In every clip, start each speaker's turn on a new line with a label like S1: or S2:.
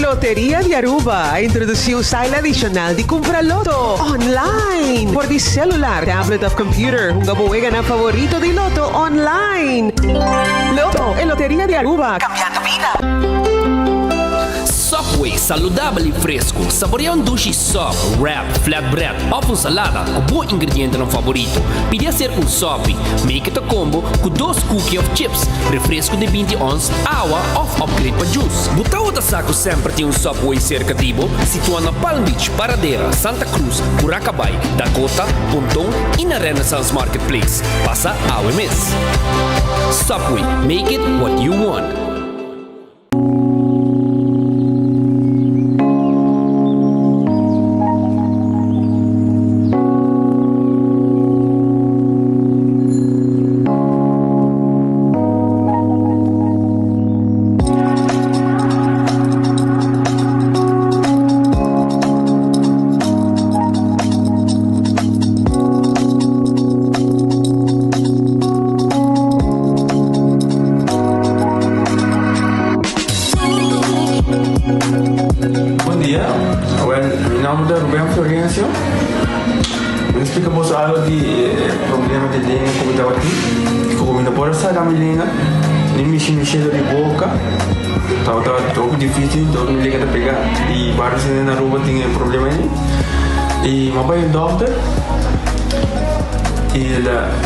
S1: Loteria de Aruba introduziu o style adicional de comprar loto online. Por de celular, tablet of computer, un gabuega na favorito de loto online. Loto e Loteria de Aruba, cambiando vida.
S2: Subway, saudável e fresco. Saboreia um duche soft, wrap, flatbread, ou uma salada com bom ingrediente no favorito. Pide a ser um sop, make it a combo com 2 cookies of chips, refresco de 20 ons, água ou upgrade para juice. Botão da saco sempre tem um Subway cerca de Ibo, situado na Palm Beach, Paradera, Santa Cruz, Curacabai, Dakota, Pontão e na Renaissance Marketplace. Passa a OMS. Subway, make it what you want.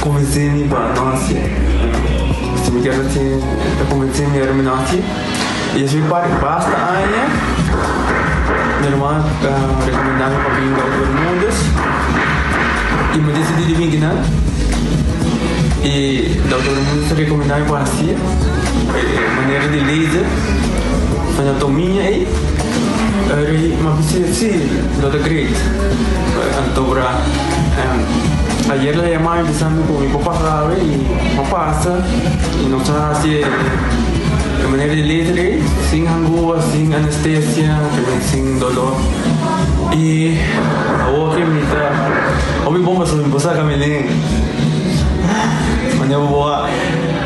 S3: Convincermi para nós, se me quer convencer-me a terminar-se, e se basta ainda, meu irmão recomendava para vir para todo mundo, e me decidi de vir aqui, e da todo mundo recomendava para si, maneira de laser, anatomia e uma pessoa sim, não acredito, então para ayer la llamaba empezando con mi papá sabe y papá pasa y nos hace de manera de letra sin angúa, sin anestesia, sin dolor y ahora que me está o mi bomba sobre mi esposa Camilén mañana boa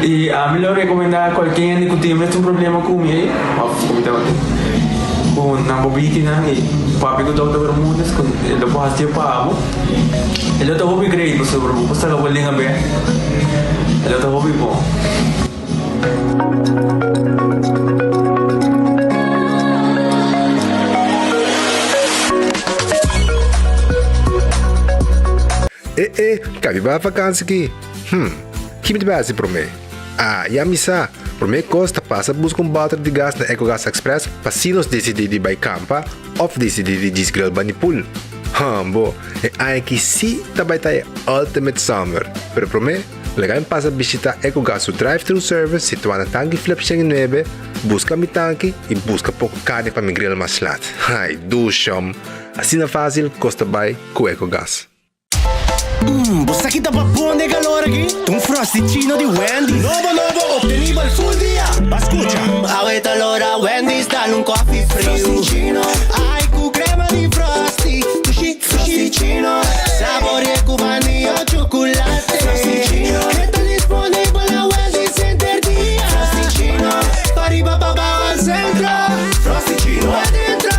S3: y a mí lo recomendaba cualquier que tiene un problema conmigo com na bobina e papi ko daw bermudas kung ilo po hasya pa amo ilo to hobi grade po sobre po sa lawal nga be ilo to hobi po
S4: cabi ba vakansi ki kimi de base pro me ya misa por me costa passa busca balde de gás na EcoGas Express para sinos decidir de by campa ou decidir de disgrel banipul. Bo, e aí que sim também tá ultimate summer. Pero por me, legal passa visitar EcoGas o drive-thru service situado na tanque flip 9, busca mi tanque e busca pouco carne para me grill mais lat. Ai, dusham. Assim na fácil, costa by com EcoGas.
S5: Você aqui tá babando de calor aqui? Um frosticino de Wendy. Novo, obtenibile full dia. Escucha. Ahorita allora Wendy's dá coffee frio. Frosticino. Ai, com crema de frosty. Frosticino. Sabor cubano o chocolate. Frosticino. Que tá disponível na Wendy's Center dia. Frosticino. Pariba baba al centro. Frosticino. Adentro.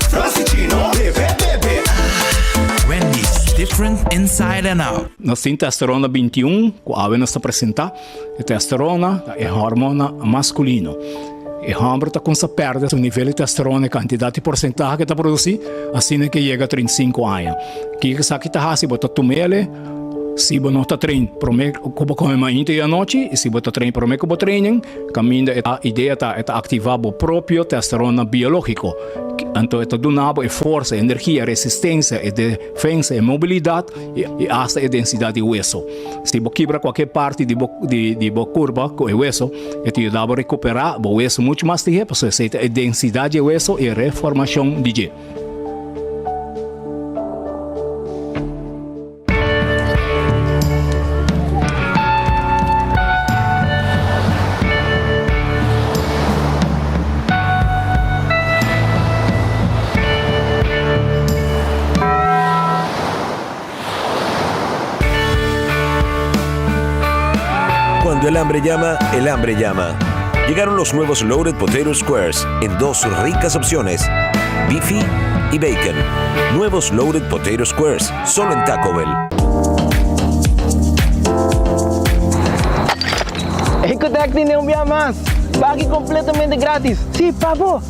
S5: Frosticino. Bebe.
S6: Wendy's, different inside and out.
S7: Nós temos testosterona 21, que a nos apresenta. A testosterona é hormona masculino. E o homem está com essa perda o nível de testosterona, a quantidade de porcentagem que está produzindo, assim que chega a 35 anos. Que está se bota tomele, se você não está treinando, promete que come manhã e à noite, e se você está treinando, promete que você treina, caminho a ideia é ativar o próprio testosterona biológico. Então, é donado a força, a energia, a resistência, a defesa, a mobilidade e até a densidade de hueso. Se você quebra qualquer parte de curva com o hueso, te ajuda a recuperar o hueso muito mais tempo, porque a densidade de hueso e a reformação de gelo.
S8: Cuando el hambre llama, el hambre llama. Llegaron los nuevos Loaded Potato Squares en dos ricas opciones, beefy y bacon. Nuevos Loaded Potato Squares, solo en Taco Bell.
S9: Ecotec tiene un día más. Pague completamente gratis. Sí, pabo.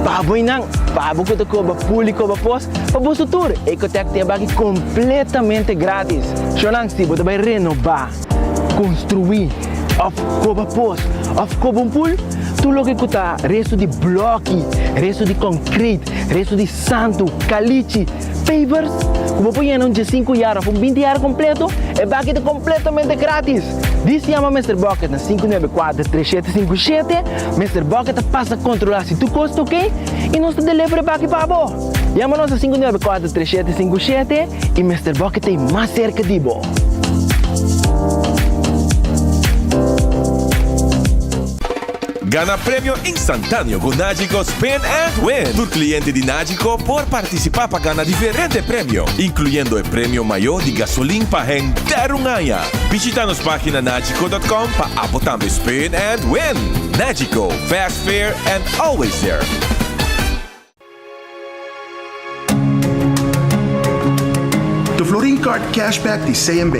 S9: Pabo inang. Pabo que te cobra público para pos su tour. Ecotec te pague completamente gratis. Shonang si você vai renovar, construir, of cobra pos, of cobra pool. Tu lo que custa resto de bloque, resto de concrete, resto de santo, caliche, pavers. Como põe em 5 horas, com 20 horas completo, é pague completamente grátis. Diz se chama Mr. Bucket na 594-3757. Mr. Bucket passa a controlar se tu custa ok e nós te delivery para aqui para você. Chama-nos a 594-3757 e Mr. Bucket é mais cerca de você.
S10: Gana premio instantáneo con Nagico Spin and Win. Tu cliente de Nagico por participar para ganar diferentes premios, incluyendo el premio mayor de gasolina para entrar un año. Visita nuestra página nagico.com para votar Spin and Win. Nagico, fast, fair, and always there.
S11: The Florin Card Cashback de CMB.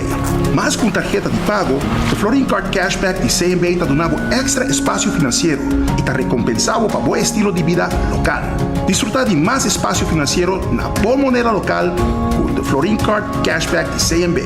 S11: Mais com tarjeta de pago, o Florin Card Cashback de CMB está dando extra espaço financeiro e está recompensado para bom estilo de vida local. Desfrutar de mais espaço financeiro na boa moneda local com The Florin Card Cashback de CMB.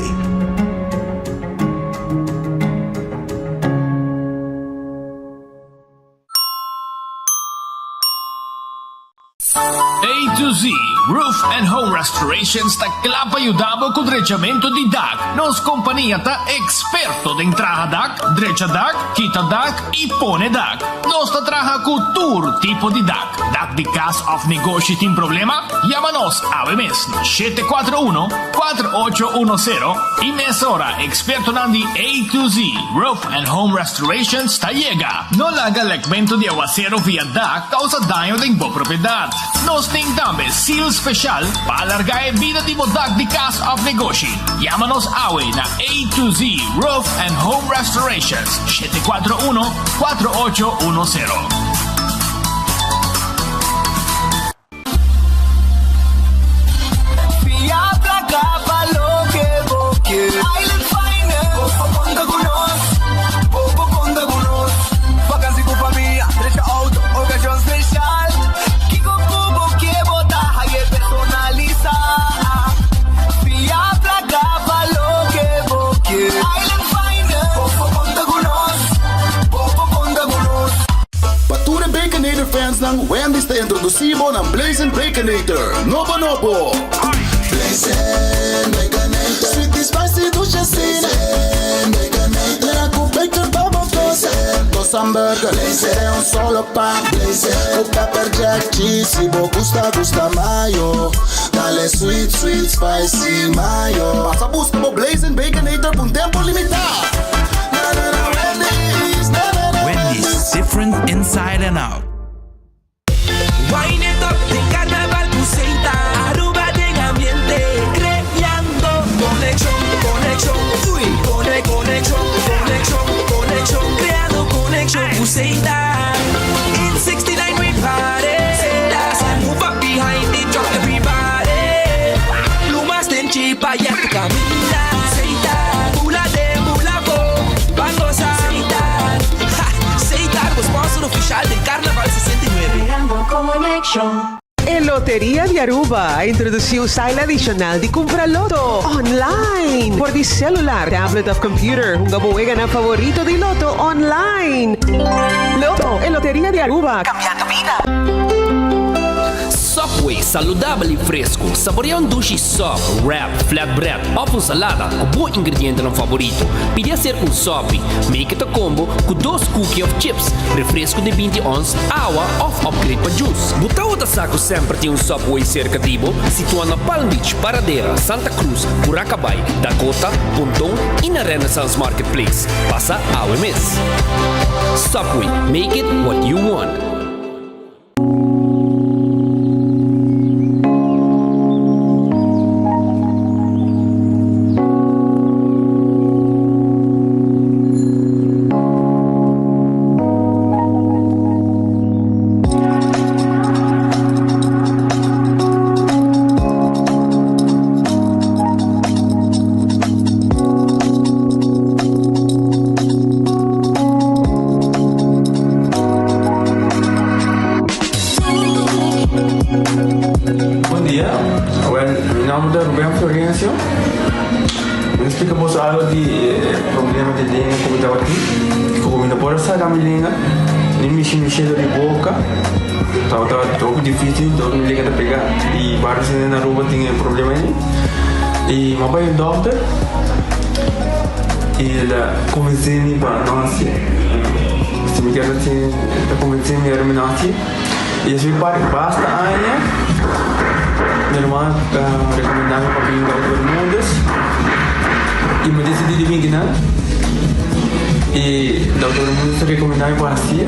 S12: A to Z Roof and Home Restoration sta clapa aiutavo con drecciamento di DAC. Nos compagnia ta esperto de entrada DAC, dreccia DAC, quita DAC e pone DAC. Nos sta traja con tour tipo di DAC. DAC di cas of negócio tem problema? Llámanos a mes 741-4810 y mesora experto nandi A to Z Roof and Home Restoration sta llega. No laga legmento de aguacero via DAC causa daño de bo propriedad. Nos tem também seal special para alargar a vida de DAC de casa of negócio. Llámanos hoy na A to Z Roof and Home Restorations 741-4810.
S13: Fans ng Wendy's te introdusibo ng Blazing Baconator. Nobo Nobo! Blazing Baconator. Sweet and spicy dulcecina. Blazing Baconator. Le hago bacon babotosa. Dos hamburgers. Blazing è un solo pan. Blazing con pepper jack cheese. Si vos gusta, gusta mayo. Dale sweet, sweet, spicy mayo. Pasa busca mo Blazing Baconator por un tiempo limitado.
S6: Wendy's, different inside and out.
S14: Wine it up, de carnaval Buceita, Aruba de ambiente, creando conexión, conexión, uy, conexión, creando conexión Buceita. In 69 we party, move up behind it, drop everybody. Plumas ten chipa y a tu camina, Buceita, mula de mulaco, bangosa, Buceita, sponsor oficial del Carnaval 69.
S1: El Lotería de Aruba introduziu style adicional de comprar loto online por de celular, tablet of computer. Un gabuega na favorito de loto online. Loto, el Lotería de Aruba. Cambiando vida.
S2: Subway, saudável e fresco. Saboreia um sushi sub, wrap, flatbread, ou salada com bom ingrediente no favorito. Pide ser um sub, make it a combo com 2 cookies of chips, refresco de 20 ons, água ou upgrade para juice. Buta outra saco sempre tem um Subway cerca de você, situado na Palm Beach, Paradera, Santa Cruz, Curacabai, Dakota, Pontão e na Renaissance Marketplace. Passa a mês. Subway, make it what you want.
S3: dia. Well, meu nome é Rubén Florencio. Me explica vos algo de problema de língua que eu estava aqui. Como não pode sair da minha língua, nem mexer de boca. Estava todo difícil, todo me liga a pegar. E vários na rua tinham problema aí. E meu pai é doutor. E ele convenceu-me para nascer. Se me quer assim, ele convenceu-me para nascer. E eu fui para basta anos. Minha irmã recomendava para vir para os mundos. E me decidi de vir aqui. E o doutor Mundos recomendava para nascer.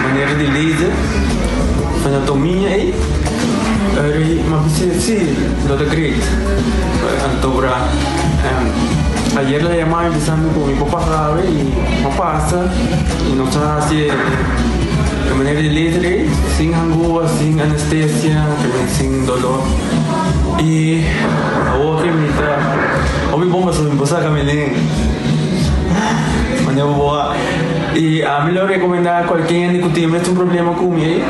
S3: Maneira de laser. Fazer anatomia aí. Mas sim, doutor Great. Então, ayer la llamaba empezando con mi papá grave y me pasa y no está así de manera de letra, sin angúa, sin anestesia, sin dolor. Y ahora que me está, hoy bomba sobre mi esposa Camilín. Y a mí lo recomendaba cualquier que tiene un problema con mi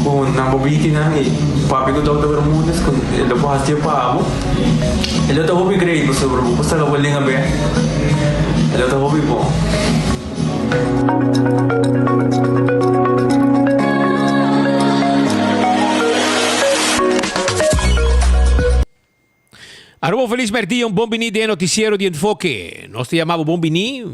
S3: con una bobina y papi que todo el mundo es con el lo hace pavo el otro hobby creí pues sobre pues la vuelven a ver el otro hobby bom.
S15: Arroba Feliz Merdia, bombini de noticiero de enfoque. Nós te chamamos bombini,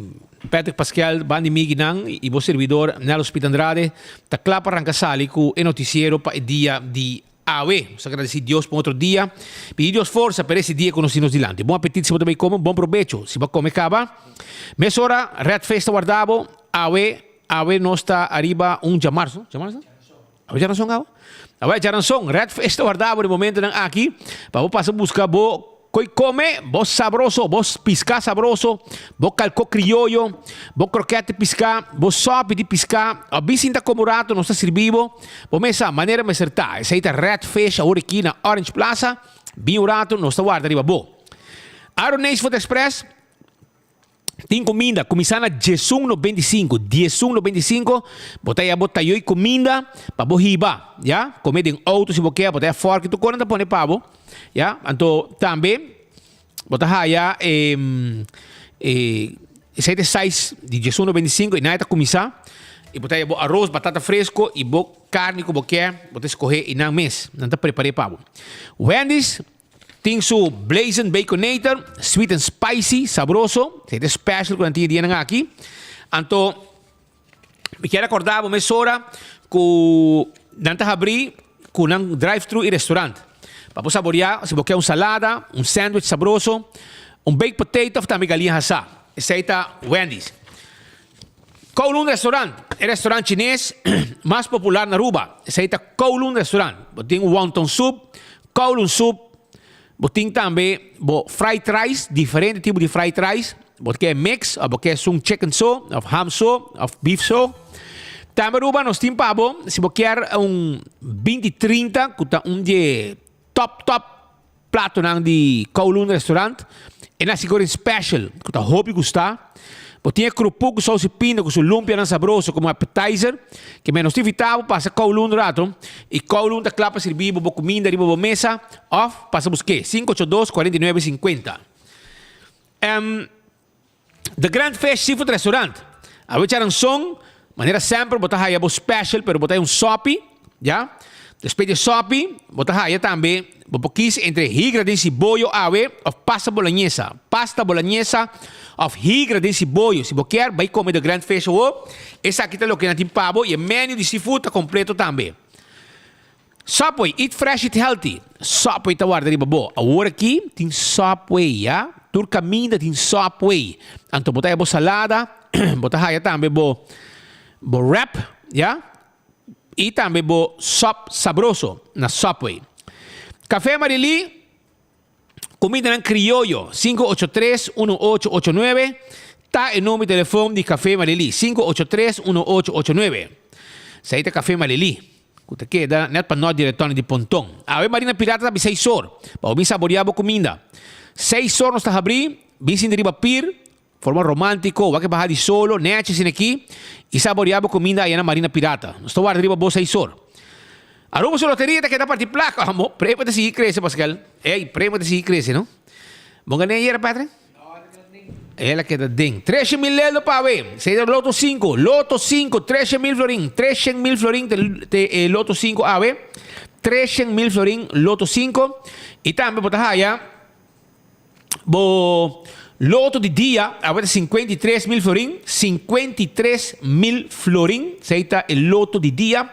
S15: Patrick Pascal, Bandi Miginang, e o servidor Nelo Spitandrade, ta clapa arrancasali com o noticiero para o dia de AWE. Nós agradecemos a Deus por outro dia. Pedir Deus força para esse dia que nós temos dilante. Bom apetite se você também come, bom proveito. Se você come, acaba. Mesora, Red Festa guardado, AWE nós está arriba de março. AWE já não são agora? AWE já não são. Red Festa guardado no momento aqui. Para passar a buscar boa. Koi come, vos sabroso, vos pisca sabroso, vos calco criollo, vos croquete pisca, vos sope de pisca, a bicinta como rato, não está servivo, vos mesa maneira me acertar, essa aí tá Red Fish, a aqui na Orange Plaza, bem o rato, não está guarda riba, bo. Aronês Food Express, tem comida, começando a 10,95, botei comida, para vos riba, já? Comer em auto se você quer, botei a forca, tu quando põe pavo, já? Então, também, botei já, esse é 6 de 10,95, e nada está começando, e botei arroz, batata fresco, e carne que você quer, botei escorrer, e não mês, não está preparei pavo. Wendy's, tem su Blazing Baconator, sweet and spicy, sabroso. Esse é special que eu tinha aqui. Então, me quero acordar uma hora que não está abrir com um drive-thru e restaurante. Para você saborear, se você quer uma salada, um sándwich sabroso, um baked potato, também galinha assada. Esse aí está Wendy's. Kowloon Restaurant, é o restaurante chinês mais popular na Aruba. Esse aí está Kowloon Restaurant. Tem o wonton soup, Kowloon soup, tem também fried rice, diferente tipo de fried rice. Porque é mix, porque é um chicken so, of ham so, of beef so. Também Aruba nós temos pavo, se você quer 20-30, que está de top prato de Kowloon Restaurant. E na segura special, que está hobby gostar. Tem crupu com sauce pinda, com seu lumpia não sabroso, como appetizer, que menos tivitavo, passa Kowloon rato, e Kowloon da clapa servir boa comida, de boa mesa, off, passa busque, 582-4950. The Grand Fish Seafood Restaurant, a veces son, maneira sempre, botar aí special, pero botar sopi, já? Depois de sopi, botar aí também, boquis entre higradins e boio ave, of pasta bolognesa of higradins e boio. Se você quer, vai comer The Grand Fish ou essa aqui tá o que não tem pavo e o menu de seafood tá completo também. Subway, eat fresh, eat healthy. Subway tá guarda riba bo. Agora aqui tem Subway, já? Turcaminda tem Subway. Então botar aí bo salada, botar aí também bo wrap, já? E também bo sop sabroso na Subway. Café Marili, comida em criollo, 583-1889. Está o nome de telefone de Café Marili, 583-1889. Saída Café Marili. Kuta queda, net para nós diretor de Pontão. A Marina Pirata está 6 horas. Para o saborear a comida. 6 horas nós está abrindo, bem de riba pir, forma romântico, vai que baixar de solo, nete sin aqui, e saborear a comida aí na Marina Pirata. Nós estamos guardando riba 6 horas. Aruba sa loteria kita parti placa, mo. Prema ta si cresce, Pascal. Prema ta si cresce, no? Mga na yera, Patrick? Ela que ding. 13.000 pa, we. Say the Loto 5. Loto 5, 13.000 florin. 13.000 florin te Loto 5, we. 13.000 florin, Loto 5. E também botahaya, bo Loto de dia, agora 53.000 florin. 53.000 florin. Seita el Loto de dia.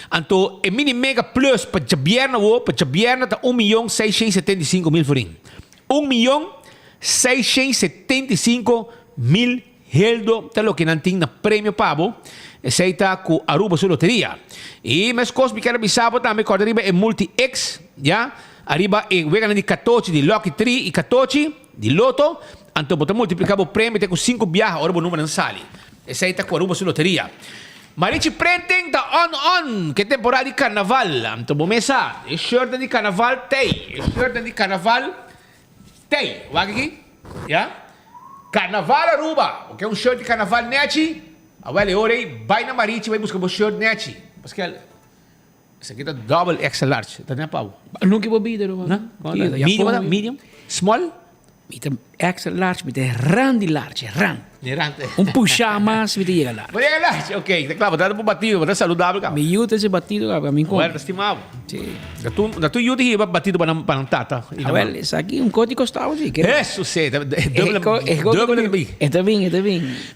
S15: Anto, e mini mega plus, pa Jabierna wo, pa Jabierna ta 1.675.000 florin. 1.675.000 heldo, tá lo que não tem na prêmio pavo, seita com Aruba sua loteria. E mas cos me quero bisabo também corda arriba é multi X, já? Arriba e vega de 14 de Lucky 3 e 14 de Loto, então bota multiplicar o prêmio tem com 5 viagens, ora o número não sale. Seita com Aruba sua loteria. Marichi printing ta on que temporada de carnaval. Então bomesa, e shirt de carnaval tem, e shirt de carnaval tem. Wag aqui, já? Carnaval Aruba, o que é shirt de carnaval neti? Awel ore, vai na Marichi, vai buscar o shirt neti. Pascal, esse aqui tá double extra large, tá nem pau.
S16: Nunca vou beber, não?
S15: Medium, small.
S16: Met een extra large, met een randy large, rand. Puxamas, met een llega large.
S15: Llega large, ok. Claro, tá batido, tá saudável, cara.
S16: Me yuta esse batido, cara, mim com.
S15: Well, estimado. Sim. Da tu yuta que batido para não tata.
S16: Well, isso aqui um código costava assim.
S15: Isso, sim. Double bem.
S16: Está bem.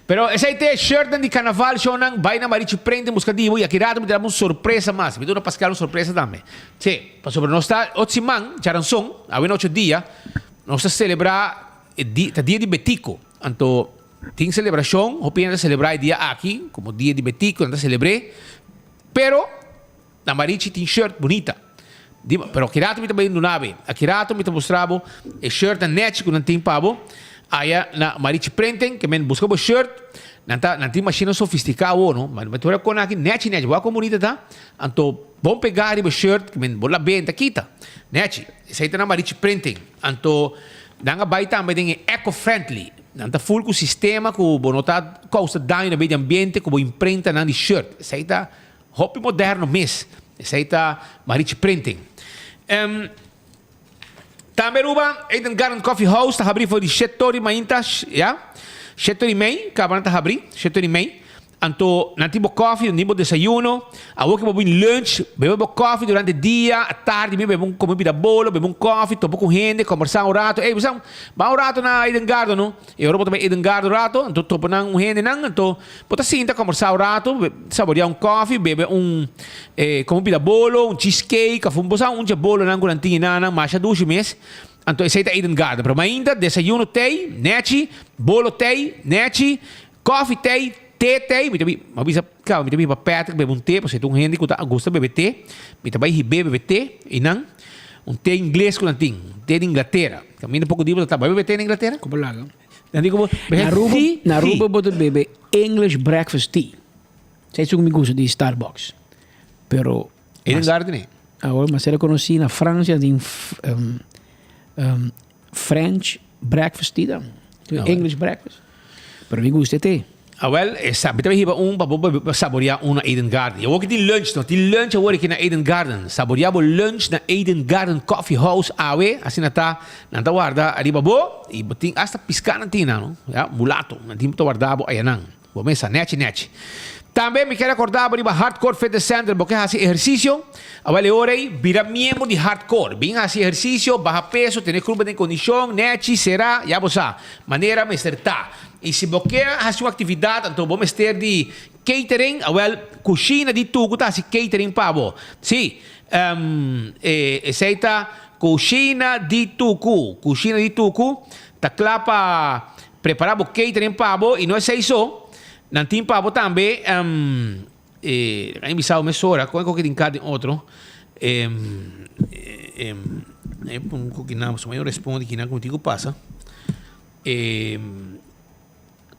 S15: Pero esse aí tem shirt de carnaval, shonan, vai na Marichi prende, buscativo, e aqui rato me dá uma surpresa mais. Me dá uma Pascal uma surpresa também. Sim, para sobre nós está, Otsimang, Charanson, há 8 dias, nós estamos celebrar o dia de Betico. Então, tem celebração, o pena celebrar o dia aqui, como dia de Betico, não celebrei. Pero, na Marichi tem shirt bonita. Pero aqui rato me também não nave. Aqui rato me mostrava o shirt net que não tem pavo. Aí na Marichi printing, que me buscava o shirt, não tem machina sofisticada ou não, mas tu com aqui net, boa como bonita tá. Então, bom pegar o shirt que me bola bem tá quita. Net, isso aí tá na Marichi printing. Então, danga vai também tem eco-friendly. Não tá full com o sistema que não tá causa dano no meio ambiente, como imprenta na shirt. Isso aí tá hobby moderno mesmo. Isso aí tá Marichi printing. Também Ruba, Eden Garden Coffee House, tá abrindo foi de 7 maintas, já? 7:30, acabam de abrir, 7:30. Então, não temos coffee, não temos desayuno. Agora que vamos lunch, bebemos coffee durante o dia, à tarde, bebemos como vida bolo, bebemos coffee, topo com gente, conversar um rato. Ei, vamos um rato na Eden Garden, não? Eu vou também Eden Garden rato, então topo com gente, não? Então, pode sentar, conversar um rato, saborear coffee, beber como vida bolo, cheesecake, vamos um dia bolo, não, durante não, mais 2 meses. Então, esse é Eden Garden. Mas ainda, desayuno tem, neti, bolo tem, neti, coffee tem, té tem. Me também para Patrick, bebe té, porque tem gente que gosta de beber té. Me também bebe té, e não. Té inglês que não tem, té de Inglaterra. Caminho pouco de tá bebe té na Inglaterra?
S16: Como lá?
S15: Na
S16: Aruba pode beber English breakfast tea. Sei que me gusta de Starbucks. Pero
S15: Eden Garden.
S16: Agora, mas era conhecido na França de French breakfast tea, English breakfast. Pero me gusta té.
S15: Well, sabe também para saborear uma Eden Garden. Eu vou que tem lunch, não? Tem lunch agora aqui na Eden Garden. Saborear o lunch na Eden Garden Coffee House, assim não tá guarda arriba bo e tem hasta piscar na tina, não? Já, mulato, não tem guardar bo aí não. Vou mesa net. Também me quero acordar para Hardcore Fitness Center, porque faz exercício. Agora hora aí, vira membro de Hardcore. Vem fazer exercício, baja peso, ter clube de condição, net, será, já você maneira me acertar. E se você faz uma atividade, então vamos ter de catering, cozinha de tudo, tá? Se catering para você. Sim, aceita cozinha de tudo, tá claro para preparar o catering para você, e não é isso. Não tem para você também, aí me sabe, mesora, como é que tem cada outro, eu respondo que não contigo passa.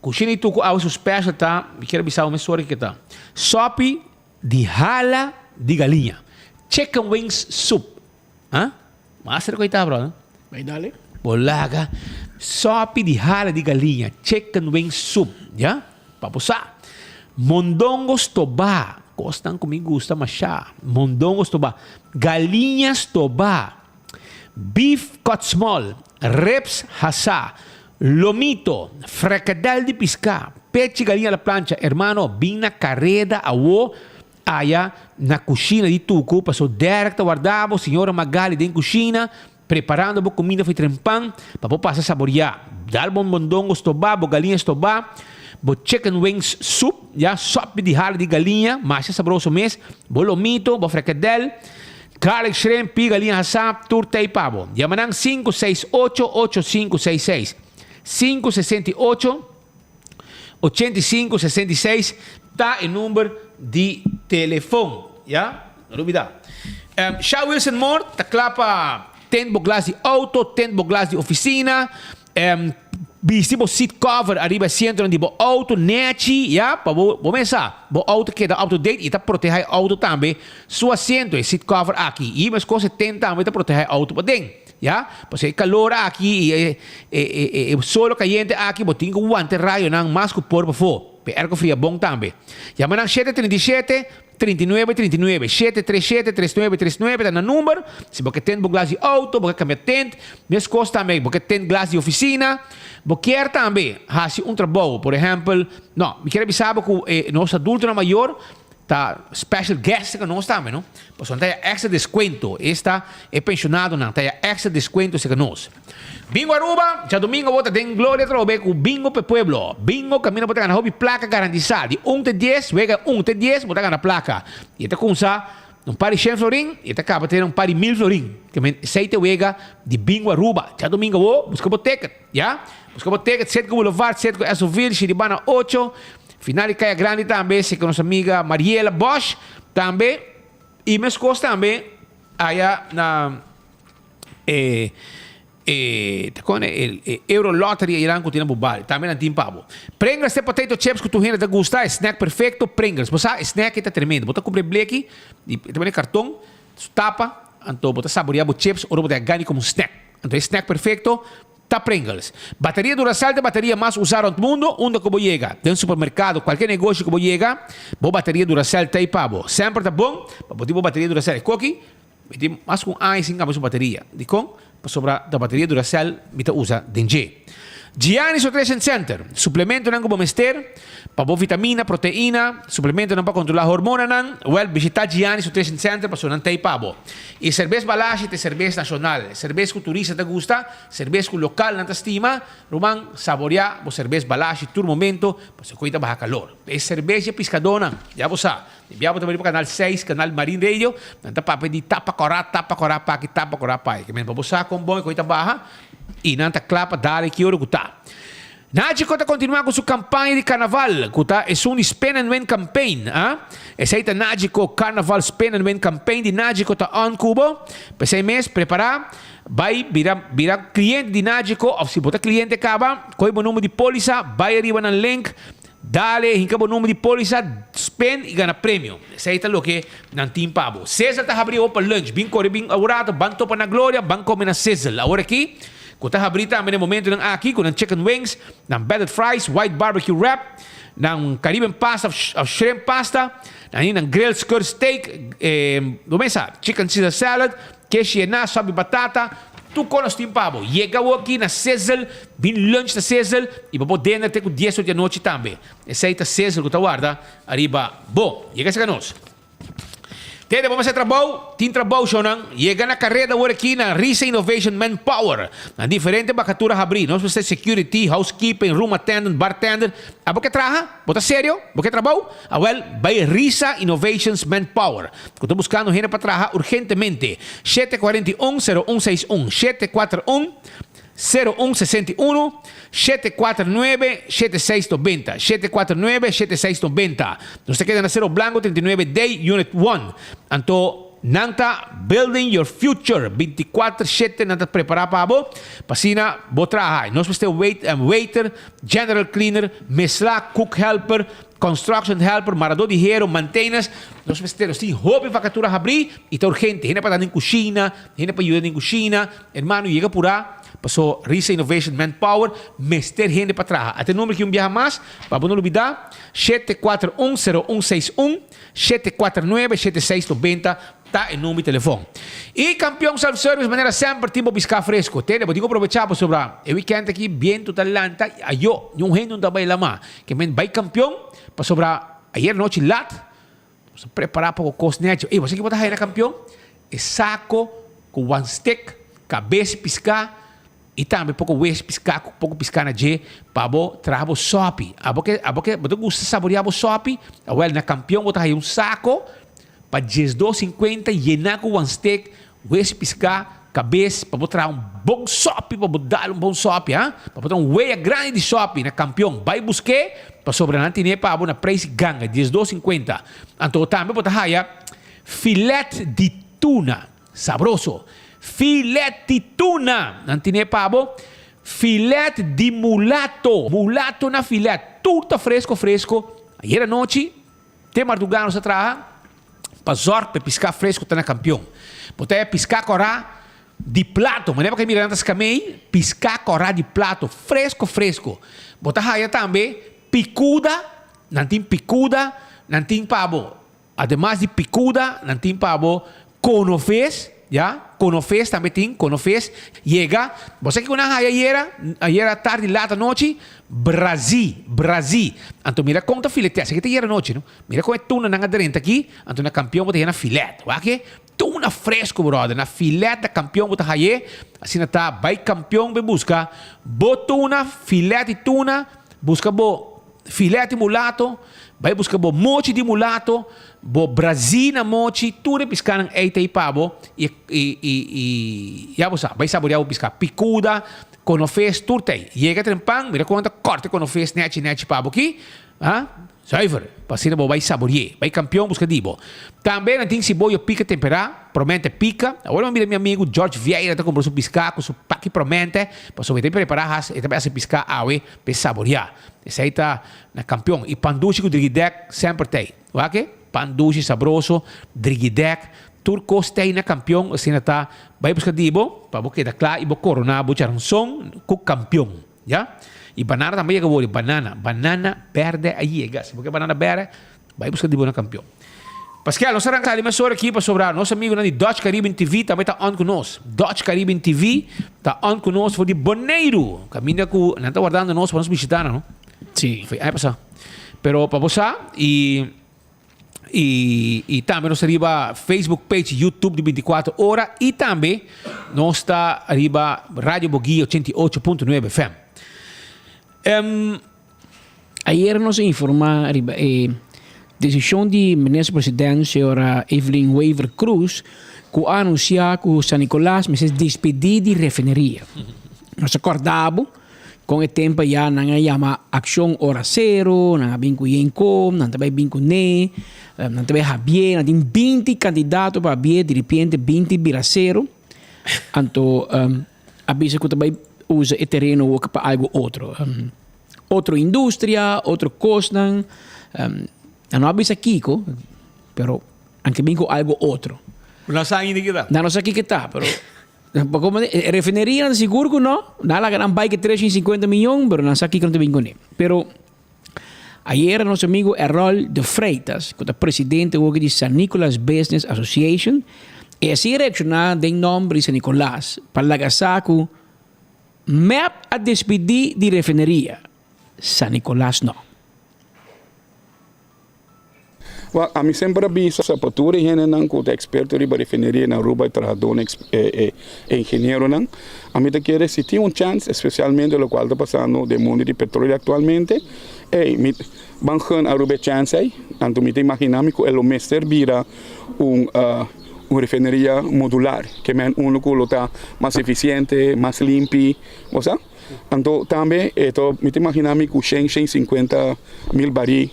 S15: Cozinha e tudo, o special tá, me quero avisar o mesora que tá. Sopa de hala de galinha. Chicken wings soup. Hã? Mas será que tá, bro?
S16: Vai dale.
S15: Bolaga. Sopa de hala de galinha. Chicken wings soup. Já? Para posar. Mondongos toba. Costan como me gusta machá. Mondongos toba. Galinhas toba. Beef cut small. Reps hasa. Lomito. Fricadel de pisca. Peche galinha à la plancha. Hermano, bina carreda awo. Aya na cozinha de Tuco. Passou direto guardavo. Senhora Magali dentro cozinha. Preparando a comida foi trempang. Para passar saborear. Dal bom mondongos toba. Bo galinhas toba. Bo chicken wings soup, ja, sop de halen de galinha, mas é saboroso mesmo. Bo lomito, bo fricadel, garlic shrimp, galinha assada, turta e pavo. Yamanang 568-8566. 568-8566 tá o número de telefone, ja? Não duvida. Shaw Wilson Moore, tá clapa 10 boglas de auto, 10 boglas de oficina, Bisibo seat cover arriba centro de bo auto neti, ja, para bo mesa, bo auto que da auto date e tá proteger auto também. Sua assento e seat cover aqui. E mas coisa tem também tá proteger auto para dentro, ja? Porque calor aqui e solo caliente aqui, bo tinha guante raio nang masco por fo. Ergo fria bom também. Ja, mas 737 3939 737 3939 tá no número. Se você tem glas de auto, você cambia tent, mes costa também, você tem glas de oficina, você quer também fazer trabalho, por exemplo, não, me quero avisar que nosso adulto na maior tá special guest que nós também, não? Pois não tem extra desconto, esta é pensionado não, tem extra desconto se que nós. Bingo Aruba, já domingo vota tem glória trobe com bingo pe pueblo. Bingo camina para ganhar hobby placa garantizada. De 1 até 10, vega 1 até 10, bota ganhar placa. E até com sa um par de 100 florim, e até acaba ter um par de 1000 florim. Que men seite vega de bingo Aruba. Já domingo vou buscar boteca, já? Buscar boteca, 7 com Boulevard, 7 com Esoville, Chiribana 8. Final de Caia Grande também, se com nossa amiga Mariela Bosch também. E meus costas também, aí na Euro Lottery irán continuar bubal. Também não tem pavo. Pringles de potato chips que tu rende te gusta, snack perfeito, Pringles. Você snack é tremendo. Bota cobre bleque, também cartão, tapa, então bota saborear o chips ou bota ganhar como snack. Então snack perfeito, tá Pringles. Bateria Duracell de bateria mais usada no mundo, onde que você chega. Tem um supermercado, qualquer negócio que você chega, boa bateria Duracell tá aí pavo. Sempre tá bom, para botar bateria Duracell é coque, mas com a sem cambio bateria. De com para sobrar da bateria Duracell, mita usa DNG. Giannis Nutrition Center, suplemento ng bumester, para vitamina, proteína, suplemento ng para controlar hormona ng, well, visita Giannis Nutrition Center para sonan tay pabo. E cerveza balashi te cerveza nacional, cerveza turista te gusta, cerveza local na estima, rumang saborear, bo cerveza balashi tur momento, para se cuida baja calor. E cerveza piscadona, ya bosa. Enviamos também para o canal 6, canal Marine Radio, nanta pa pedi tapa corá pa que tapa corá pa, que men para bosa com bom e coita baja. E nanta clapa dale que ouro guta. Nagico está continuando com sua campanha de carnaval. Guta é um spend and win campaign, essa aí tá Nagico Carnaval Spend and Win campaign de Nagico tá on Cubo. Para 6 meses preparar, vai virar cliente de Nagico, ou se botar cliente acaba, coi o número de polícia, vai arriba no link. Dale, hinkabo número de polícia, spend e ganha prêmio. Essa aí tá o que não tem pavo. César tá abrindo para lunch, bem corre, bem aurado, banto para na glória, banco na César. Agora aqui, kung tahabrita ang momento ng aki, kung ng chicken wings, ng battered fries, white barbecue wrap, ng Caribbean pasta, of shrimp pasta, ng grilled skirt steak, lumesa, chicken Caesar salad, queso na, sabi batata, tu conos tim pavo. Llega aqui na César, bin lunch na César, e papo dinner te com 10 da noite também. Essa aí tá César, que tá guarda, arriba, bom, llega sa canos. Tede, vamos a trabalho, tem trabalho, Shonan. Chega na carreira agora aqui na Risa Innovation Manpower. Na diferente vacatura abrir. Nós precisamos security, housekeeping, room attendant, bartender. Ah, você trabalha? Bota sério? Você trabalha? Ah, well, vai Risa Innovations Manpower. Estou buscando gente para trabalhar urgentemente. 741-0161. 741-0161 749-7690 749-7690. Nos te queda na Cerro Blanco 39D Unit 1. Anto nanta building your future 24/7 nanta prepara pa bo pasina bo trabajar. Nos este waiter, general cleaner, mesla, cook helper, construction helper, marador de hero, maintenance. Nós precisamos ter hobby vacatura abrir e tá urgente. Gente para dar em cozinha, gente para ajudar em cozinha. Hermano, chega por lá. Paso Risa Innovation Manpower, Mr. Gente para trás. Até número que viaja mais, para não olvidar, 7410161, 749-7690, tá em número de telefone. E campeão self-service, maneira sempre, tempo piscar fresco. Tene, vou aproveitar para sobre o weekend aqui, bem total lanta, ayo, yung hen não também lama, que men vai campeão, para sobre ayer noite lat, se preparar para o cosnet. E você que botar aí na campeão, é saco com one stick, cabeça piscar, e também pouco waist piscar, pouco piscar na G, para bo trabalho sopi. Aboque, você gosta de saborear o sopi, well na campeão botar aí saco para 12,50 llenar com one stick, waist piscar, cabeça, para botar bom sopi, para dar bom sopi, para botar weia grande de sopi na campeão. Vai buscar para sobrenar né para na preço ganga 12,50. Então também botar aí filete de tuna, sabroso. Filete de tuna, antine pabo, filete de mulato, mulato na filete, tudo fresco. Ayer noite, tem madrugada nos atrás, para zorpe piscar fresco tá na campeão. Botei piscar corá de plato, mas não é para que mira antes camei, piscar corá de plato, fresco. Botei aí também picuda, não tem pabo. Además de picuda, não tem pabo, conofes. Ya, conofes também tem, conofes. Chega, você que conhece ayer tarde, lata, noite, Brasil. Então, mira conta filete, assim que tem ayer noite, não? Mira como é tuna na aderente aqui, então na campeão botar na filete, ok? Tuna fresco, brother, na filete da campeão botar aí, assim tá, vai campeão, vai buscar, botuna, filete tuna, busca bo filete mulato, vai buscar bo mochi de mulato, bo Brasil na mochi, tudo piscar eita e pabo e já você vai saborear o piscar picuda, conofes, tudo aí. Chega trempang, mira quanto corte conofes net pabo aqui, Cypher, passina bo vai saborear, vai campeão busca dibo. Também não tem cebola pica temperar, promete pica. Agora mira meu amigo George Vieira tá comprando su piscar com su paqui promete, para sobre tem preparar e também se piscar awe para saborear. Esse aí tá na campeão e panduchi com drigidek sempre tem, ok? Panduchi sabroso, drigidek, turcos tem na campeão, assim tá, vai buscar dibo, para porque da claro e bo corona buchar um som com campeão, já? E banana também é que banana verde aí, gas, porque banana verde vai buscar dibo na campeão. Pascal, nós arrancamos ali mais aqui para sobrar. Nosso amigo de Dutch Caribbean TV também está on conosco. Dutch Caribbean TV está on conosco for de Boneiro. Caminha com, não está guardando nós para nos visitar, não?
S16: Sim.
S15: Aí passa. Pero para você e também nós arriba Facebook page, YouTube de 24 horas e também nós está arriba Rádio Boguia 88.9 FM.
S16: Ayer nos informa arriba decisão de ministro-presidente, senhora Evelyn Weaver Cruz, que anunciou que San Nicolás vai se despedir de refineria. Nós acordamos com o tempo já não chama ação hora zero, não vem com Yencom, não também vem com Ne, não também Javier, não tem 20 candidatos para Javier, de repente 20 vira zero. Então, a vez que também usa o terreno para algo outro. Outra indústria, outro costan, não avisa Kiko, pero anche bem com algo outro.
S15: Não sabe ainda que está.
S16: Não sei aqui que está, pero como refineria seguro que não, nada gran bike 350 milhões, pero não sei aqui que não te bem com ele. Pero ayer nosso amigo Errol de Freitas, que é presidente de San Nicolás Business Association, e assim reaccionar em nome de San Nicolás para lagasaco map a despedir de refineria. San Nicolás não.
S17: Well, a mim sempre avisa a postura e não com o experto de refineria na Aruba e trabalhador engenheiro não. A mim te quer se tem chance, especialmente o qual está passando do mundo de petróleo atualmente, van gaan Aruba chance aí. Então me te imaginar que ele me servirá uma refineria modular, que é único lugar mais eficiente, mais limpo, você? Então também me te imaginar que 150 mil barris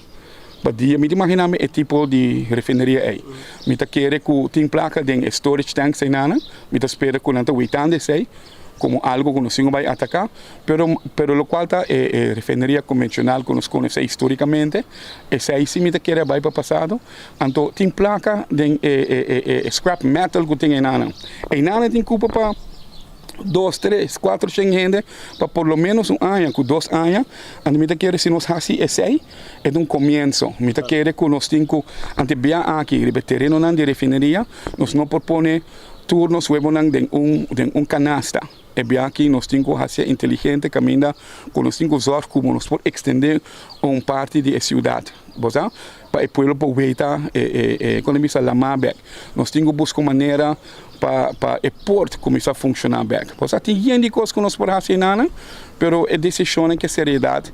S17: dia, me imagina o tipo de refineria aí. Me quer que tem placa de storage tank sem nada, me espera que não está aguentando sei, como algo que nós vai atacar, pero lo qual tá refineria convencional que nós conhecemos historicamente, esse aí sim me quer vai para passado, então tem placa de scrap metal que tem em nada. E nada tem culpa para 2, 3, 4 gente para por lo menos un año, con 2 años, a mí te quiere si nos hace ese, es un comienzo. Me te quiere con los 5, antes bien aquí, el terreno de refinería, nos no propone turnos huevos de un canasta. Es bien aquí, nos 5 hacia inteligente, camina con los 5 zorros, como nos puede extender una parte de la ciudad. ¿Verdad? Para el pueblo poeta, cuando empieza la MABEC, nos 5 buscan manera para el port começar a funcionar bem. Você tem gente coisas que nós podemos fazer nada, pero é decisão que seriedade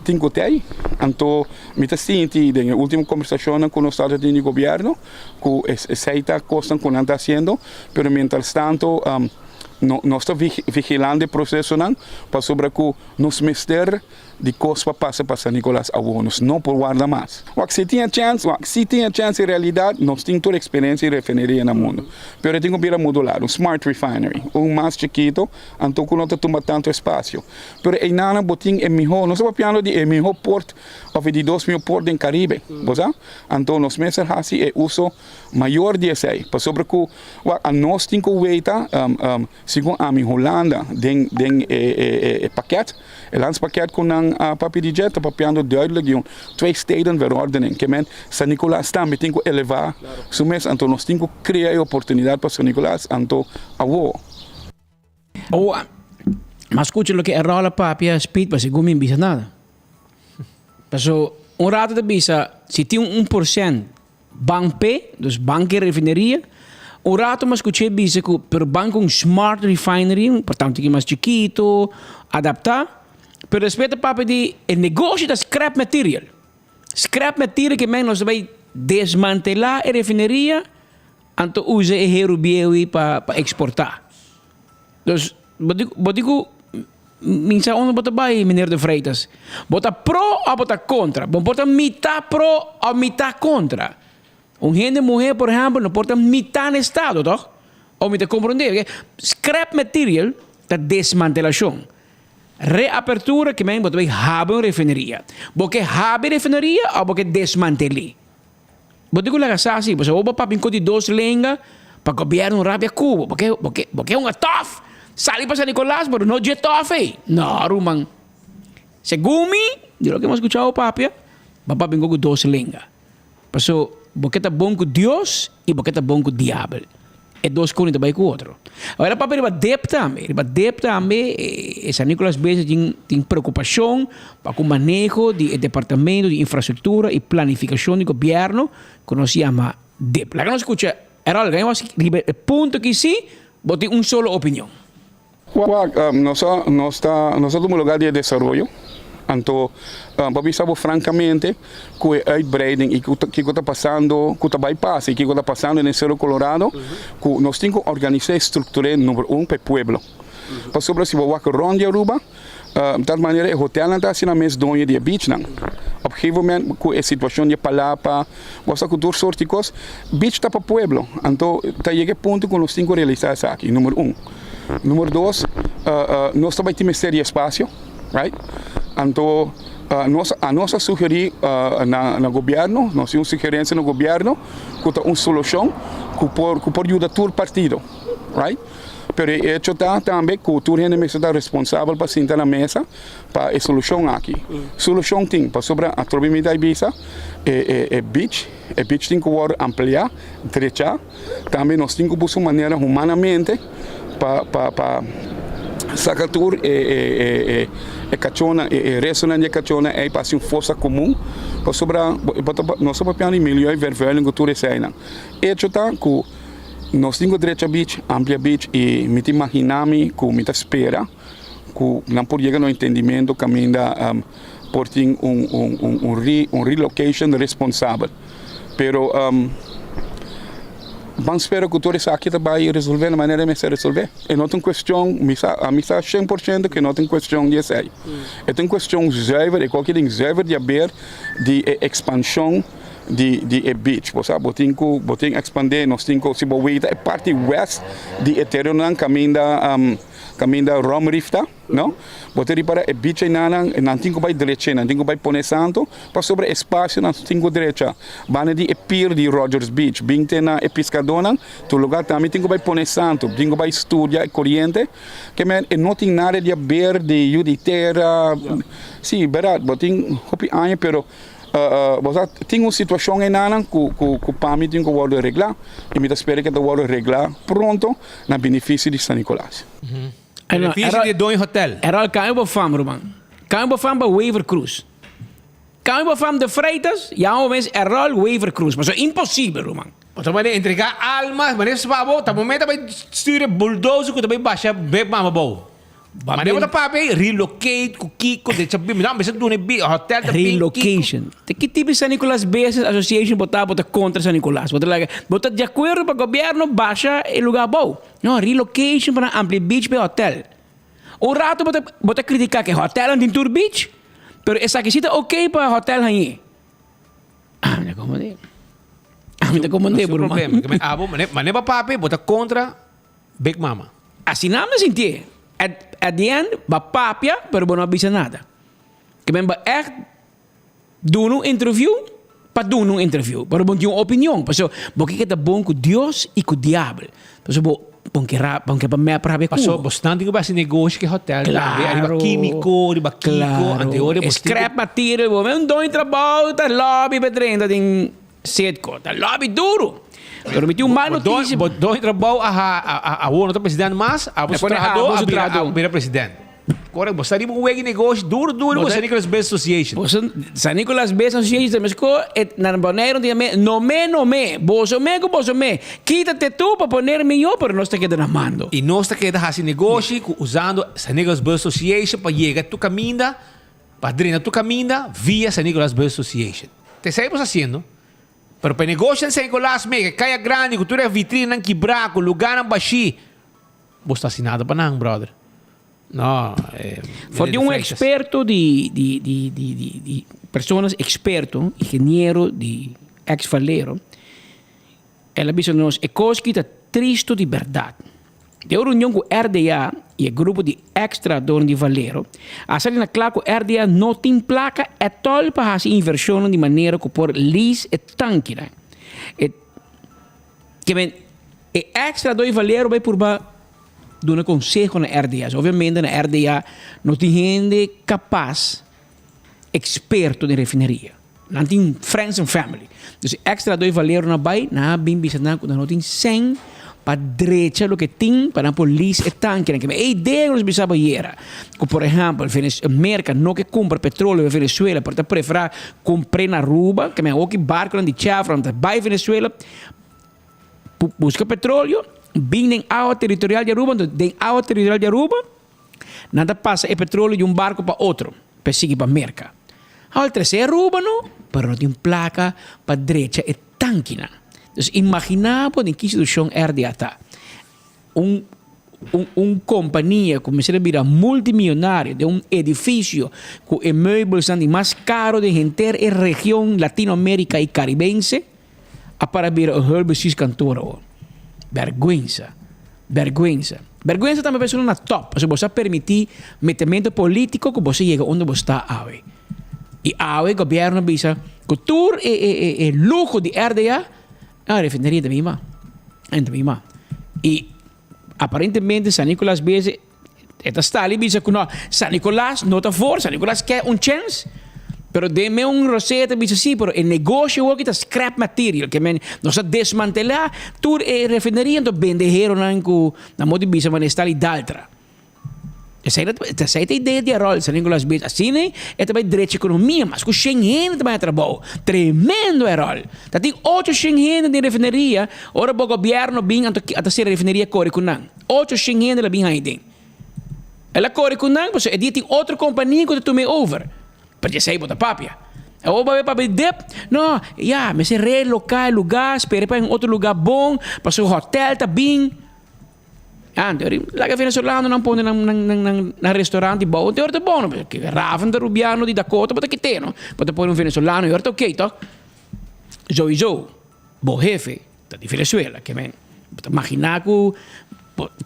S17: tem que ter. Então, me está sentindo na última conversação com o estado de governo, que aceita coisas que não está fazendo, pero mientras tanto nós estamos vigilando o processo para sobre que nos mester de coisas para passar para San Nicolás Aguanos, não por guardar mais. Se tinha chance em realidade, nós temos toda a experiência de refineria no mundo. Pero eu tenho que modular, smart refinery, mais chiquito, então que não toma tanto espaço. Pero em nada botin é melhor, nós estamos falando de melhor porto, ou de 2.000 portos no Caribe, então nós mesmos assim é uso maior de esse, para sobre que nós temos que ver, segundo a Holanda, den paket, het landspakket kon papier die jet, papiando duidelijk die 2 steden verordening. Que men San Nicolás está, me tenho que elevar, su mes, então nós temos que criar oportunidade para San Nicolás, então avô.
S16: Mas escucha lo que é rola papia speed, mas según me visa nada. Paso rato de visa, se tem 1% banco P, dus banco refineria, rato mas escuché visa que per banco smart refinery, portanto que mais chiquito, adaptar. Pero respeito papo de o negócio da scrap material. Scrap material que nós vai desmantelar a refineria, então usa o herubiewi para exportar. Então, eu digo, minha onda bota bem, meneer de Freitas. Bota pro ou bota contra? Bota mitad pro ou mitad contra? Gente mulher, por exemplo, não bota mitad no estado, toch? Ou me te compreender? Scrap material da desmantelação. Reapertura que men botai habe uma refineria. Porque habe refineria ou porque desmanteli. Botigo la gasasi, você oba papinco de 2 lenga para governo rabia Cuba, porque uma tof. Sali para San Nicolás, pero no je tof. No, rumang. Segumi, de lo que hemos escuchado papia, papinco com 2 lenga. Paso, porque tá bom com Deus e porque tá bom com o diabo. É 2 coisas também com o outro. Agora, papai, ele vai também, San Nicolás Base tem preocupação para o manejo do departamento de infraestrutura e planificação do governo, que nós chama DEP. Lá que nós escuta, era alguém, o ponto que sim, vou ter solo opinião.
S17: Nós estamos em um lugar de desenvolvimento. Então, papi sabe francamente que a uitbreiding e que está passando, que está bypass e que está passando no Cerro Colorado, que nós temos que organizar e estruturar número 1 para o pueblo. Para sobre se você vai rondar Aruba, de tal maneira o hotel não está sendo mais dono de beach não. Op een gegeven moment, com a situação de Palapa, você com duas sortes de coisas, beach está para o pueblo. Então, está chegando ponto que nós temos que realizar isso aqui, número 1. Número 2, nós também temos série espaço, right? Então, nós sugerimos no governo, nós temos sugerência no governo, que tem uma solução que pode ajudar todo o partido, right? Pero o hecho está também que o turno está responsável para sentar na mesa para a solução aqui. Solução tem, para sobre a trobimenta Ibiza, beach tem que ser ampliar, estreitar. Também nós temos que buscar maneira humanamente para sacar tur cachona ressonância cachona é para uma força comum para sobre nós só para o melhor vervelho que tudo é não hecho tá que nós temos direito a beach amplia beach e me imaginamos que me espera que não pode chegar no entendimento que ainda por ter relocation responsável pero vamos esperar que tudo isso aqui vai resolver da maneira que se resolver. E não tem questão, a mim está 100% que não tem questão disso aí. É tem questão zuiver, qualquer coisa zuiver de haver de expansão de beach. Você botem expandir, nós temos se boita é parte west de Ethereum caminho da Rom Reef, não? Botem para a beach não tem que vai direita, não tem que vai poner santo, para sobre espaço não tem que direita. Bane de pier de Rogers Beach, bem tem na pescadona, tu lugar também tem que vai poner santo, tem que vai estudar corrente, que não tem nada de verde, de terra, sim, verdade, botem hopi anos, pero você tem uma situação em Nana que o PAMI tem que arreglar e me espera que o arreglar pronto na benefício de São Nicolás.
S15: Benefício de Dom Hotel.
S16: Era o caminho para fama, Roman. Caminho para fama para Waiver Cruz. Caminho para fama de Freitas, e ao menos era o Waiver Cruz. Mas é impossível, Roman.
S15: Outra maneira, entregar almas, mas esse babo, tá momento vai styre bulldozer que também baixa bem mama bom. Mas depois da papai relocate com Kiko, de chabi, não, mas do hotel da
S16: relocation. De que tipo de San Nicolás Business Association botar contra San Nicolás? Botar de acordo para o governo baixa o lugar bom. Não, relocation para Ampli Beach para hotel. O rato bota criticar que hotel não tem tour beach, pero essa aqui está ok para hotel aí. Me acomodei. Me acomodei, bro.
S15: Mas nem para papai bota contra Big Mama.
S16: Assim não me senti. At the end, ba papia, pero não avisa nada. Que ben ba echt doen een interview, pa doen een interview. Pero bon een opinião. Paso, bo que tá bom com Deus e com o diabo. Paso, bon que pa me para ver.
S15: Paso, bastante que vai se negócio que hotel. Claro. Químico, riba químico, anterior.
S16: Scrap material, bo men doin trabalho, tá lobby bedrenda din setco, tá lobby duro. Pero me tinha uma notícia.
S15: Dois trabalho a outra presidente, mas a primeira presidente. Agora, você tem um negócio duro com San Nicolás Bay Association.
S16: San Nicolás Bay Association, mas na Bonaire não me, boso me. Quítate tu para ponerme eu, pero não está quedando mando.
S15: E não está quedando assim negócio usando San Nicolás Bay Association para chegar a tu caminho, para drenar tu caminho via San Nicolás Bay Association. Te seguimos fazendo. Pero para negócio em San Nicolás, que caia grande, que tu é vitrine não quebrar, que o lugar não baixi. Você está assinado para não, brother. Não.
S16: Foi de um experto de pessoas experto, engenheiro de ex-faleiro. Ela disse nos é coisa que está triste de verdade. De uma reunião com o RDA e o grupo de extra dono de Valero, a salina claro que o RDA não tem placa é tal para fazer inversão de maneira que por lease é tanque. Que bem, o extra dono de Valero vai por ba do um conselho na RDA. Obviamente na RDA não tem gente capaz, experto de refineria. Não tem friends and family. Então, extra dono de Valero na vai, na bem bisa na não tem 100 para direita lo que tem para a polícia é tanque. A ideia que nós era que, por exemplo, a América não que compra petróleo na Venezuela para preferir comprar na Aruba, que o barco de chafra, vai Venezuela, busca petróleo, vem em água territorial de Aruba, em água territorial de Aruba, nada passa o petróleo de um barco para outro, para seguir para a América. A outra é Aruba, não, mas não tem placa para direita é tanque. Dus imagina in que situação RDA está. Companhia começar a virar multimilionária de edifício com imóveis mais caro de gente em região Latinoamérica e caribense a para virar um cantor. Vergüenza. Também pessoa na top. Você permitir metimento político que você chega onde você está hoje. E hoje o governo visa cultura e luxo de RDA. Refineria de Mima. E aparentemente San Nicolás Bay está ali dice que San Nicolás não está fora, San Nicolás quer chance, pero deme roseta dice sí, pero el negocio aqui está scrap material, que não está desmantelar tu refineria, então venderam na modo bisa mas está ali d'altra. Essa é a ideia de rol San Nicolás Bay. Assim, é também direito de economia, mas com 100 gente também trabalho. Tremendo rol. Tem 800 gente de refineria, ora o governo vem a ser refineria Coricunang. 800 gente lá vem aí. Ela Coricunang, porque tem outra companhia que tu me over. Para já sair para papia. O vai para dep, não, mas é relocar lugar, espera para outro lugar bom, para o hotel tá bem. Laga venezuelano não põe na restaurante bom, te orta bom, porque Raven da Rubiano di Dakota, pode que tem, não? Pode pôr venezuelano, e orta ok, tá? sowieso, bo jefe, dat di Venezuela, que men, imagina que,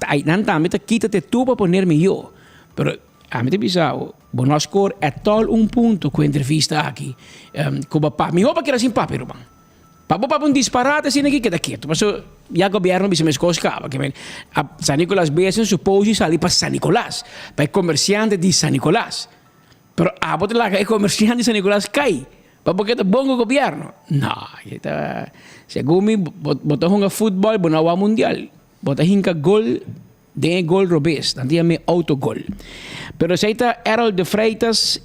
S16: aí não também tá quita te tu para ponerme yo, pero a mim te bisao, bueno score é tal ponto com a entrevista aqui, como pa, mi roupa que era assim papi, Ruban. Papo um disparate assim aqui que tá quieto, mas já governo bisa me escoscava, que men, a San Nicolás Basin supose salir para San Nicolás, para comerciante de San Nicolás. Pero bote lá que comerciante de San Nicolás cai. Papo que tá bom o governo. Não, está segundo botou um futebol, bonawa mundial. Botou hinka gol, de gol robês, nanti me autogol. Pero seita Harold de Freitas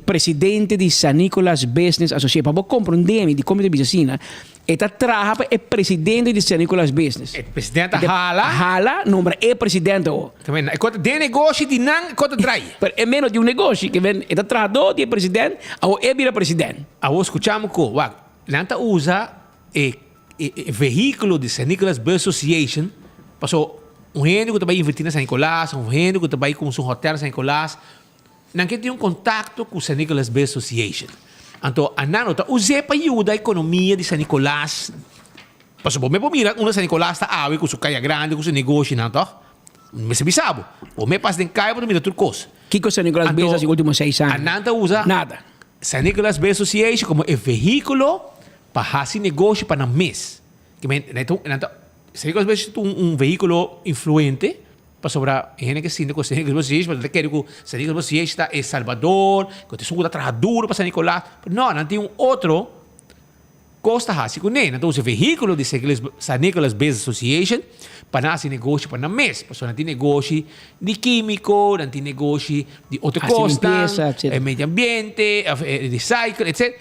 S16: presidente de San Nicolás Business Association. Papo compreendemi di come te bisasina. Eta traha é presidente de San Nicolás Business.
S15: É presidente Hala,
S16: número é presidente o.
S15: Também, é conta de negócio de não, conta trai.
S16: É menos de negócio que vem, eta trahador de presidente, ou é vira presidente.
S15: Awo escuchamos que, nanta usa veículo de San Nicolás Business Association, passou gente que trabalha invertindo em San Nicolás, gente que trabalha com um hotel em San Nicolás, não que tem contato com San Nicolás Business Association. Então, a nota usei para ajudar a economia de San Nicolás. Mas bom, me mira, uma San Nicolás está ave com sua caia grande, com seu negócio, não tá? Me se bisabo. O me passa de caia para mira tudo coisa.
S16: Que com San Nicolás Business nos últimos 6 anos?
S15: A nota usa
S16: nada.
S15: San Nicolás Business Association como veículo para fazer negócio para mês. Que San Nicolás Business é veículo influente para sobrar gente que sinta com San Nicolás Association, mas quer que San Nicolás Association está em Salvador, que tem um trabalho duro para San Nicolás. Não tem outro costa assim com nem. Então, o veículo de San Nicolás Business Association para fazer negócio para mês. Porque não tem negócio de químico, não tem negócio de outra coisa, meio ambiente, recycle, etc.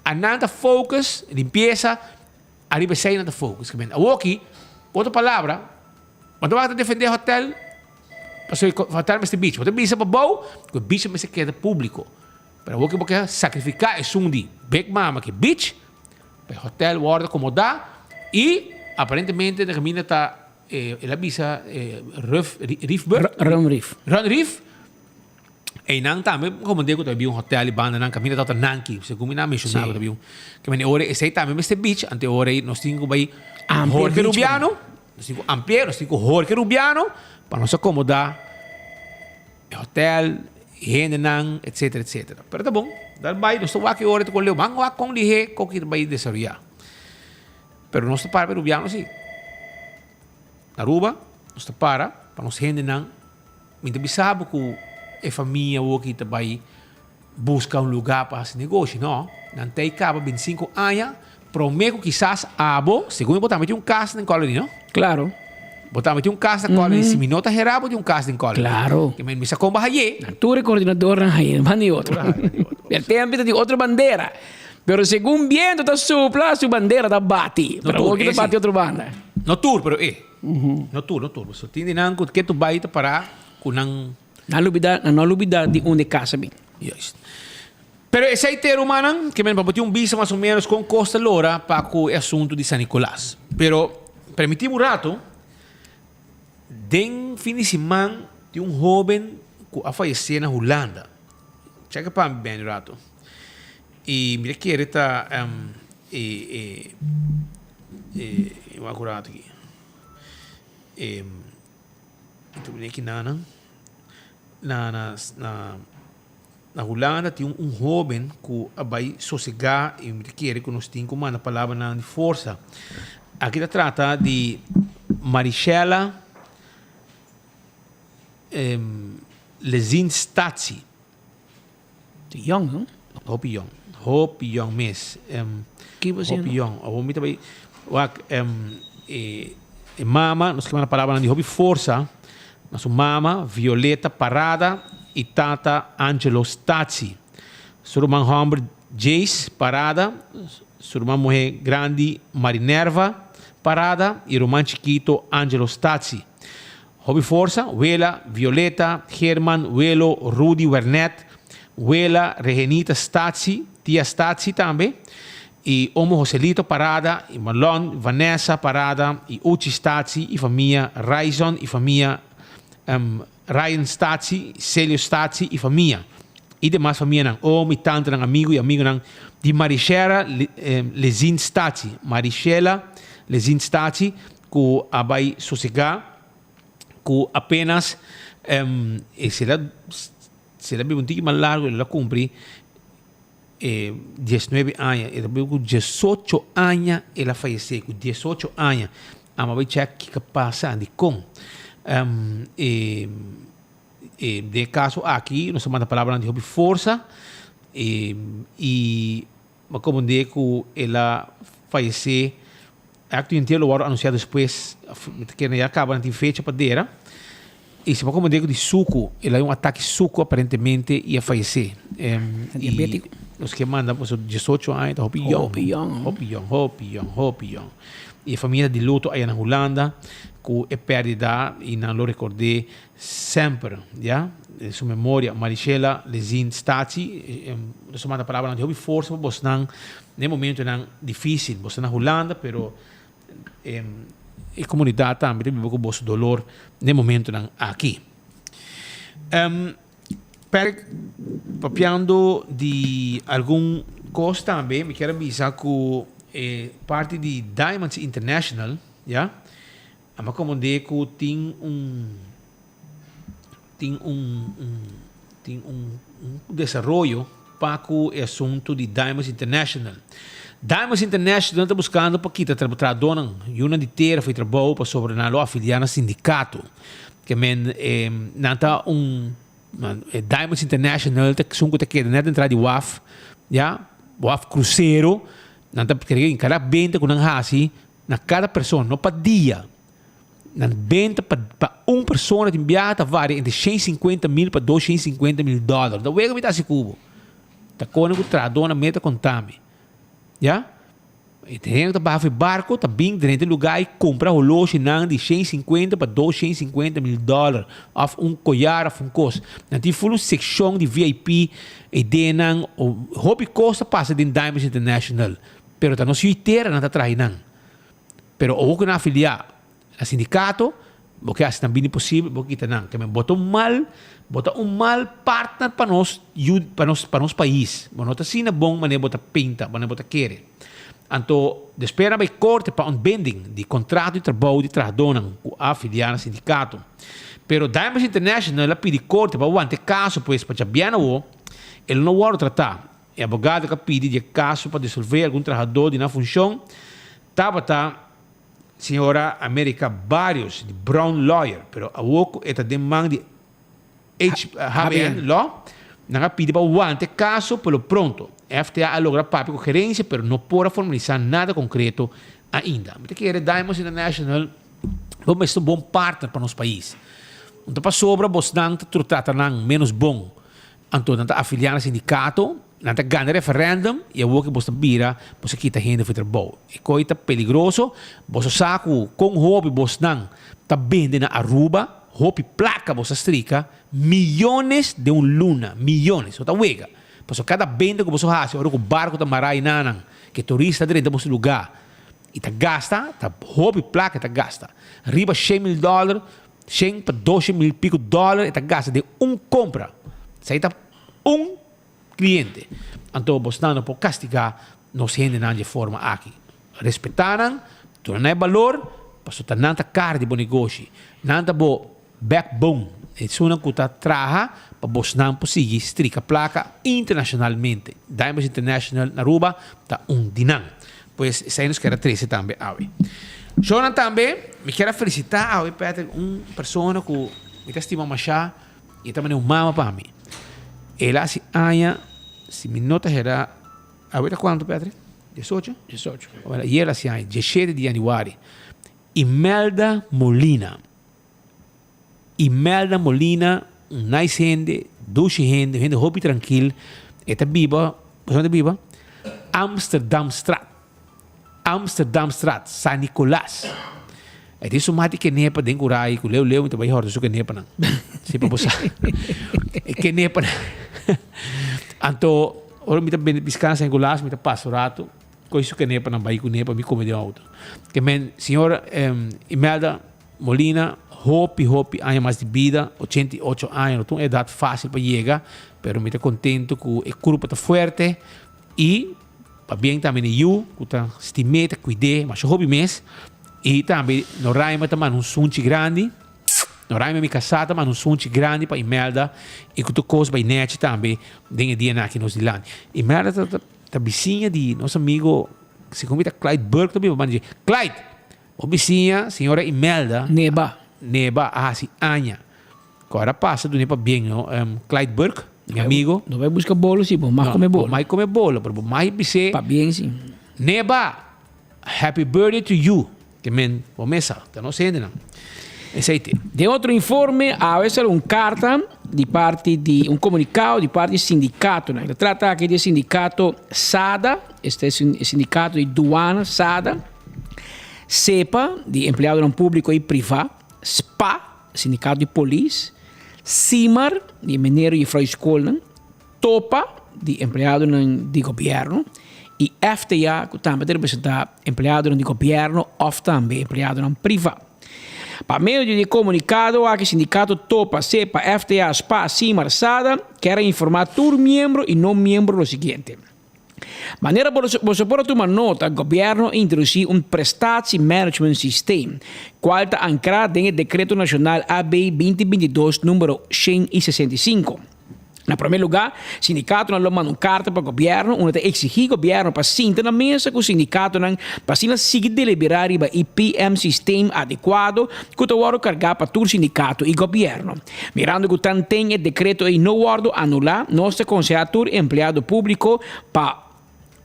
S15: A nada focus, limpeza, arriba sai nada focus. Aqui, outra palavra, quando você defender hotel, passou o hotel neste beach. Você bisa para bom, o beach mas queda público. Para o que sacrificar é um de big mama que beach, para hotel guarda como dá e aparentemente na caminha está ela bisa Run Reef. E não também como digo também hotel e banda na caminha está Nanki, segundo me mencionava também. Que me ora esse também neste beach, ante ora nós temos aí Jorge Rubiano. Nós temos Ampere, nós temos Jorge Rubiano, para nos acomodar hotel, henenang, etc, etc. Pero tá bom, dal bay, nós estamos aqui agora com o Leo, mango com lihe, com que vai desarrollar. Pero nós estamos para Rubiano, sim. Aruba, nós estamos para nós henenang, muito bisabo que a família ou que vai buscar lugar para esse negócio, não? Não tem cabo 25 anos, prometo quizás abo, segundo botamos caso na colony, não?
S16: Claro.
S15: Botamos caso na colony, se minota gerabo de caso na colony.
S16: Claro.
S15: Que me sacou bahaye.
S16: Tu eres coordenador aí, van de outro. El tempo de outra bandeira. Pero según viento está supla, su bandera está bati. Pero vos que bate outra banda.
S15: No tour, pero no tour. So tindi nang que tu vai para kunang
S16: na lubida de onde casa bem.
S15: Yes. Pero esse aí ter humano que me papotiu visa mais ou menos com Costa Lora para o assunto de San Nicolás. Pero permitimos rato den fim de semana de jovem que a falecer na Holanda. Checa para bem rato. E mira que ele está eu acurato aqui. Então vem aqui na Holanda tem jovem que vai sossegar e quer que nós temos uma palavra de força. Aqui se trata de Marichella Lezinstazzi.
S16: Young, não?
S15: Hope Young Miss.
S16: Que você
S15: Hope Young. A homem também mama, nós temos uma palavra de Hope Força. Nossa mama, Violeta Parada e tata Angelo Stazzi. Sua irmã homem, Jace Parada. Sua irmã mulher grande, Marinerva Parada. E irmão chiquito, Angelo Stazzi. Hobby Força, Wela, Violeta, Herman, Welo, Rudy Wernet, Wela, Regenita Stazzi, tia Stazzi também. E Omo Joselito Parada, e Marlon, Vanessa Parada, e Uchi Stazzi, e família Raison, e família Ryan Stazzi, Celio Stazzi e família. e demais família não, mi tante não, amigo e amigo não, de Marichela Lezin Stati, Marichela Lezin Stati, que abai sossegar, que apenas se ela bebe um tique mais largo, ela cumpre 19 anos, ela bebe com 18 anos, ela faleceu com 18 anos, a vai check que passa de com de caso aqui, nós chamamos a palavra de força e como de que ela faleceu, acto inteiro agora anunciado depois que já acaba de fecha para dera e se como de suco, ela é um ataque suco aparentemente ia falecer diabético. Os que mandam por 18 anos, hopião. E a família de luto aí na Holanda, que é perdida e não lo recordei sempre, já? Sua memória, Marichela Lezin Stati, nós chamamos a palavra de força, mas não, no momento não difícil, você na Holanda, pero a comunidade também tem um pouco de dolor, no momento não aqui. Papiando de algum coisa também, me quero avisar que parte de Diamonds International, já, mas como de que tem um desenvolvimento para o assunto de Diamonds International. Diamonds International está buscando para que está dando uma de terra foi trabalho para sobre na afiliar no sindicato, que não está Diamonds International tá que quer net entrar de WAF, já WAF cruzeiro, não está querendo em cada venda com um hasi na cada pessoa, não para dia, na venda para uma pessoa de enviar varia entre 150 mil para 250 mil dólares, da wega me tá se cubo, tá quando que tradona meta contame, já e tem que baixar barco, tá bem dentro do lugar e comprar o loja de 150 para 250 mil dólares, of collar, of coisa. Não tem full seção de VIP e denan o hobby costa passa de Diamonds International, pero tá no suiteira não tá traindo. Pero o que na afiliar a sindicato, porque assim também é possível, porque tá não, que me bota um mal partner para nós país. Não tá assim bom, mas não bota pinta, mas não bota querer. Então, espera vai corte para bending de contrato de trabalho de trabalhador o afiliar ao sindicato. Pero Diamonds International ela pede corte para o caso, pois para Chabiano, ele não vai tratar. O advogado que pede de caso para dissolver algum trabalhador de na função, senhora América vários de Brown Lawyer, pero a pouco é demanda de HBN Law, não pede para o caso pelo pronto. FTA logra papel com gerência, pero não pode formalizar nada concreto ainda. Mas que é Diamonds International, vamos ser um bom partner para nosso país. Então, para sobra, você não trata menos bom. Então, não afiliar ao sindicato, não ganha referendum, e o que você vira, você quita renda para trabalho. É coisa perigoso, você sabe com hobby, você não está vendendo na Aruba, hobby placa, você estrica, milhões de luna, milhões, ou wega. Porque cada venda que você faz, agora o barco da marai nanan, que turista dentro do lugar, e tá gasta, tá hobby placa, tá gasta. Riba $100 mil, 100 para 12 mil pico dólares, e tá gasta de compra. Isso aí tá cliente. Então, você não pode castigar, nos gente de forma aqui. Respeitaram, tu não é valor, mas tu não tá cara de bom negócio, não tá bom backbone. Isso é uma coisa traha para você não conseguir estricar placa internacionalmente. Diamonds International na Aruba está dinam. Pois isso aí nos quer 13 também. Jonan também, me quero felicitar Peter, uma pessoa que me estima machá e também um mama para mim. Ela se aia, se me nota era, agora quanto, Peter? 18? 18. E ela se aia, 17 de janeiro. Imelda Molina, nice gente, doce gente hobby tranquilo, está viva, bastante viva, Amsterdam Straat, San Nicolás. É isso mais que nepa den curai, que leu então vai horto que nepa não. Se para você. Que nepa. Então, ora me tá bem piscar San Nicolás, me tá pastorato, coisa que nepa não vai com nepa me come de auto. Que men senhora Imelda Molina Hopi, anos mais de vida, 88 anos, então é idade fácil para chegar, pero me está contento que el grupo está fuerte y para bien también eu que está estimado, cuidé, mas hobby mes e também no raima também um sunchi grande, no raima me casata mas um sunchi grande para Imelda e que tu coisa vai net também den dia na aqui nos Dilani. Imelda tá vizinha de nosso amigo se convida Clyde Burke também, vamos dizer Clyde, o vizinha senhora Imelda Neba, si Anya. Agora passa do Neba bem, no? Clyde Burke, meu amigo.
S16: Não vai buscar bolo, sim, bom, mais comer bolo.
S15: Mais comer bolo, pero mais bise.
S16: Pa bem, sim.
S15: Neba, happy birthday to you. Que men, promessa, tá não sendo não. Aceite.
S16: De outro informe, a veces carta de parte de comunicado de parte do sindicato, né? Trata aqui de sindicato SADA, este é o sindicato de douana SADA, CEPA, de empregado não público e privado, SPA, sindicato de polícia, CIMAR, de mineiro e escola, TOPA, de empregado de governo, e FTA, que também representa empregado de governo ou também empregado privado. Para meio de comunicado, a que sindicato TOPA, CEPA, FTA, SPA, CIMAR, SADA, quer informar todo membro e não membro do seguinte. Maneira você pode tomar nota, o governo introduziu prestatie management system, qual está ancrado no Decreto Nacional AB 2022, número 165. Na primeiro lugar, o sindicato não manda uma carta para o governo, onde exigir o governo para sentar na mesa com o sindicato para seguir deliberar o IPM sistema adequado que o oro carregar para todo o sindicato e governo. Mirando que tanto tem o decreto e não oro anular, nosso conselho empregado público para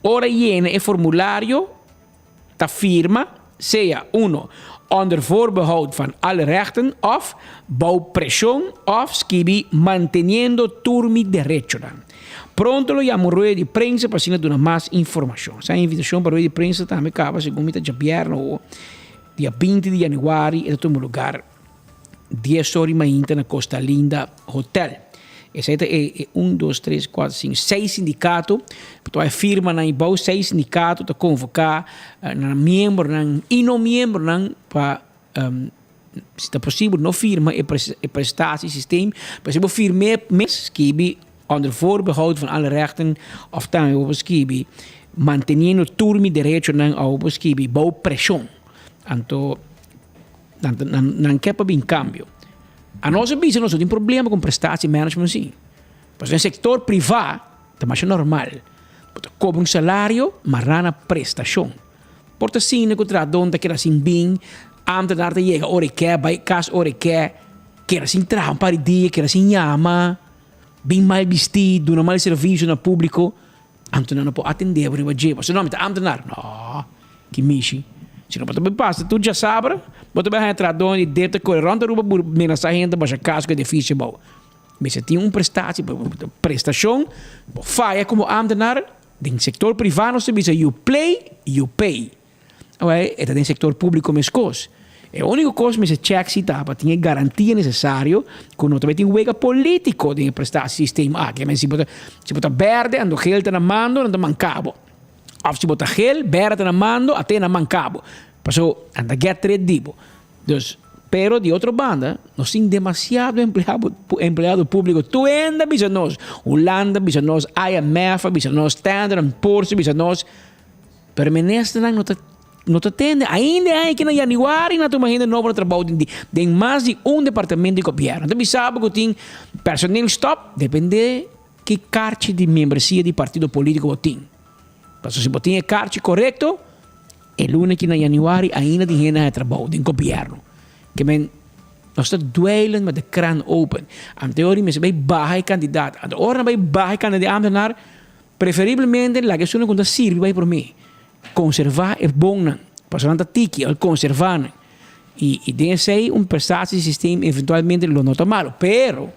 S16: ora llena e formulário da firma, seja onder voorbehoud van alle rechten of bajo presión of skibi manteniendo turmi derecho. Pronto lo llamo rueda de prensa para sin dar más información. Esa invitación para rueda de prensa también acaba según mi gobierno dia 20 de januari en todo lugar 10 horas mañana en Costa Linda Hotel. Esse é 1, 2, 3, 4, 5, 6 sindicatos. Então, a firma na IBAU, 6 sindicatos para convocar membros e não membros para, se é possível, não firma e prestar esse sistema. Por exemplo, firma mes que onder voorbehoud van alle rechten of também o que manteniendo turmi direito ao que bau pressão. Então, não quer para bem cambio. A nossa bisa nós temos problema com prestatie management sim. Mas no setor privado, é mais normal. Cobra um salário, mas rana prestação. Porta sim, que tradonta que era assim bem, ante dar chega ore que, vai cas ore que era assim trampa de dia, que era assim llama, bem mal vestido, não mal serviço no público, ante não pode atender para o jeito. Se não, ante não, que mishi. Se não pode passar, tu já sabe, pode vai entrar e deve correr ronda ruba mensagem ainda baixa casco é difícil bom. Mas se tem prestação, faia como amdenar, no setor privado se diz you play, you pay. É no setor público mescos. É a única coisa que se check se tá para ter garantia necessário que não também tem wega político de prestar sistema que se bota verde ando geld na mando não mancabo. Of se bota gel, verde na mando, até na mancabo. Passou anda get tredibo. Dus, pero de outra banda, nós temos demasiado empregado público. Tu ainda bisa nós, Holanda bisa nós, IMF bisa nós, Standard & Poor's bisa nós. Permanece não te atende. Ainda é que na januário não toma ainda novo trabalho de mais de departamento de governo. Então, sabe que tem personal stop, depende que carte de membresia de partido político tem. Mas se você tem carte correto, é lunes que na januário ainda tem gente de trabalho de governo. Que men nós estamos duelen met de kraan open. Aan teorie mensen bij baie kandidaat. Aan de orde bij baie kandidaat ambtenaar. Preferivelmente la que suena quando sirve bij por mim. Conservar é bom não. Passando a tiki al conservar. E tem sei prestatie sistema eventualmente lo nota malo. Pero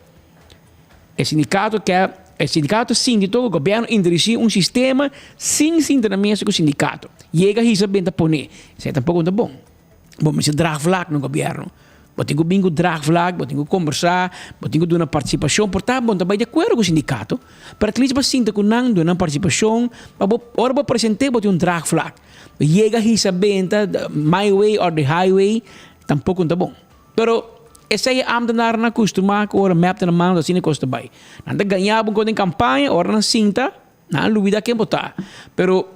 S16: o sindicato síndico, o governo introduziu sistema sem sintonamento com o sindicato. Chega a sabendo poner. Isso é tampouco muito bom. Bom, mas draagvlak no governo. Você tem que draagvlak, você tem que conversar, você tem que dar uma participação. Portanto, bom, também de acordo com o sindicato. Para que eles sintam que não dão uma participação, ora vou apresentar você draagvlak. Chega a sabendo, my way or the highway, tampouco muito bom. Pero essa é ambtenaar na costuma que ora map na mão assim costa bem. Nada ganhava com em campanha, ora na cinta, na luvida que botar. Pero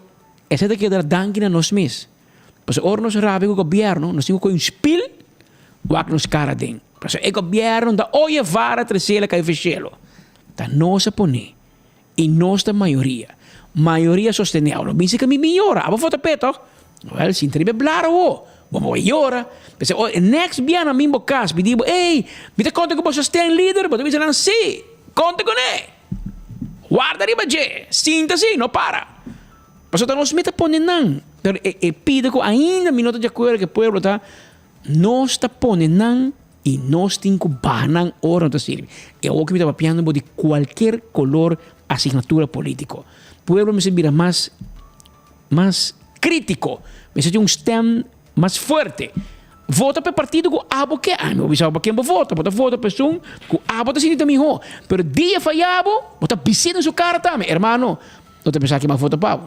S16: essa daqui da danke na nós mesmos. Pois ora nós rabe o governo, nós temos com um spil, o que nos cara den. Pois o governo da oia vara terceira que fechelo. Da nossa pone e nossa maioria sosteneável. Bem se que me melhora, aba foto peto. Well, sin tribe blaro. Vamos ora. Pensa, next bien a mim bocas, me digo, "Ei, me te conta que você tem líder, mas me dizem sim, conta com ele. Guarda riba je, sinta sim, não para." Mas então nós me te ponen nan. Pero pide que ainda minuto de acordo que o pueblo tá nós está ponen nan e nós tem que banan ora não sirve. É o que me está papiando de qualquer color asignatura político. O pueblo me se vira mais crítico, me se tem stem mais forte. Vota para partido com abo que não bisava para quem vota, bota vota para um com abo tá sendo também ho. Pero dia falhado, bota piscina sua cara também, hermano. Não te pensar que mais vota para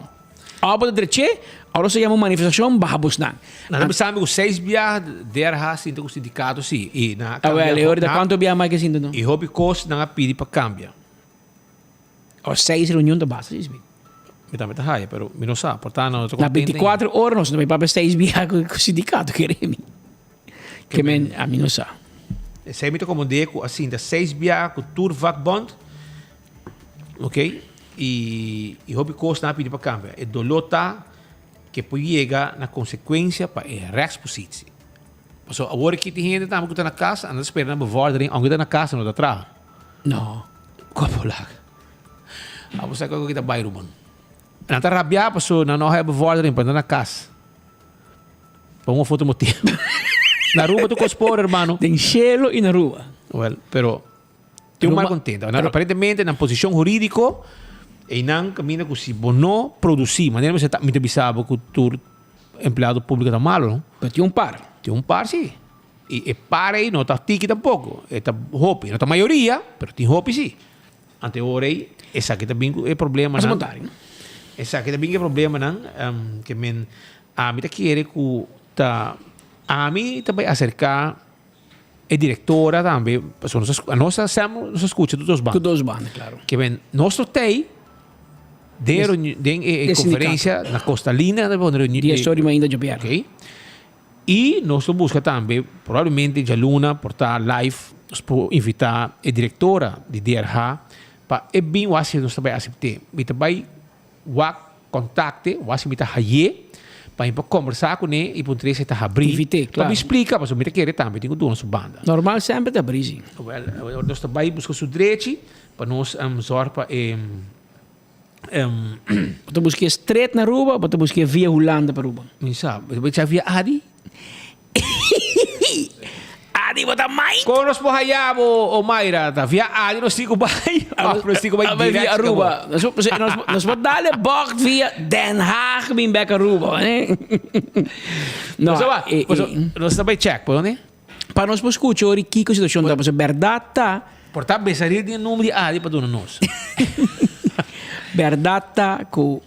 S16: abo de direita, agora se chama manifestação babos não.
S15: Não sabe o 6 biar derra sinto o sindicato sim e na
S16: hora da quanto biar mais que sinto não.
S15: E hobby cost não pedi para cambiar.
S16: O 6 reunião da base, isso.
S15: Meta haya, pero mi no sa, portanto,
S16: na 24 horas não vai para 6 biar com o sindicato queremos. Que men a mim não sa.
S15: Sei me como deco assim, da 6 biar com tour vakbond. OK? E hobby cost na pedi para cambiar. E dolota que pode chegar na consequência para a rechtspositie. So, agora que tem gente que está na casa, anda esperando a bevordering, alguém está na casa, não está atrás.
S16: Não.
S15: Como lá? A você que está bairro, mano. Não está rabiar, passou, não é bevordering, para na casa. Para uma foto motivo. Na rua tu cospor, hermano.
S16: Tem cielo e na rua.
S15: Well, pero tem um mal contento. Aparentemente, na posição jurídica, e não caminha com se bono produzir. Mas não se está muito bisabo que o empregado público está malo, não?
S16: Mas tem um par.
S15: Tem um par, sim. E para aí não está tiki tampouco. Está hopi. Não está maioria, mas tem hopi, sim. Ante ora aí, esse aqui também é problema,
S16: não?
S15: Esse aqui também é problema, não? Que men a mim tá querer que tá a mim também acercar a diretora também, a nossa sempre nos escuta dos bandos.
S16: Dos bandos, claro.
S15: Que men nosso tem de conferência na Costa Linda, da reunião
S16: de história ainda de piar.
S15: OK? E nós busca também, provavelmente de aluna portar live, nós invitar a diretora de DRH para e bem o assim nós também aceitar. E também o contacte, o assim mita haye para conversar com ele e por três está abrir. Para me explicar, mas o mita querer também tem que doar nossa banda.
S16: Normal sempre está abrir.
S15: Well, nós também busca o direito para nós zorgar para
S16: Você busca estreito na rua, você busca via Holanda para rua.
S15: Não sabe, você via Adi? Adi, bota mais? Quando nós porraiamos, o Mayra, via Adi, nós fico bem. Nós fico bem direto.
S16: Via Aruba. Nós vamos dar-lhe bocht via Den Haag, bem back Aruba, né?
S15: Não, nós também check, né?
S16: Para nós escutar o que a situação está, mas a verdade está.
S15: Portanto, pensaria de nome de Adi para donar nós.
S16: Verdade está que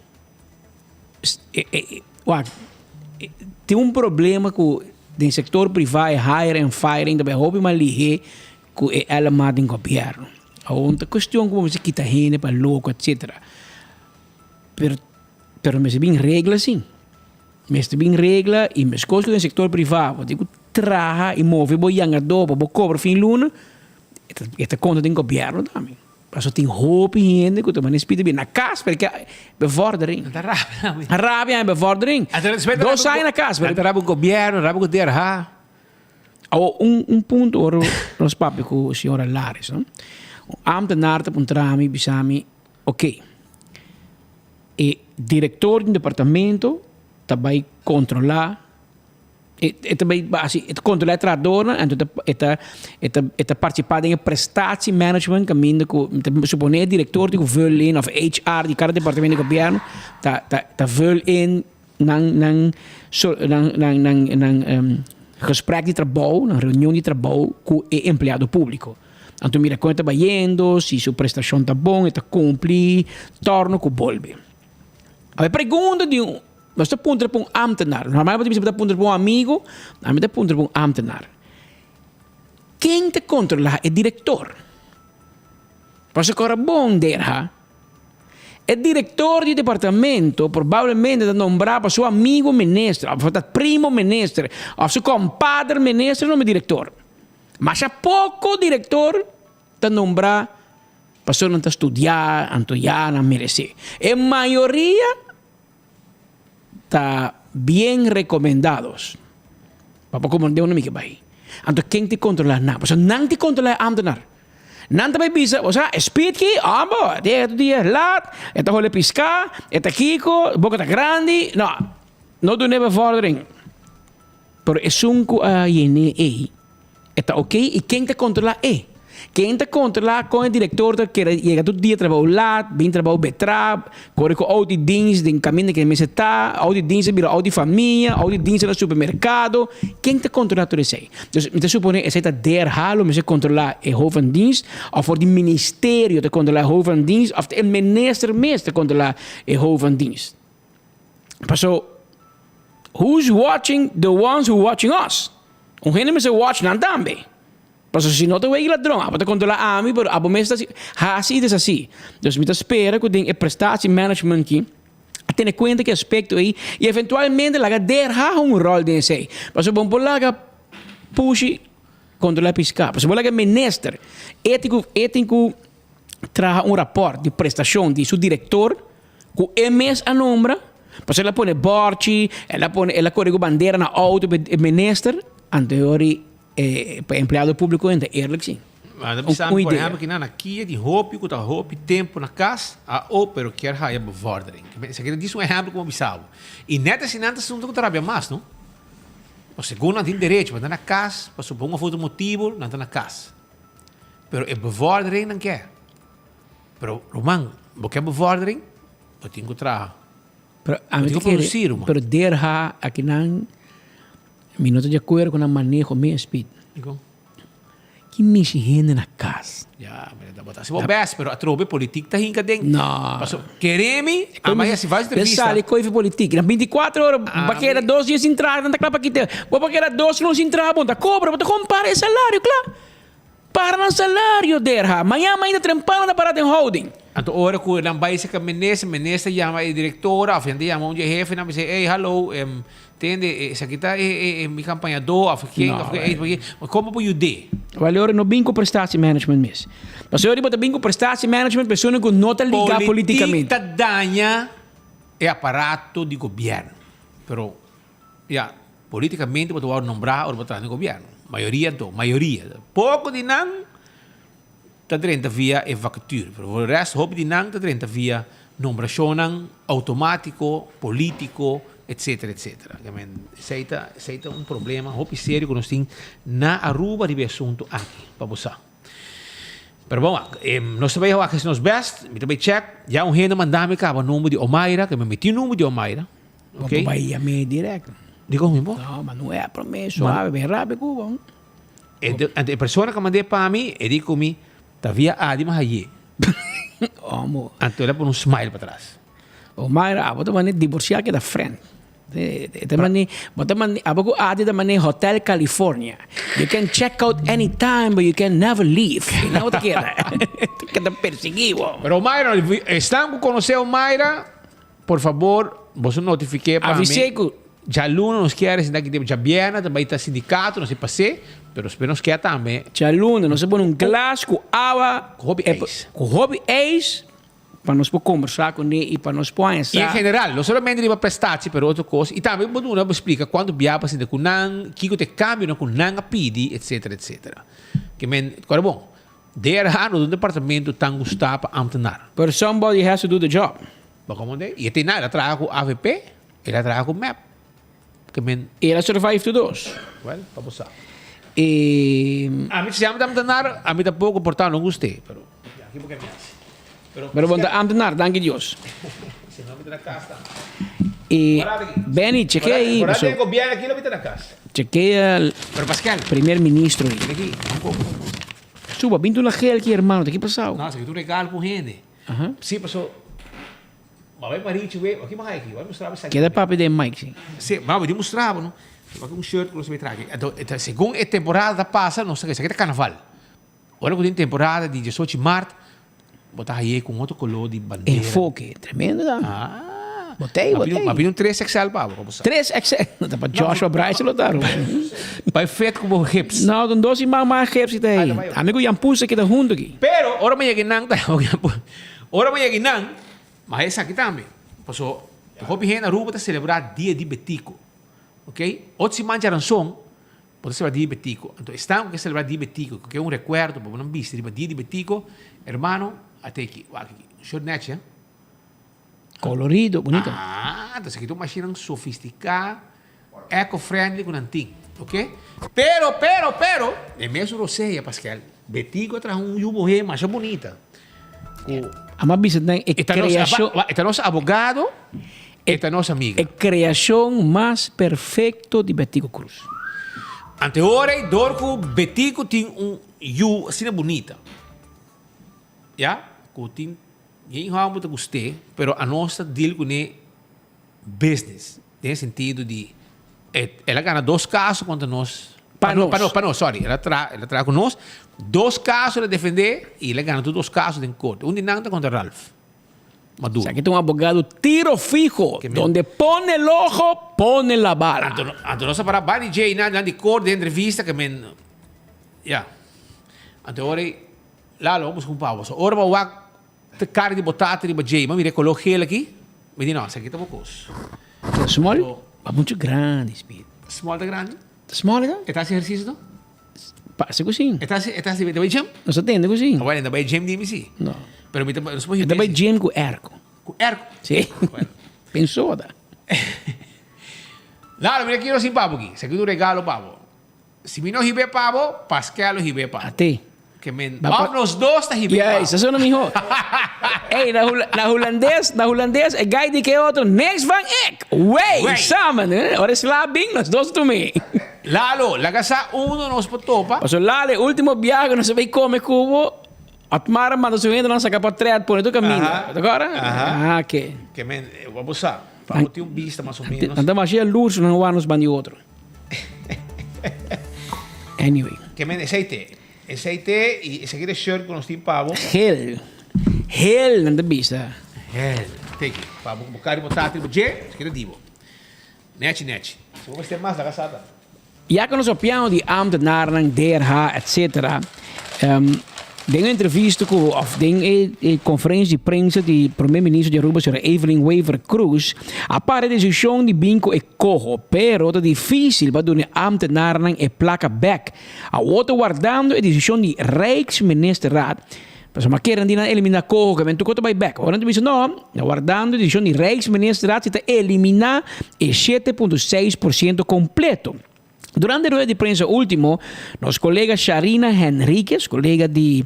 S16: tem um problema com no setor privado, hire and firing, também houve uma lihe com ela mata em governo. A outra questão como você quita gente para louco, etc. Pero mas bem regra sim. Mas bem regra e mas coisas no setor privado, digo traha e move boianga dobo, bo cobra fim luna. Esta conta tem governo também. Passo tem roupa e gente que também espírito bem na casa porque bevordering. A rábia é bevordering. Dois saem na casa.
S15: Até rabo o governo, rabo o DRH.
S16: Um ponto ora nos papi com o senhor Lares, não? Ambtenaar te puntrami bisami, ok. E diretor do departamento também controlar também assim controlar a tradona então participar em prestatie management caminho que suponer diretor de governo of HR de cada departamento de governo tá vul in nang gesprek de trabalho na reunião de trabalho com o empregado público. Então mira quanto está indo, se sua prestação está bom, está cumprir, torna com o bolbe. A pergunta de nós estamos apontando para ambtenaar. Normalmente você está apontando para amigo, nós estamos apontando para ambtenaar. quem te controla é diretor. Posso agora bom der, o diretor do departamento provavelmente da nombrar para seu amigo ministro, para primo ministro, ou seu compadre ministro, não é diretor. Mas há pouco diretor da nombrar para pessoa não estudar, antolhar, não merecer. A maioria está bem recomendados. Para como deu uma mica bem. Então quem te controla não? Porque não te controla ambtenaar. Não te vai bisa, o sea, speed que, dia laat, eta hole piscar, eta kiko, boca tá grande, não do nebe vordering. Pero é sunco a yene eta ok, e quem te controla quem te controla com o diretor que chega todo dia trabalhar laat, bem trabalhar betrap, corre com ao de dienst, den caminho que me está, ao de dienst vira ao de família, ao de dienst no supermercado, quem te controla tudo isso aí? Dus me te supone é esta der halo, me se controla o hoofddienst, of voor die ministerie te controla o hoofddienst, of de minister te controla o hoofddienst. So, who's watching the ones who watching us? Um gente me se watch não também. Porque se não te veio ladrão, a controlar a mim, mas a bomesta assim é assim. Então, me espera que tem prestatie management aqui, ter conta que aspecto aí e eventualmente lá der rol desse aí. Mas o bom por lá push controlar piscar. Mas o bom lá minister ético traz rapport de prestação de seu diretor que o MS a nombra. Mas ela põe borchi, ela corre com bandeira na auto do minister, anteriori empregado público ainda, eerlijk sim.
S15: Maar dan staan por exemplo que na aqui de roupa, que tá roupa tempo na casa, a pero quer haja bevordering. Você quer dizer um exemplo como bisavo. E neta assim nada assunto que trabalha mais, não? O segundo não tem direito, mas na casa, para supor uma foto motivo, não tá na casa. Pero é bevordering não quer. Pero Roman, porque bevordering, eu tenho que trabalhar.
S16: Pero a mim que pero der aqui não minuto de acordo com o manejo meio speed. Que mexe rende na casa.
S15: Ja, maar dat wordt als wel best, pero a trobe politiek tá hinca ding.
S16: Não.
S15: Queremos, amanhã se vai entrevista.
S16: Pensar coisa política. Na 24 horas, baqueira 2 dias entrar, não tá claro para aqui. Baqueira 2 não se entrar, bom, tá cobra, mas compara esse salário, claro. Para no salário der, amanhã ainda trempando na parada em holding.
S15: Então, hora que não vai ser que ministra chama a diretora, a frente chama um jefe, não diz, hey, hello, entende, essa aqui tá minha campanha do, como pode ajudar?
S16: Valeu, não bem com prestatie management mesmo. Mas eu digo bem com prestatie management, pessoa que não tá ligada politicamente.
S15: Política danha é aparato de governo, pero politicamente pode nombrar ou botar no governo. Maioria. Pouco de não está dentro via vacature, pero o resto hope de não está dentro via nomeação automático, político, etc. Aceita um problema, hope sério que nós temos na Aruba de assunto aqui, para você. Pero bom, nós também fazemos nos best, me também check, já gente mandar-me cá o número de Omaira, que me meti o número de Omaira, ok?
S16: Vai a mim direto.
S15: Digo mesmo?
S16: Não, mas não é promessa, suave, bem rápido, bom.
S15: A pessoa que mandei para mim, ele disse comigo, tá via Adi Mahaye.
S16: Amor.
S15: Então ele põe um smile para trás.
S16: Omaira, bota mané divorciar que da frente. Bota mané, abago Adi da mané Hotel California. You can check out anytime, but you can never leave. Não o que quer. Que te perseguiu.
S15: Pero Omaira, estão conhecendo Omaira, por favor, você notifique para mim.
S16: Avisei que
S15: já aluno nos quer, já viene, também está sindicato, não sei passei, pero espero nos quer também.
S16: Já aluno, nós vamos glass com água, com hobby ace, para nós conversar com ele e para nós pensar.
S15: E em geral, não somente para prestatie, pero outra coisa. E também vamos explicar quando viaja para com não, que te cambio com não a pedir, etc. Que men, agora bom, der ano do departamento tão gostado para ambtenaar.
S16: But somebody has to do the job.
S15: Como é? E tem nada, trabalha com AVP, ele trabalha com MAP.
S16: Ela survive to those.
S15: Well, vamos lá. A mim se chama de ambtenaar, a mim tampouco portar não gostei, pero aqui porque
S16: pero bom, ambtenaar, danke Deus.
S15: Se não me na casa.
S16: E Benny, chequei aí.
S15: Agora tem governo aqui, não me na casa.
S16: Chequei o primeiro-ministro aí.
S15: Aqui,
S16: Suba, pinto na gel aqui, irmão, tá aqui passado.
S15: Nossa, que tu regalo com gente. Sim, passou. Mas vai para aqui, vai mostrar isso aqui.
S16: Queda papo de Mike, sim.
S15: Sim, mas vou mostrar, não? Porque um shirt que você me traz. Então, segundo a temporada passa, não sei o que é carnaval. Agora que tem temporada de 18 de março, botar aí com outro color de bandeira.
S16: Enfoque, tremendo, não? Botei.
S15: Mas pediu um 3XL, Pablo.
S16: 3XL? Não dá para Joshua Bryce lotaram.
S15: Vai feito como hips.
S16: Não, não dois mais hips que tem. Amigo, já pus aqui da junto aqui.
S15: Pero, ora may yaginang tayo. Ora may yaginang, mas essa aqui também. Paso, hobi hen Aruba ta celebrar dia de Betico. Ok? Outro se mancha ransom, pode celebrar dia de Betico. Então, estamos que celebrar dia de Betico, que é um recuerdo, para não viste, dia de Betico, hermano, até aqui. Short net, eh?
S16: Colorido, bonito.
S15: Então aqui tu imagina sofisticado, eco-friendly com antigo, ok? Pero, é mesmo roceia, Pascal. Betico traz yubo mais bonita.
S16: A mais bisa tem criação.
S15: Este é nosso abogado, esta é nossa amiga.
S16: É criação mais perfeita de Betico Cruz.
S15: Ante hora, dorco, Betico tem yu assim bonita. Já? Tem ninguém vai muito gostar, pero a nossa deal com é business. Tem sentido de ela ganha 2 casos contra nós. Para nós, sorry. Ela traz com nós 2 casos de defender e ela ganha 2 casos em corte. Um de nada contra Ralph Maduro.
S16: Aqui tem um abogado tiro fijo, onde põe o ojo, põe a bala.
S15: Então nós para Bani J na de corte de entrevista que men ja. Então ora lá vamos com pau. Ora vai carne de batata de bajay, mas me coloco ele aqui. Me diz, não, isso aqui está poucos.
S16: Small? É muito grande, Speed.
S15: Small é grande?
S16: Small, não?
S15: Está esse exercício, não?
S16: Passa assim.
S15: Está vai gym?
S16: Não se atende assim.
S15: Bueno, ainda vai gym, dime sim.
S16: Não.
S15: Pero me não se pode
S16: ainda vai gym com erco.
S15: Com erco?
S16: Sim. Pensou, tá?
S15: Lá, mira aqui, assim, pavo aqui. Isso aqui é um regalo, pavo. Se me não ribe pavo, Pascal ribe pavo.
S16: Até.
S15: Que men, nos dois está ribe pavo.
S16: Isso é mijo. Ei, na holandês, é guy de que outro, next van ek. Wey, samen, ora slabing, nós dois também.
S15: Lalo, la casa uno nos potopa.
S16: Paso Lale, último viaje, não se vai comer cubo. Atmara manda subindo não saca para trás, por tu caminho. Agora? Ok.
S15: Que men, vamos lá. Vamos ter vista mais ou menos.
S16: Anda mais luz, não há nos bandi outro. Anyway.
S15: Que men, aceite e esse aqui de shirt com os tim pavo.
S16: Hell, anda vista.
S15: Hell. Take. Pavo com bocado de batata e bujê, esse aqui é divo. Net. Se vamos ter mais da casada.
S16: Já que nós opinião de ambtenaren, DRH, etc. Tem uma entrevista tem a conferência de prensa do primeiro-ministro de Aruba, senhora Evelyn Weaver Cruz, a para a decisão de binco é corro, pero é difícil para donar ambtenaren e placa back. A outra guardando a decisão de Rijksministerraad. Mas uma querem eliminar corro, que vem tu conta back. Agora não não, guardando a decisão de Rijksministerraad, se eliminar o 7,6% completo. Durante a rueda de prensa último, nosso colega Sharina Henriquez, colega de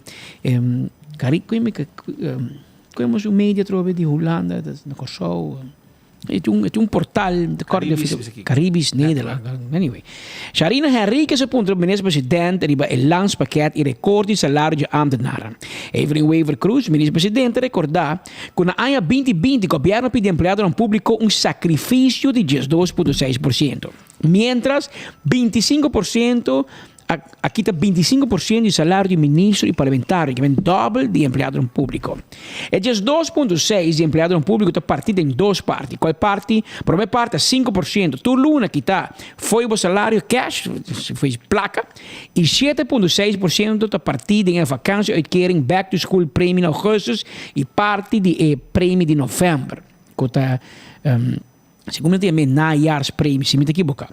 S16: como o media trove de Holanda, no Kosovo, é um portal de Caribis, Nederland. Anyway, Sharina Henriquez aponta o ministro-presidente riba o landspakket e recorde salário de ambtenaren. Evelyn Weaver Cruz, ministro-presidente, recordar que na ano 2020 o governo pediu empregado público sacrifício de 12,6%. Mientras 25%, aqui está 25% de salário de ministro e parlamentar, que vem dobro de empregado público. E 2,6% de empregado público está partido em 2 partes. Qual parte? Primeira parte é 5%. Tu luna que está foi o salário cash, foi placa, e 7,6% está partido em vacância e querem back to school prêmio em agosto e parte de prêmio de novembro. Que está segundo tem najaarspremie, se me equivocar.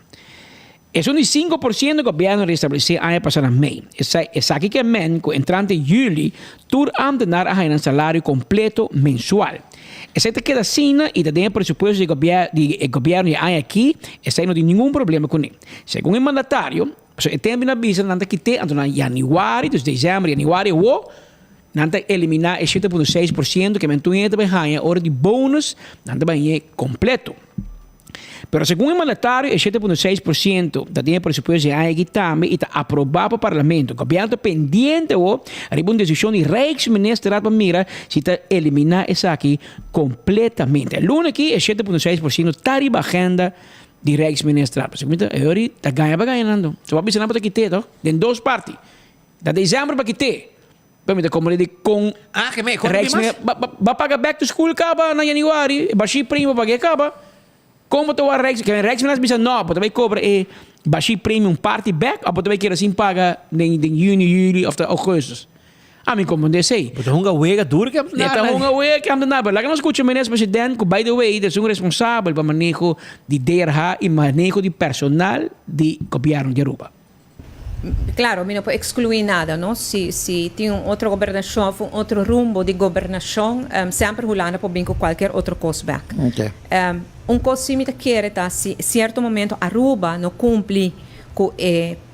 S16: É só de 5% do governo restabelecer ano passado em Mei. Essa aqui que é men, que entrante em julho, tur ambtenar a um salário completo mensual. Essa que queda assim e tem o presupuesto do governo aqui, essa não tem nenhum problema com ele. Segundo o mandatário, tem na visa que tem em januário, dezembro, januário, nanta eliminar o 7,6% que mentuinha também ganha hora de bônus, nanta bem completo. Pero segundo o mandatário, o 7,6% da dinheiro presupuesto de aqui também está aprovado pelo parlamento. O governo pendiente arriba uma decisão de Rijksministerraad para mira se está eliminar essa aqui completamente. O lunes aqui, o 7,6% está arriba a agenda die Rijksminister. Dus ik moet hori, dat ga je nando. Zo wat bisa na pata kite toch? Den dos parti. Dat december pa kite. Pa mi komen die kon
S15: que me
S16: Rijksminister ba paga back to school kaba na januari, ba shi primo pa kaba. Como to Rijksminister bisa no, pa wij cobra ba shi premium party back, op wij keer assim paga den juni, juli of de augustus. Ami como de sei.
S15: But hunga wega dur que
S16: Neta hunga wega que na ba. Laga nos escucha ministro presidente, que by the way, é um responsável para manejo de DRH e manejo de personal de governo de Aruba.
S18: Claro, não pode excluir nada, não? Se tem outra governação, outro rumbo de governação, sempre rolando por bem com qualquer outro cost back.
S16: Okay.
S18: Coisa que me quer tá se certo momento Aruba não cumpre com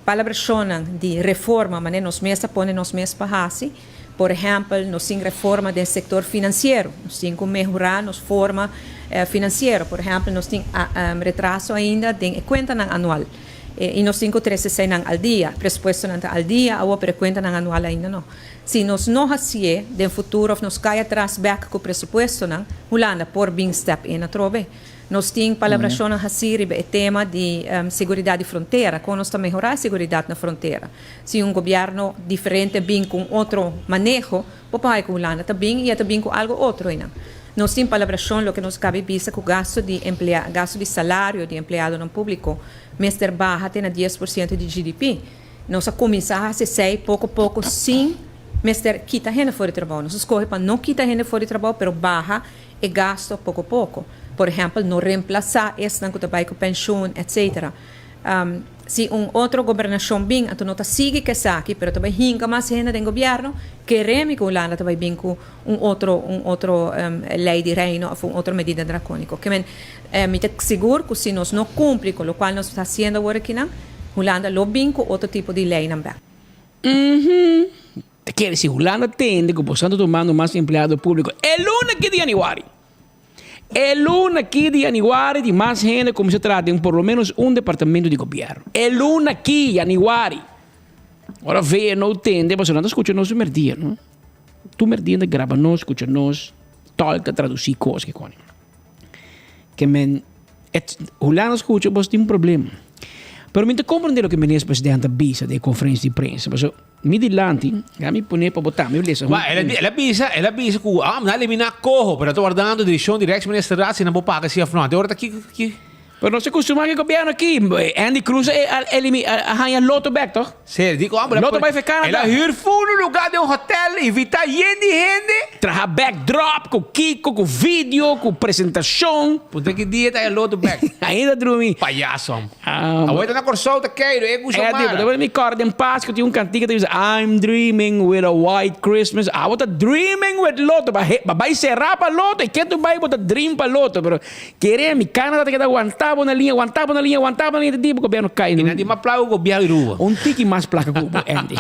S18: palabração de reforma, mas nós mesmos põe nós mesmos para por exemplo, nós temos reforma do setor financeiro, nós temos que melhorar nossa forma financeira, por exemplo, nós temos retraso ainda de conta anual. E nós temos 360 ao dia, pressuposto ao dia, ou a conta anual ainda não. Se nós não fazemos, no futuro, nós caímos atrás back com o pressuposto, Holanda, por bem step in a trove. Nós temos palabração a fazer o tema de segurança de fronteira, como nós estamos melhorar a segurança na fronteira. Se governo diferente vem com outro manejo, papai com Holanda também e também com algo outro ainda. Nós temos palabração o que nos cabe vista com gasto de gasto de salário de empregado no público, mestre barra tem 10% de GDP. Nós começar a ser pouco a pouco sim, mestre quita gente fora de trabalho. Nós escolhe para não quitar gente fora de trabalho, pero barra e gasto pouco a pouco. Por exemplo, não reemplaçar esse não que vai com pensão, etc. Se outro governação vem, então não sigue que aqui, mas também hinga mais gente do governo, queremos que a Holanda também venha com outro lei de reino ou outra medida dracônica. Que me seguro que se nós não cumprimos com o qual nós estamos fazendo agora aqui, Holanda lo vem com outro tipo de lei também.
S16: Quer dizer, Holanda tem que você está tomando mais empregado público. É lunes que de januário. É lunes aqui de januário de mais gente como se trata de por lo menos departamento de governo. É lunes aqui de januário. Ora veio não tem, você não escuta nós o merdia, não? Tu merdia grava nós, escuta nós, tolka traduzir coisas que conem. Que men, Holanda escuta, você tem problema. Pero me compreender o que o ministro presidente avisa da conferência de imprensa. Mas me dilante, me põe para botar, me lesa.
S15: Mas ela avisa que não eliminar corro, para estou guardando a direção de Rijksminister se não vou pagar se a frente. Agora está aqui.
S16: Pero não se costuma que o governo aqui, Andy Cruz, arranha loto back, toch?
S15: Sério, digo,
S16: loto vai ficar.
S15: Ela hirfou no lugar de hotel, invitar gente.
S16: Traga backdrop, com Kiko, com vídeo, com apresentação.
S15: Puta que dia tá loto back.
S16: Ainda dormi.
S15: Palhaço. Agora na corsolta queiro, é gusto
S16: mais. Depois me acordo em paz que eu tinha cantiga que diz I'm dreaming with a white Christmas. I was dreaming with loto. Vai serrar para loto e que tu vai botar dream para loto, pero querer me Canadá que aguantava na linha de tipo o governo cai.
S15: E não tem mais placa o governo rua.
S16: Tiki mais placa com o Andy.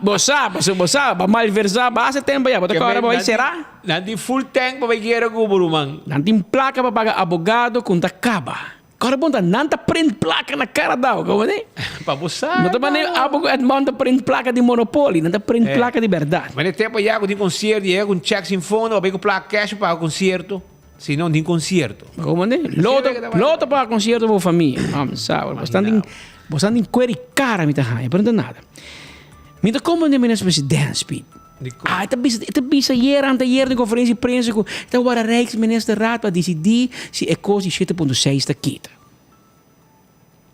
S16: Você vai malversar, basta tempo já, bota agora vai será?
S15: Não tem full tank para ver o burumang.
S16: Não tem placa para pagar abogado com acaba. Agora bom, não tá print placa na cara da, como é?
S15: Para você.
S16: Não tá nem abogado manda print placa de monopólio, não tá print placa de verdade.
S15: Mas no tempo já com concerto, já com check sem fundo, vai com placa cash para o concerto. Se não tem concerto.
S16: Como é? Loto para concerto para a família. Vamos, sabe? Bastante em querer cara, me tá raia, não nada. Me tá como de ministro presidente, Speed. Ita bisa anteer de conferência de prensa com então o Rijksminister Raad para decidir se é coisa de 7,6 está quita.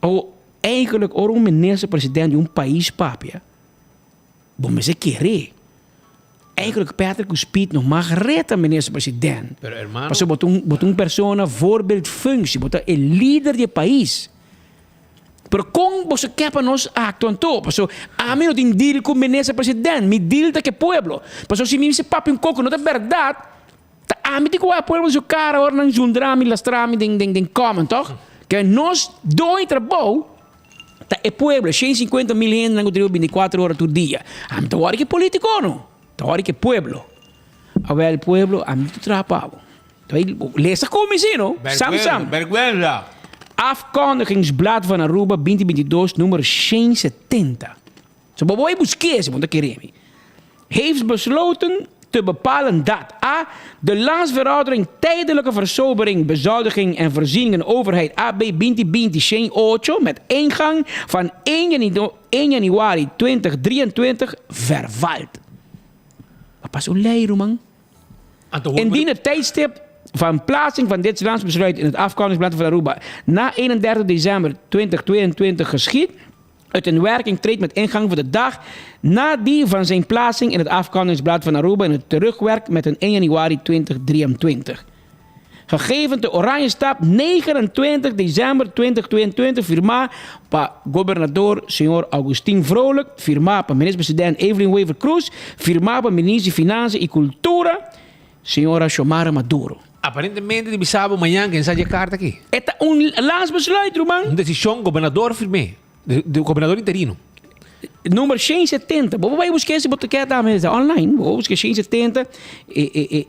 S16: Ou eigenlijk minister-president de país papia. Bom, mas é querer. Eigenlijk Patrick Speed nog mag redden, minister-president. Mas botar persona voorbeeldfunctie, botar é líder do país. Pero com você quer para nós actuando, paso a mim não tem deal com o ministro-presidente, me deal que pueblo. Paso se me se papo coco não é verdade, a mim tem que o pueblo seu cara ora não jundrami, lastrami, den common, toch? Que nós dois trabalho, tá é pueblo, 150 mil gente não trabalha 24 horas por dia. A mim tá hora que político não, tá hora que pueblo. A ver pueblo, a mim tu trabalho. Então lesa como assim, Sam.
S15: Vergüenza.
S16: Afkondigingsblad van Aruba 2022, nummer 170. Zo, wat wij busqueren, want dat queremos. Heeft besloten te bepalen dat a. de landsverordening tijdelijke versobering, bezoldiging en voorzieningen overheid AB 2020-8 met ingang van 1 januari 2023 vervalt. Wat pas een leiro, man. Indien het tijdstip van plaatsing van dit landsbesluit in het afkondigingsblad van Aruba na 31 december 2022 geschiet, uit in werking treedt met ingang van de dag na die van zijn plaatsing in het afkondigingsblad van Aruba en het terugwerkt met een 1 januari 2023. Gegeven de oranje stap 29 december 2022 firma pa governador senhor Agustín Vrolijk, firma pa minister-president Evelyn Wever Cruz, firma pa ministro de Financiën y Cultura, senhora Xiomara Maduro.
S15: Aparentemente, de Bissau, amanhã, quem sabe a carta aqui.
S16: É landsbesluit, Roman.
S15: Decisão, governador firme. Do governador interino.
S16: Número 170. Vou buscar esse botão também online. Vou buscar 170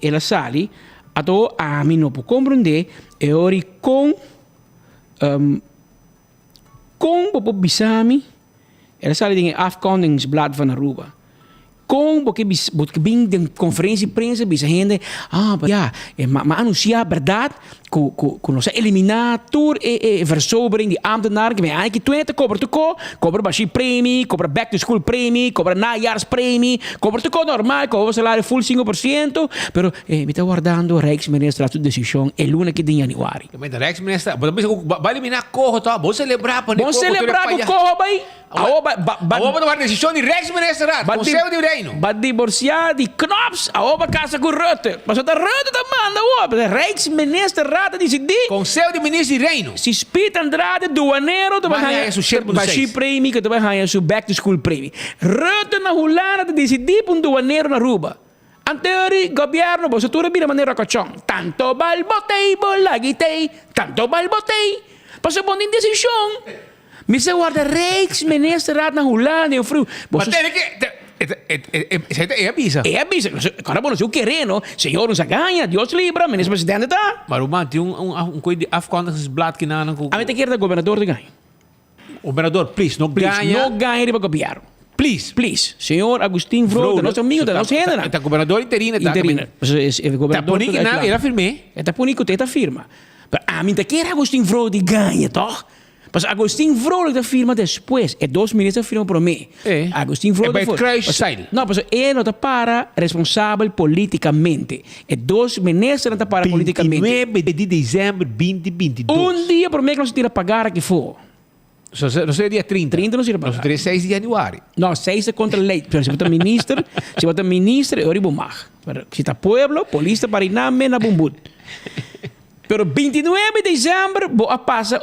S16: ela sali. Ato a mim não pode compreender. É ori com bobo bisami. Ela sali tem afkondingsblad van Aruba. Com porque bem de conferência de imprensa bisa gente maar anunciar verdade que nós eliminar tour versobering die ambtenaren que vem aqui 20 cobra baixo prêmio, cobra back to school prêmio, cobra najaarspremie, cobra tudo normal, cobra salário full 5%, pero me está guardando o Rijksminister a sua decisão é luna que de januário.
S15: Mas o Rijksminister, vai eliminar corro, tá? Vamos celebrar para
S16: vamos celebrar com corro, vai.
S15: Vamos tomar decisão de Rijksminister, Conselho de Reino.
S16: Vai divorciar de Knops, a casa com Rutte. Mas o Rutte tá manda, o Rijksminister Rada decidir.
S15: Conselho de Ministros de Reino.
S16: Se Spit Andrade, doaneiro, vai ganhar seu prêmio, que vai ganhar seu back to school prêmio. Rutte na Hulana de decidir para doaneiro na Aruba. Anterior governo, você tudo vira maneira cochão. Tanto balbotei, bolagitei, tanto balbotei. Passou bom em decisão. Me se guarda Rijksminister Rada na Hulana, eu frio.
S15: Mas tem que... É avisa.
S16: É avisa. Agora, bom, se eu querer, não? Senhor, não se ganha, Deus livra, ministro presidente tá.
S15: Mas o man tem coisa de afkondigingsblad que não...
S16: A mim te quer da governador de ganha.
S15: Governador, please, não ganha.
S16: Não ganha de governo.
S15: Please.
S16: Senhor Agustín Vrolijk, nosso amigo, da nossa gente.
S15: Tá governador interino.
S16: Interino. Tá
S15: ponico não, era firme.
S16: Tá ponico, tá firma. A mim te quer Agustín Vrolijk de ganha, toch? Mas Agustín Vrolijk da firma depois. É dois ministros firma por mim. Agustín Vrolijk.
S15: É crash style.
S16: Não, mas ele não está para responsável politicamente. É dois ministros não está para politicamente.
S15: 29 de dezembro 2022.
S16: Dia por mim que não se tira pagar aqui for.
S15: Não seria dia 30.
S16: 30 não se tira pagar.
S15: Não seria 6 de januário.
S16: Não, 6 é contra a lei. Se você é ministro, é oribumar. Se está pueblo, polícia para iname na bumbut. Pero 29 de dezembro, passa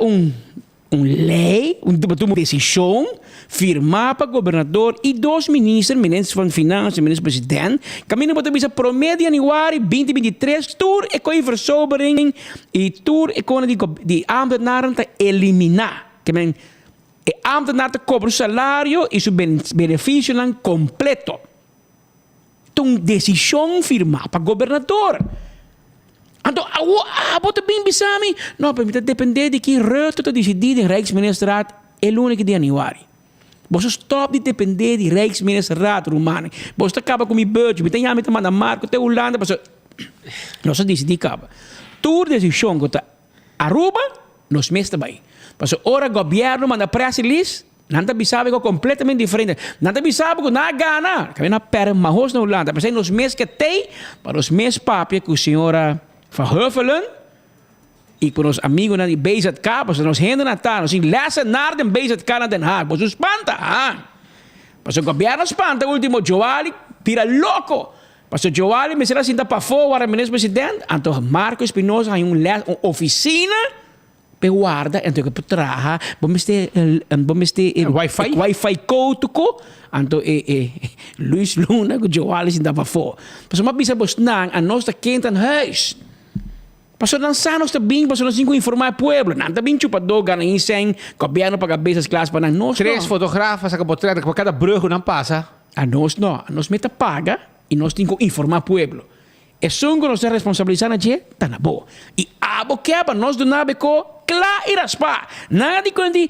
S16: lei, uma decisão, firmar para o governador e dois ministros, ministro de Finanças e ministro presidente, caminho para a promedio de januário 2023, tour e com versobering e tour e com de ambtenaren te eliminar. Que men ambtenaren te cobra o salário e seu benefício não completo. Então, decisão firmar para o governador. Então, bota bem bisami. Não, permita depender de que Rutte te decidir em Rijksministerraad é o único de januário. Você stop de depender de Rijksministerraad, Romani. Você acaba com o meu budget. Você tem que mandar marco, até Holanda. Nós decidimos acaba. Toda decisão que Aruba, nós mesmos também. Mas ora o governo manda press release, não sabe que é completamente diferente. Não sabe que não há gana. Que não perde mais na Holanda. Mas nós mesmos que tem, para os mesmos papéis que a senhora Verheuvelen e para os amigos na BZK, para nós renda na tá, nós lessen naar de BZK na Den Haag, mas espanta, mas o governo espanta, o último Joali tira louco, mas o Joali me será sinta para fora, o ministro presidente, então Marco Espinosa tem uma oficina para guarda, então que traga, vamos ter Wi-Fi code, então Luis Luna, o Joali sinta para fora, mas uma bisa bosnang, a nossa quinta huis. Pastor não sabe nós também, pastor nós temos que informar o povo. Não também chupador ganha em 100, governo paga vezes classe para nós.
S15: 3 fotografas a portrait para cada brug não passa.
S16: A nós não, a nós meta paga e nós temos que informar o povo. É só que nós responsabilizar na gente, tá na boa. E a boca para nós do nabeco, claro e raspar. Nada de quando de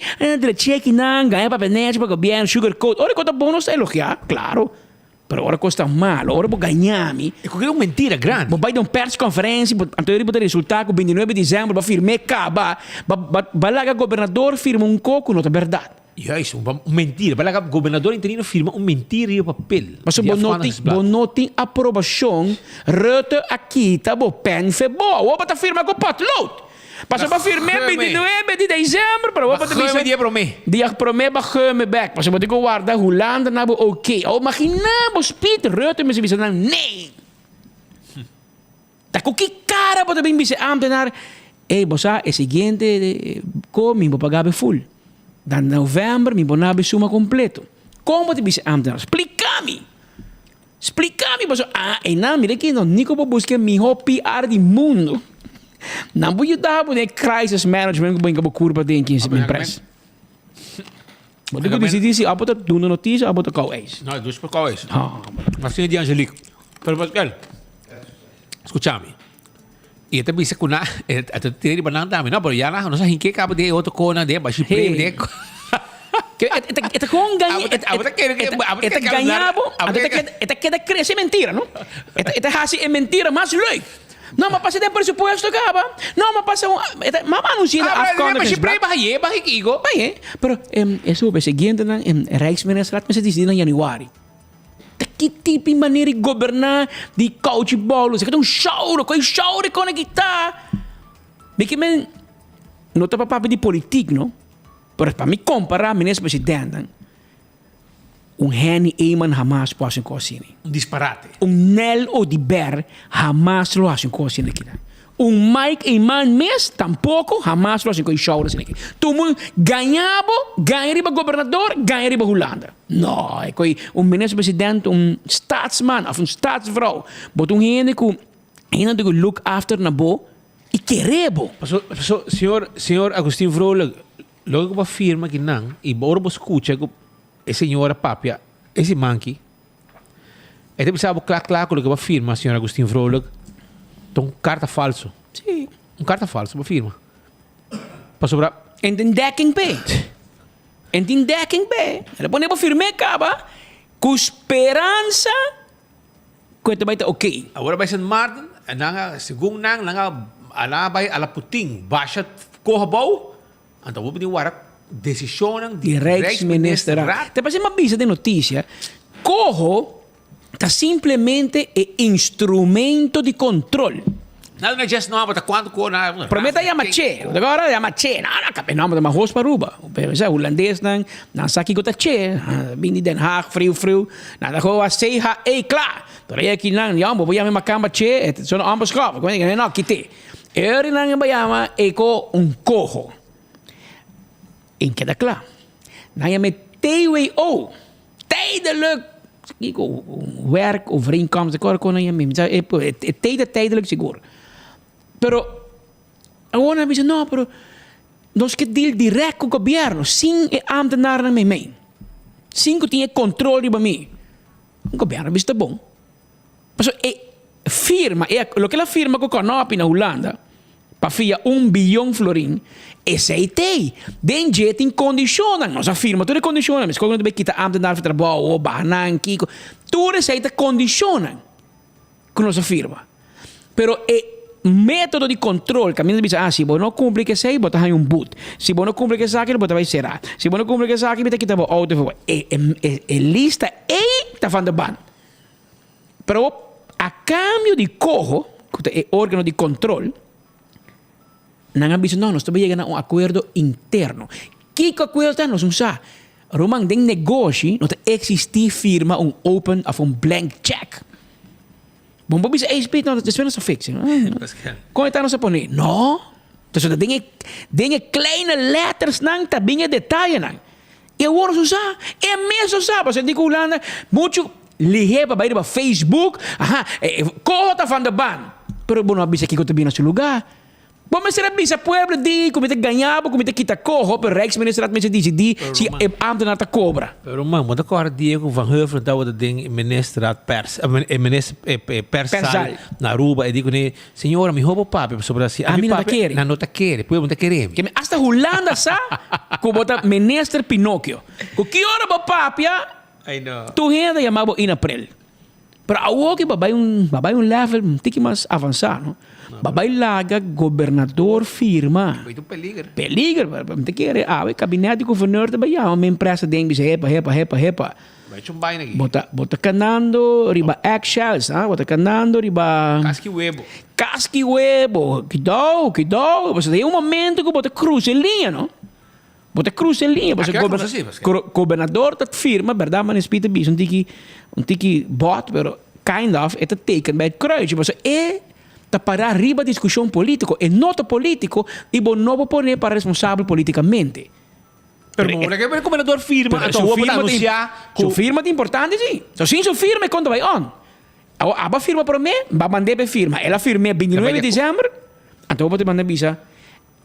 S16: cheque não ganha para benete para governo sugar coat. Olha quanto bom nós elogiar, claro. Pero ora costa mal, ora vou ganhar me.
S15: É qualquer uma mentira grande.
S16: Vai dar uma press-conferência, anterior para resultar com 29 de dezembro, vai firmar acaba, vai lá que o governador firma um coco, não é verdade.
S15: Juist, uma mentira. Vai lá que o governador interino firma uma mentira e o papel.
S16: Mas bom não tem aprovação, Rutte aqui, tá bom, pen fe boa, o tá firma com potlood. Passou para firmar 29 de dezembro, para o para
S15: dizer dia para mim.
S16: Dia para mim para me back. Passou para dizer guarda Holanda na ok. Oh, imaginamos Peter Rutte me se bisa não nem. Tá com que cara para bem bisa ambtenaar. Bossa, é seguinte como vou pagar full. Dan novembro me vou nabe suma completo. Como te bisa ambtenaar? Explica-me, bossa. E não, mira que não nico vou buscar mi PR do mundo. Não vou ajudar a crisis management com a curva de minha empresa. Mas eu decidi se abota dando notícia, abota qual é isso.
S15: Não, dois por qual é isso. Mas tinha de Angelico. Pero Pascal, escúchame. E até bisa kuna, até tirei banana também, não, pero já lá, não sei em que cabo de outro cona de baixo prêmio de.
S16: Eta com ganha, eta ganhavo, eta queda crescer mentira, não? Eta hasi é mentira mais leuk. Não, mas passa de presupuesto, acaba. Não, mas passa mas anuncia a Afghan.
S15: Mas se preba aí, vai igo.
S16: Vai, pero eso o seguinte na Rijksminister me se diz em januário. Que tipo de maneira de governar de coach bolos, que tem show de conectar. Porque men não tá para papo de política, não? Pero para me comparar ministro presidente, Henny Eyman jamás pode fazer
S15: disparate.
S16: Nel Odiber jamás lo hace coisa aqui. Mike Eyman mes tampouco jamás lo hace com show aqui. Tu ganha para governador, ganha para Holanda. Não, é coi ministro presidente, staatsman of staatsvrouw, bot Henny que ainda que look after na bo e querebo.
S15: Senhor Agostinho Vrolijk, logo que afirma que não, e bora você escuta que a senhora Papia, esse manque, ele precisava claro que vai firma, a senhora Agostinho Vrolijk, então carta falso.
S16: Sim.
S15: Carta falso, vai firma. Passou para...
S16: En den dekking B. Ele põe para firmar, acaba, com esperança, que vai estar ok.
S15: Agora vai ser Martin, segundo vai a Putin, baixa, corra bom, então vou pedir o decisão
S16: de Rijksminister. Te passei uma pista de notícia. Corro está simplesmente instrumento de controle.
S15: Não é just não, mas quando corre...
S16: Prometa Yamache. Agora Yamache. Não, mas arroz para Aruba. O holandês não sabe que che. Vim de Den Haag, frio. Nada com a ceia, claro. Pero aí aqui não, eu vou chamar cama che, são ambos copos. Como é que não, quite. Eu não vou chamar com corro. En queda klaar. Dan je met TWO. Tijdelijk. Kijk, werk, overeenkomst. Ik kon je mee. Tijdelijk, seguro. Pero, agora me dice, no, pero, nós que deal direto com o governo, sem ambtenaren met mij. Sem que tenha controle sobre mim. O governo está bom. Mas firma, lo que ela firma com o Canop na Holanda, para fia 1 bilhão florin, aceitei. Den jet in condicionam. Nós afirma, tudo é condicionam. Mas quando você quita ambtenaar de trabalho, ou banan, kiko, tudo aceita condicionam. Que nós afirma. Pero método de controle, que a mim diz, se você não cumpre que sei, bota aí boot. Se você não cumpre que saque, bota vai será. Se você não cumpre que saque, bota quita auto. Lista está falando ban. Pero a cambio de corro, que é órgão de controle, não nós estamos chegando a acordo interno. Que acordo nós vamos usar? Roman, den negócio, não existe firma open of blank check. Bom, você não é não fixe. Como está nossa pone? Não. Então, tem kleine letters não, tá bem detalhe não. Eu vou usar, mesmo usar, você diz que Holanda muito liga para Facebook, corro tá falando ban. Pero bom, não avisa que eu tô bem nesse lugar. Bom, mas será bisa pueblo di comité ganhava, comité kita corro, pero Rijksminister me decidi se ambtenaar ta cobra.
S15: Pero man, moet ik hoor Diego van Heuvel dat we dat ding minister persal na Aruba e digo ne, senhora, mi hobo papi sobre assim.
S16: A mim não quer.
S15: Não tá quer, pueblo não quer.
S16: Que hasta Holanda sa, como bota minister Pinocchio. O que hora ba papi?
S15: I know.
S16: Tu ainda chamava em abril. Pero agora que babai um level um pouquinho mais avançado, babai laga governador firma.
S15: Foi um peligro.
S16: Peligro, te quer o gabinete governador também uma empresa dentro de hepa.
S15: Vai chumbai aqui.
S16: Bota canando riba eggshells, bota canando riba casque huevo. Cuidado. Você tem momento que bota cruz em linha, não? Bota cruz em linha. Você governador tá firma, verdade, mas espírito bis, um tiki bot, pero kind of, é taken bij het kruisje. Você tá para arriba discussão política, e nota político, e bom não poner para responsável politicamente.
S15: Pero o governador firma, então vou anunciar.
S16: Sua firma é importante, sim. So, sim, sua firma é quando vai on. A firma para mim, vai mandar para firma. Ela firma 29 de dezembro, então vou te mandar visa.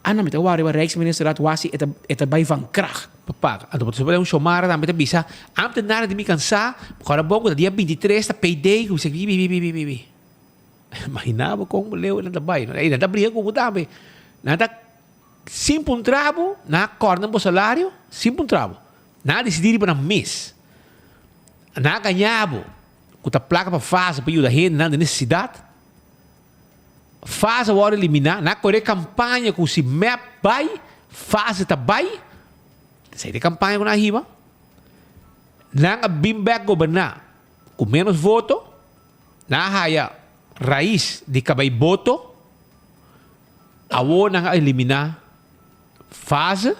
S16: Não, mas agora o Rijksministeriaat was het bij van kracht.
S15: Papa, então você vai chamar da meta visa. Antes nada de me cansar, agora bom, dia 23 da PD, você vi. Imaginava como leu na bai, não? Ainda briga com o dame. Nada simples um trabo, na corda no salário, simples um trabo. Nada decidir para mês. Nada ganhava. Com a placa para fazer para ajudar a gente na necessidade. Faz a hora eliminar, na correr campanha com se map vai, faz a vai, sai de campanha com a riba, na bimback governar com menos voto, na raia raiz de cabai voto, a hora eliminar, faz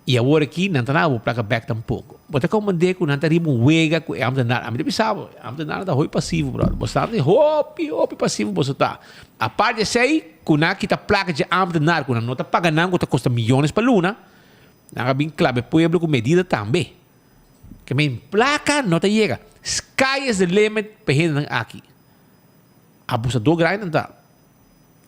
S15: e a hora aqui não está o placa back tampouco. Bota como mandei com não teria wega com am nada, me pensava, am nada da roi passivo, bro. Você de hopi passivo você tá. A parte de sei com na kita placa de am nada, com não tá pagando com tá custa milhões para luna. Na bem clave pueblo com medida também. Que me placa não tá chega. Sky is the limit para gente aqui. Abusador grande não tá.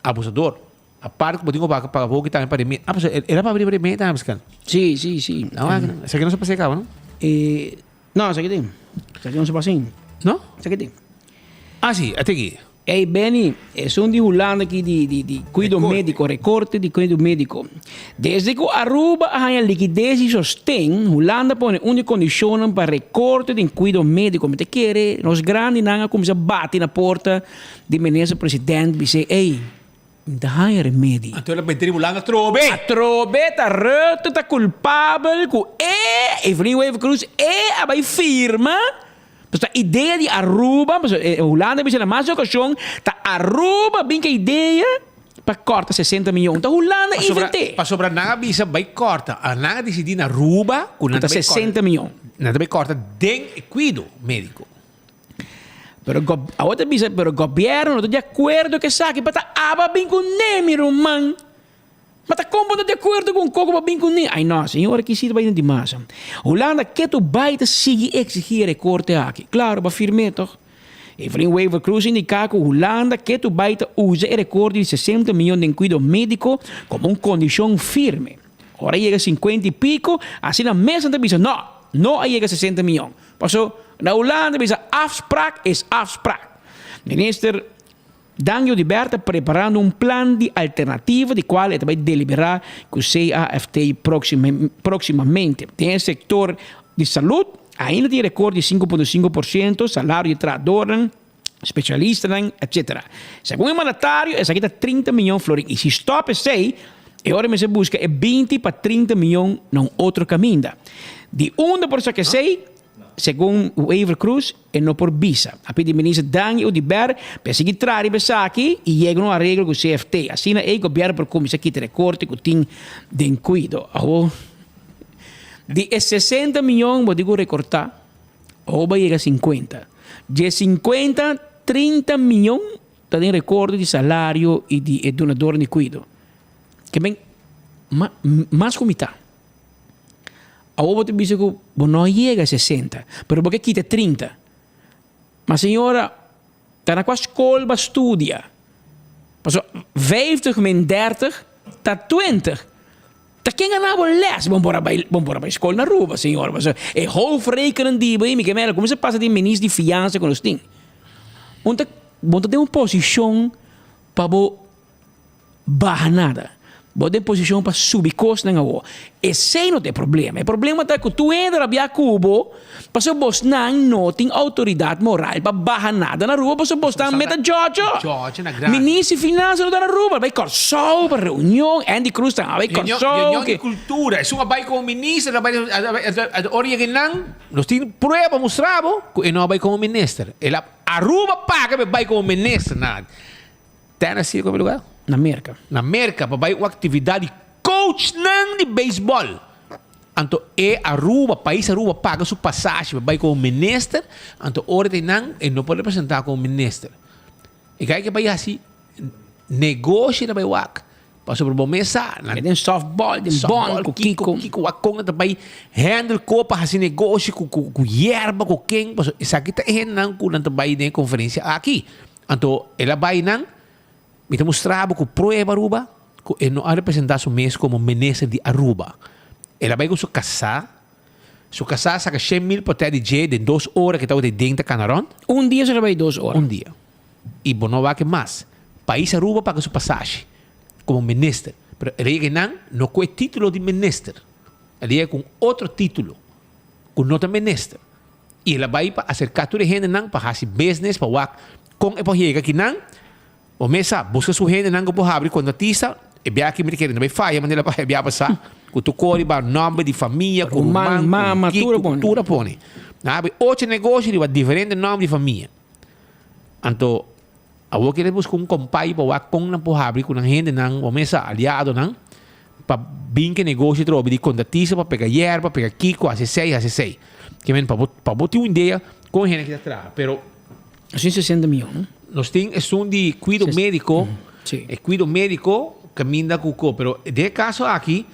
S15: Abusador. A parte que eu tenho para o que também para mim. Era para abrir mim também, mas
S16: Sim.
S15: Não, essa aqui não se passa cá, não?
S16: Não, essa aqui tem. Essa aqui não se passa assim.
S15: Não?
S16: Essa aqui tem.
S15: Sim, até aqui.
S16: Ei, Benny, sono di Holanda aqui de cuido médico, recorte de cuido médico. Desde que Aruba a liquidez e sostém, Holanda põe uma condição para recorte de cuido médico. Mas quer, nós grandes não começam a bater na porta de ministro presidente e dizer, ei, dá remédio.
S15: Então ela vai ter Holanda trobe.
S16: A trobe tá reto, tá culpável, com Evelyn Wave Cruz, a vai firma. Pues a ideia de Aruba, pues, Holanda bisa na mais ocasião, tá Aruba bem que a ideia para corta 60 milhões. Tá Holanda inventei.
S15: Para sobrar nada bisa vai corta. A nada decidir na Aruba, com
S16: nada 60 milhões.
S15: Nada vai corta den cuido médico.
S16: Pero a outra bisa, pero governo não tá de acordo que sabe para tá aba bem com nemi román. Mas tá como não de acordo com coco para bem com nemi. Ai não, senhora que se vai de massa. Holanda que tu baita sigue exigir recorte aqui. Claro, para firme toch. Evelyn Wave Cruz indica que Holanda que tu baita usa o recorte de 60 milhões de cuidado médico como uma condição firme. Agora chega a 50 e pico, assim na mesa da bisa, não chega a 60 milhões. Passou, na Holanda bisa afspraak is afspraak. Minister Daniel de Berta preparando um plano de alternativa de qual ele vai deliberar com o CAFT proximamente. Tem o setor de saúde, ainda tem recorde de 5,5%, salário de trabalhador, especialista, etc. Segundo o mandatário, essa aqui está 30 milhões de florins. E se stop sei, agora se busca 20 para 30 milhões num outro caminho. De 1% que sei, segundo o Wave Cruz, é não por visa. A pedir ministro Daniel de Ber, para seguir trarem essa aqui e chega uma regra com o CFT. Assim, o governo por começar aqui de recorte que tem de cuidado. De 60 milhões, vou digo recortar, ou vai chegar a 50. De 50, 30 milhões está em recorte de salário e de donador de cuidado. Que bem, mais como está. A outra diz que não chega a 60, mas porque quita 30. Mas senhora, está na escola para estudar. Passou 50 min 30, está 20. Está quem ganhava les? Vamos para a escola na rua, senhora. É hoofdrekenen die bij me que como se passa de ministro de fiança com os ting. Onde tem uma posição para barrar nada. Bota em posição para subir custo na rua. Esse não tem problema. O problema é que tu entra a Cuba, para você não tem autoridade moral para barrar nada na rua, para você não meta George
S15: na grande.
S16: Ministro de Finanças não está na rua, vai cortar para reunião, Andy Cruz está, vai cortar.
S15: Reunião de cultura. Se uma vai como ministro, a original, nós temos prova para mostrar que não vai como ministro. Ela Aruba paga vai como ministro. Tem assim como lugar?
S16: Na América.
S15: Na América, vai uma atividade coach de beisebol. Então, Aruba, país Aruba paga sua passagem, vai como ministro. Então, hora de não pode representar como ministro. E que vai assim, negócio na Baiwak. Passou por uma mesa.
S16: Tem softball, tem bom,
S15: Kiko, a conga também handle copa, assim, negócio com yerba, com quem. Isso aqui está não com também na conferência aqui. Então, ela vai não, me mostrava com prova Aruba, que ele não representar o mês como ministro de Aruba. Ela vai com sua casa saca 100 mil por ter DJ de 2 horas que estava de dentro do Canarão.
S16: Dia você vai 2 horas.
S15: Dia. E não vai que mais. País Aruba paga sua passagem como ministro. Mas ele não com o título de ministro. Ele é com outro título, com nota ministro. E ela vai para acercar toda a gente para fazer business, para com a chega aqui não. O mesa busca sua gente não para abrir quando artista, e bem aqui me quer não vai falhar, mas ela vai bem passar. Com tu cor, nome de família, com
S16: mama,
S15: tudo põe. Nabe 8 negócios de diferente nome de família. Então eu quero buscar companhia para com na abrir com a gente não, o mesa aliado não, para bem que negócio trobe de contratista para pegar yerba, pegar Kiko, AC6. Que men para botar uma ideia com a gente que está atrás, pero
S16: 160 milhões, não?
S15: Nós temos de cuidado médico, cuidado médico caminha com o pero de caso aqui,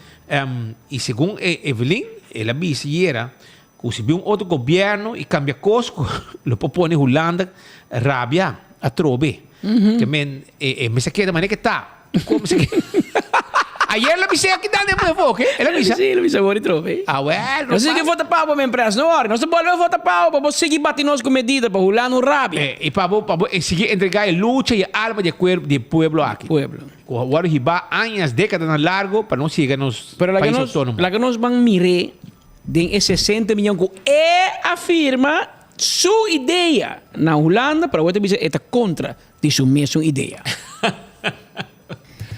S15: e segundo Evelyn, ela disse que se viu outro governo e cambia cosco, lo propone Holanda, rabia a trobe. Que men, me se queda maneira que está. Como se queda? Ayer la visei aqui dando de enfoque. Ela visa?
S16: Sim, ela visa agora e trove.
S15: Ah, well.
S16: Não sei que vota pau para minha empresa, não hora. Não se pode votar pau para você seguir batendo com medida para rolar no rabia.
S15: E para seguir entregar a luta e a alma de pueblo aqui.
S16: Pueblo.
S15: Agora riba anos, décadas na largo para não chegar nos países autônomos.
S16: Lá que nós vamos mirar de 60 milhões que afirma sua ideia na Holanda para outra vez está contra de sua mesma ideia.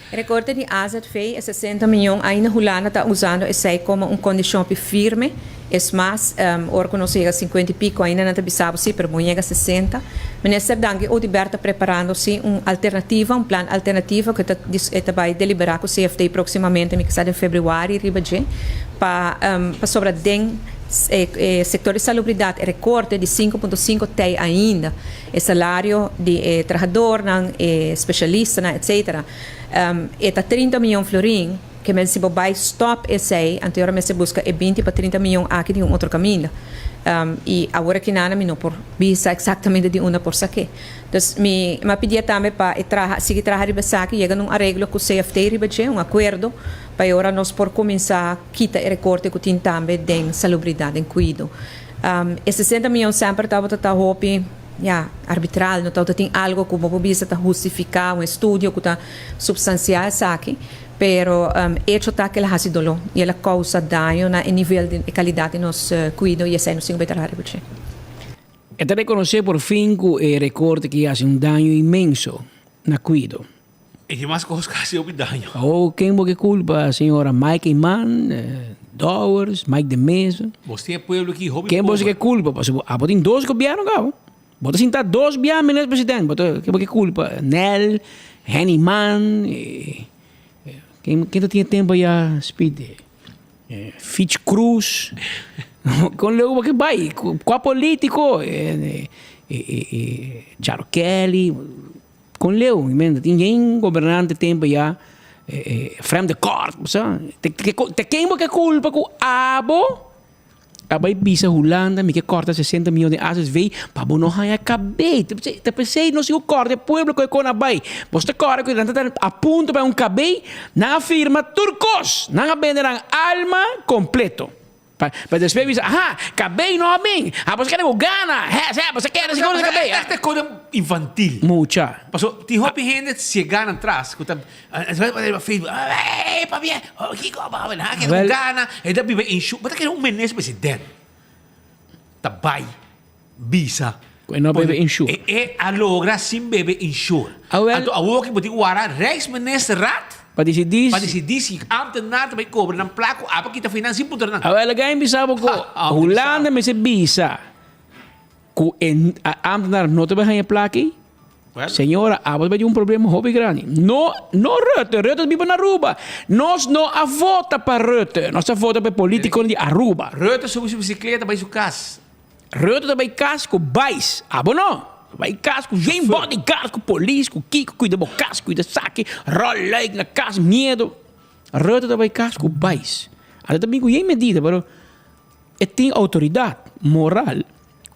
S18: Recorte de AZV, 60 milhões, ainda Holanda está usando isso como uma condição firme. É mais, ora chega 50 e pico, ainda não está sim, mas chega 60. Ministro Dangue, o Liberta preparando-se uma alternativa, um plano alternativo que está vai deliberar com o CFD proximamente, em fevereiro, para sobre den setor de salubridade, recorte de 5,5 tem ainda, salário de trabalhador, especialista, etc. Eta 30 milhões florim, que men se vai stop esse, anteriormente se busca 20 para 30 milhões aqui de outro caminho. E agora que nada, não por visa exatamente de uma por saque. Então, me pedia também para seguir trabalhando aqui, chega num arreglo com o CFT, um acordo, para agora nós por começar a quitar o recorte que tem também de salubridade, em cuidado. E 60 milhões sempre estava arbitral, não tem algo que o visa justificar, um estudo que está substancial aqui. Pero hecho está que ela ha sido e ela causa dano na nível de qualidade nos cuido e esse não se vai trabalhar porque
S16: é de reconhecer por fim que o recorte que faz dano imenso na cuido.
S15: E que mais coisas que fazem dano.
S16: Ou quem que culpa a senhora Mike Iman, Dowers, Mike de Mesa.
S15: Você é pueblo que hobby.
S16: Quem você que culpa? Tem 2 governos cá. Bota sentar 2 ministros presidente. Bota quem que culpa? Nel, Henny Man. Quem tinha tempo já Speed, Fitch Cruz, com o que vai, com a político, Charo Kelly, com Leo, tinha governante tempo já, frame de corte, sabe? Te quem que culpa com abo? Abai bisa Holanda, me que corta 60 milhões de asas veio, para não ganhar cabelo. Te pensei, não se o corte, pueblo que com abai. Você corta que a ponto para cabelo, na firma turcos, na venderão alma completo. Para depois dizer, acabei não bem. Você quer gana. Você quer segundo acabei.
S15: Esta coisa infantil.
S16: Mucha.
S15: Paso, ti hopi gente se gana atrás. Kuta, Facebook. Pa bien. Kiko, ba na que gana. E da bibe inshu. Bata que um menes presidente. Tabay. Visa.
S16: No bebe insure.
S15: A logra sin bebe insure. Anto awo que boti wara Rijksminister Raad.
S16: Para decidir
S15: se ambtenaar também cobra ng placo apa kita finansie puter nang.
S16: Agora alguém bisa ko Holanda me se bisa. Ku ambtenaar não te gaan plaki. Senhora, abas vai um problema hobby grande. No Rutte vive na Aruba. Nós não a vota para Rutte. Nós a vota para político de Aruba.
S15: Rutte sobre sua bicicleta vai sua casa.
S16: Rutte vai casco bais. Não. Vai casco, vem bodyguard com polícia, com Kiko, cuida do casco, cuida saque, rola na casa, medo. Rutte vai casco bais. Até também com medida, pero tem autoridade moral.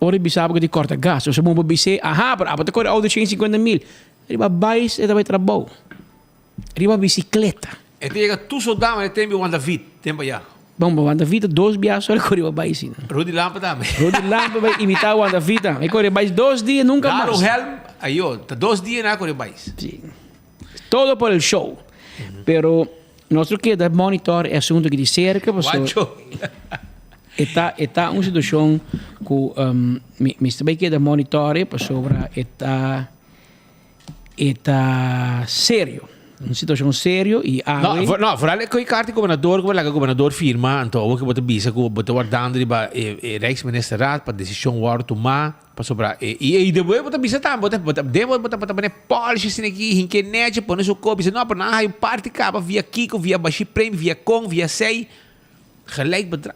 S16: Ora bisaba que de corta gas, ou se mo bise, para até corre auto 150 mil. Riba bais e vai trabalho. Riba bicicleta.
S15: E tem tu soldado, e tem Wanda Vit, tempo já.
S16: Bom, Wanda Vita, 2 dias só correu bais sim.
S15: Rudy Lampa também.
S16: Rudy Lampa vai imitar Wanda Vita. Vai correr bais 2 dias, nunca mais.
S15: Claro, Helm, aí ó, 2 dias na correr bais.
S16: Sim. Todo por el show. Pero nosso que da monitor é assunto que de cerca, pessoal. Está uma situação que me também que da monitor sobre está sério. Uma situação séria e
S15: no, vooral que o carta governador, como o governador firma, então o que bota bisa, que bota guardando de Rijksminister Raad para decisão war tomar para sobrar e depois bota bisa tam, bota bene policy assim aqui, que net, põe seu copo, não para na o parte capa via Kiko, via Bashi Prem, via Kong, via Sei, gelijk bedra.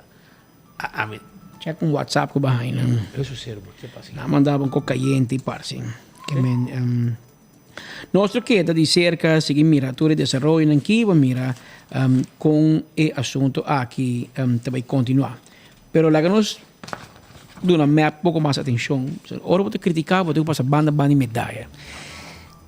S15: Amen.
S16: Check um WhatsApp com baixo, né?
S15: Isso sério, você passa.
S16: Não mandava um cocaína e parsi. Que men Nostro que de cerca seguir miratura de desenvolvimento aqui, mira com o assunto aqui também continuar. Pero lá que nós damos um pouco mais atenção, ora vou te criticar, vou te passar banda e medalha.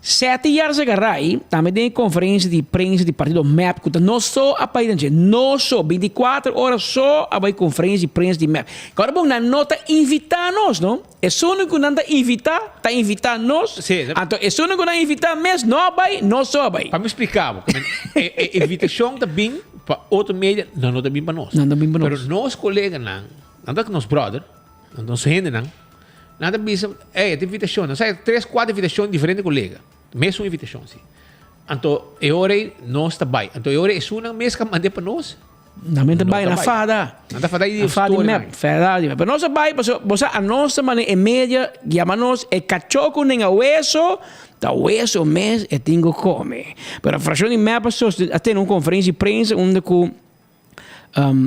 S16: 7 anos agarrai, também tem conferência de prensa de partido MAP, que não só a país, não só 24 horas só a conferência de prensa de MAP. Agora bom, na nota invitar nós, não? É só não que não invitar, tá invitar nós. Então é só não que não invitar, mas não vai, não só vai.
S15: Para me explicar, a invitação também para outro meio, não também para nós.
S16: Não também para nós.
S15: Mas nós colegas não que nós brother, nós gente não também tem invitação, não sai 3, 4 invitações diferentes colegas. Mesmo uma invitação, sim. Então, é hora nós está bem. Então, é hora é uma mês que mandei para nós.
S16: Não está bem, na fada.
S15: Não está fada
S16: de fada de map. Fada de map. Mas nós está bem, você a nossa maneira é média, chama-nos, é cachoco nem a hueso, da hueso mês é tingo come. Mas a fração de map, até numa conferência de prensa, onde que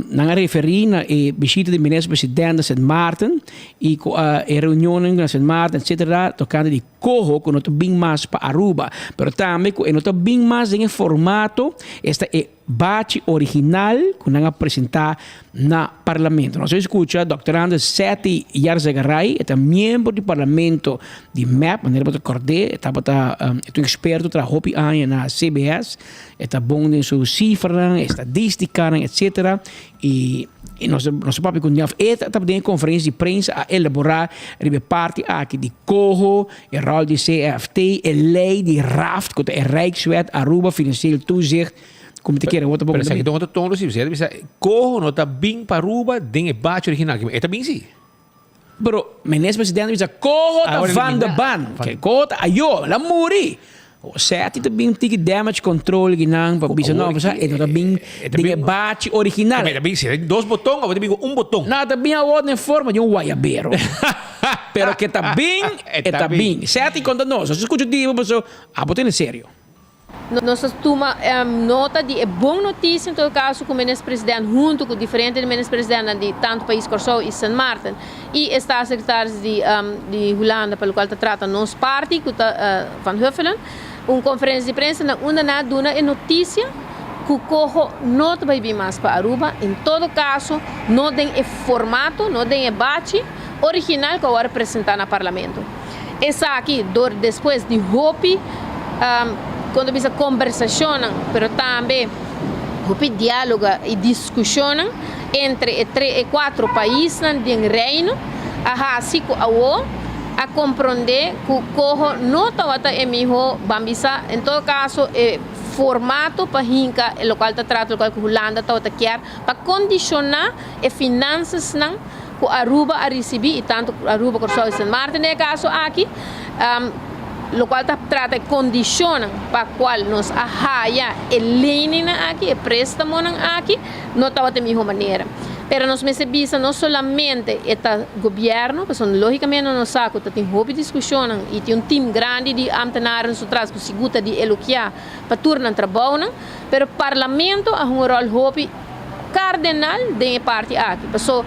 S16: nang referi na visita de ministro presidente St. Maarten e com a reunião na St. Maarten, etc., tocando de corro com nota bem mais para Aruba, pero também com nota bem mais em formato esta é bate original que nang apresentar na parlamento. Nós escuta Dr. Anders Seti Yarzegaray, é membro do parlamento de MAP, maneira para acordar, é um experto tra hopi anos na CBS, é bom em sua cifra, estadística, etc. E nosso papo com Niaf é também conferência de prensa a elaborar a parte aqui de corro, o rol de CFT, a lei de RAFT, que é Rijkswet Aruba Financieel Toezicht. Como te quer, outra
S15: pouco. Mas aqui então tom se você corro não tá bem para Aruba, tem bate original, é também sim.
S16: Pero ministro presidente diz corro tá van de ban, que corro tá ayo, la muri. O certo também tem damage control ginang para bisa não, você é também tem bate original.
S15: Também tem 2 botões, ou tem um botão.
S16: Nada bem a outra forma de um guayabero. Pero que tá bem, tá bem. Certo e quando nós, você escuta de pessoa, botando sério.
S19: Nós toma nota de boa notícia em todo caso com o ministro-presidente junto com diferentes ministros-presidentes de tanto país Corsou e St. Maarten e está secretário de Holanda pelo qual trata nosso parte Van Huffelen uma conferência de prensa onde na duna é notícia que o corro não vai vir mais para Aruba em todo caso não tem formato não tem bate original que agora apresentar no parlamento essa aqui depois de Hopi quando bisa conversacionam, pero também o diálogo e discussão entre 3 e 4 países do reino, assim que a compreender que o corro não está emiho bambisa, em todo caso, formato para hinca, o qual está tratando, o qual a Holanda está quer, para condicionar as finanças não que Aruba a receber, e tanto Aruba como São Martin, no caso aqui, o qual está tratando condiciona para qual nos arraia e lênina aqui, e préstamo aqui, não está de melhor maneira. Pero nos meses não somente o governo, porque logicamente não sabe que tem hobby discussão e tem time grande de ambtenares atrás que segura de elogiar para turnar trabalho, pero o parlamento a rol hobby cardenal de parte aqui. Porque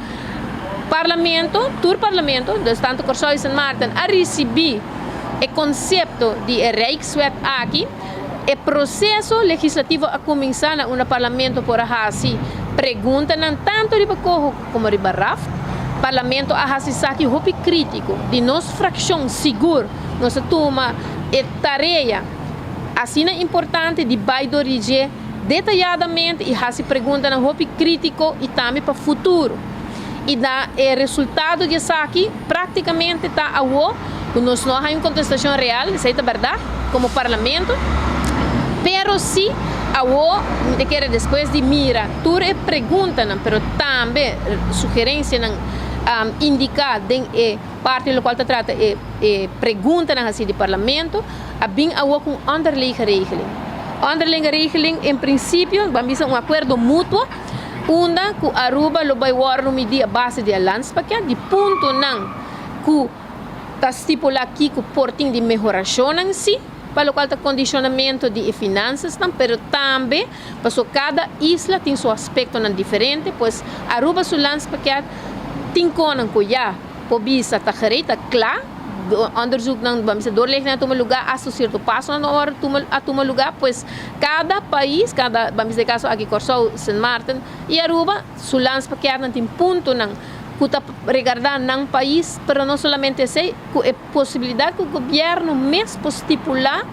S19: parlamento, tanto Corsol e San Martin, a receber o conceito de Rijkswet aqui, o processo legislativo a começar no parlamento por assim. Pergunta tanto de Bacojo como de Barraf, parlamento a hasisaki hopi crítico de nossa fração seguro, nossa turma e tarefa assim é importante de baidorige detalhadamente e hasi pergunta na hopi crítico e também para futuro e dá o resultado de aqui praticamente está a nós não há uma contestação real, isso é verdade, como parlamento. Pero si te quer depois de mira, tu pergunta, pero também sugerência indicar de parte do qual te trata pergunta assim de parlamento, a bem com underliggende regeling. Underliggende regeling, em princípio, vamos a acordo mútuo, onde que Aruba lo vai war no medir a base de landspaket, de ponto não que está estipulado aqui que portinho de melhoração em si, para o qual está condicionamento de finanças, mas também, porque cada isla tem seu aspecto diferente, pois Aruba seu landspaket tem conan cuya, pobisa ta gereta claro, onderzoek não vamos doorleggen na toma lugar, associado passo na hora a toma lugar, pois cada país, vamos dizer caso aqui Corsol, San Martin e Aruba, seu landspaket não tem ponto não que está regardando num país, mas não somente sei, que é possibilidade que o governo mesmo estipular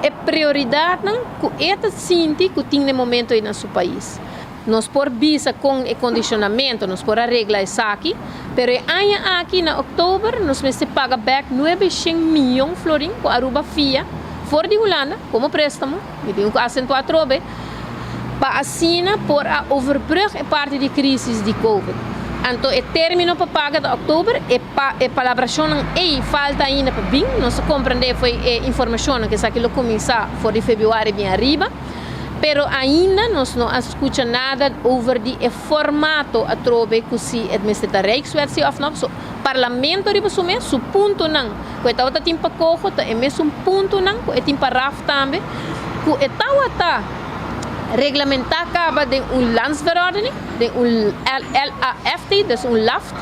S19: é prioridade que esta sente que tem no momento aí no seu país. Nós por visa com o condicionamento, nós por arreglar isso aqui, mas aqui na outubro nós vamos pagar back 900 milhões de florins com a Aruba FIA, fora de Holanda, como préstamo, e tem que acentuar trobe, para assinar por a overbrug parte de crise de Covid. Então, o término para pagar de outubro é palabração e falta ainda para vir. Nós compreendemos foi informação que isso aqui começar for de fevereiro bem arriba, pero ainda nós não escuta nada over de formato a trobe que se administra Rijkswet se of não. So, parlamento de pessoa su ponto não. Que está outra tempo cojo, é mesmo ponto não, é tempo raf também. Que está regulamentar acaba de landsverordening, de LAFT, dus LAFT.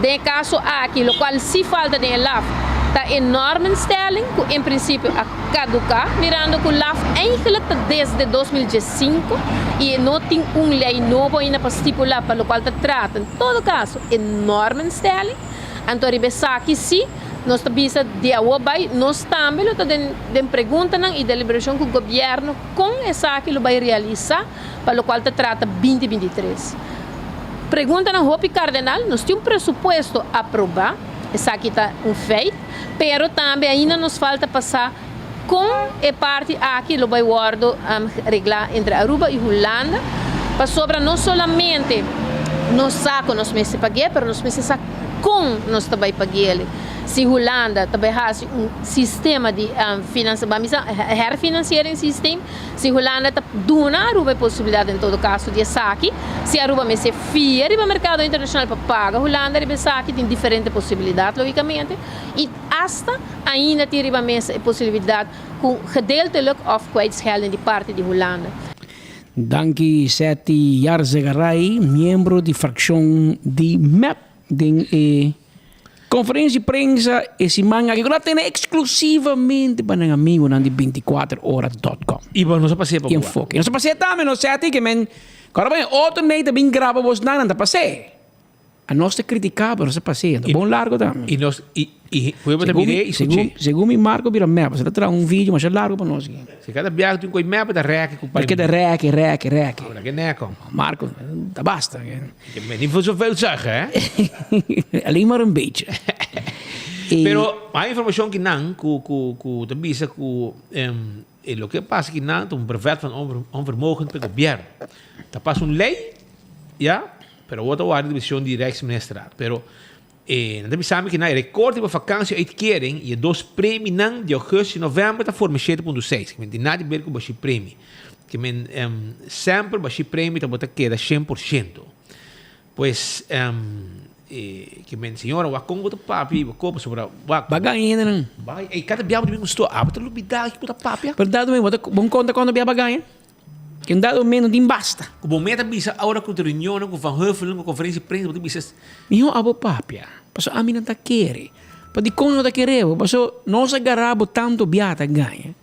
S19: De caso aqui, o qual se falta de LAFT, está enorme stelling, que em princípio a caducar, mirando que o LAFT eigenlijk desde 2015 e não tem lei nova ainda para estipular para o qual está tratando. Em todo caso, enorme stelling. Então, aqui sim, nós estamos de awabai, nós também estamos perguntando e deliberação que o governo com essa que vai realizar para o qual se trata 2023. Pergunta na Hopi Cardenal, nós temos pressuposto a aprovar, essa aqui está feito, pero também ainda nos falta passar com a parte aqui, vai guardo reglar entre Aruba e Holanda, para sobre não somente nós saco nós meses paguei, pero nós meses com nós também paguei. Se Holanda também faz sistema de refinanciamento sistema, se Holanda dona Aruba a possibilidade em todo caso de saque, se Aruba me se fia para o mercado internacional para pagar Holanda de saque tem diferentes possibilidades logicamente e hasta ainda tem a possibilidade com gedeeltelijk of kwijtschelding de parte de Holanda.
S16: Danke Seti Jarzegaray, membro de fracção de MEP, de conferência de prensa esse manga que agora tem exclusivamente para um amigo de 24horas.com.
S15: E bom, não se passeia para
S16: enfoque. Não se passeia também, não sei que men. Agora bem, outro nem também grava vos não anda passeia. A nós está criticado, nós está passeando. Bom largo também.
S15: E nós, foi para mim e
S16: segundo me marco vira mapa, você traz vídeo, mas é largo para nós.
S15: Se cada viagem tem coisa mapa da rec,
S16: porque da rec.
S15: Ora que neco.
S16: Marco, tá basta.
S15: Que me nem zoveel zeggen, hè?
S16: Alleen maar een beetje.
S15: Pero a informação que não, que também isso que lo que passa que não, um brevet van onvermogen para o governo. Tá passa uma lei, ja, pero outra hora de divisão de Rijksminister. Pero não tem sabe que na recorde para vakantie uitkering e dois prêmios não de agosto e novembro tá forma 7.6. Que men de nada ver com baixo prêmio. Que men sempre baixo prêmio tá bota queda 100%. Pois que men senhora wa Congo tá papi, wa copa sobre wa
S16: baganha não.
S15: Vai, e cada biabo de mim gostou. Ah, bota lubida que bota papi.
S16: Verdade mesmo, bom conta quando bia baganha. Que um dado menos de basta.
S15: O momento bisa agora com a reunião com Van Huffelen, com a conferência de prensa, botou bisa.
S16: Minha abo papia. Passo a mim não tá querer. Para de como não tá querer, passo nós agarrabo tanto biata ganha.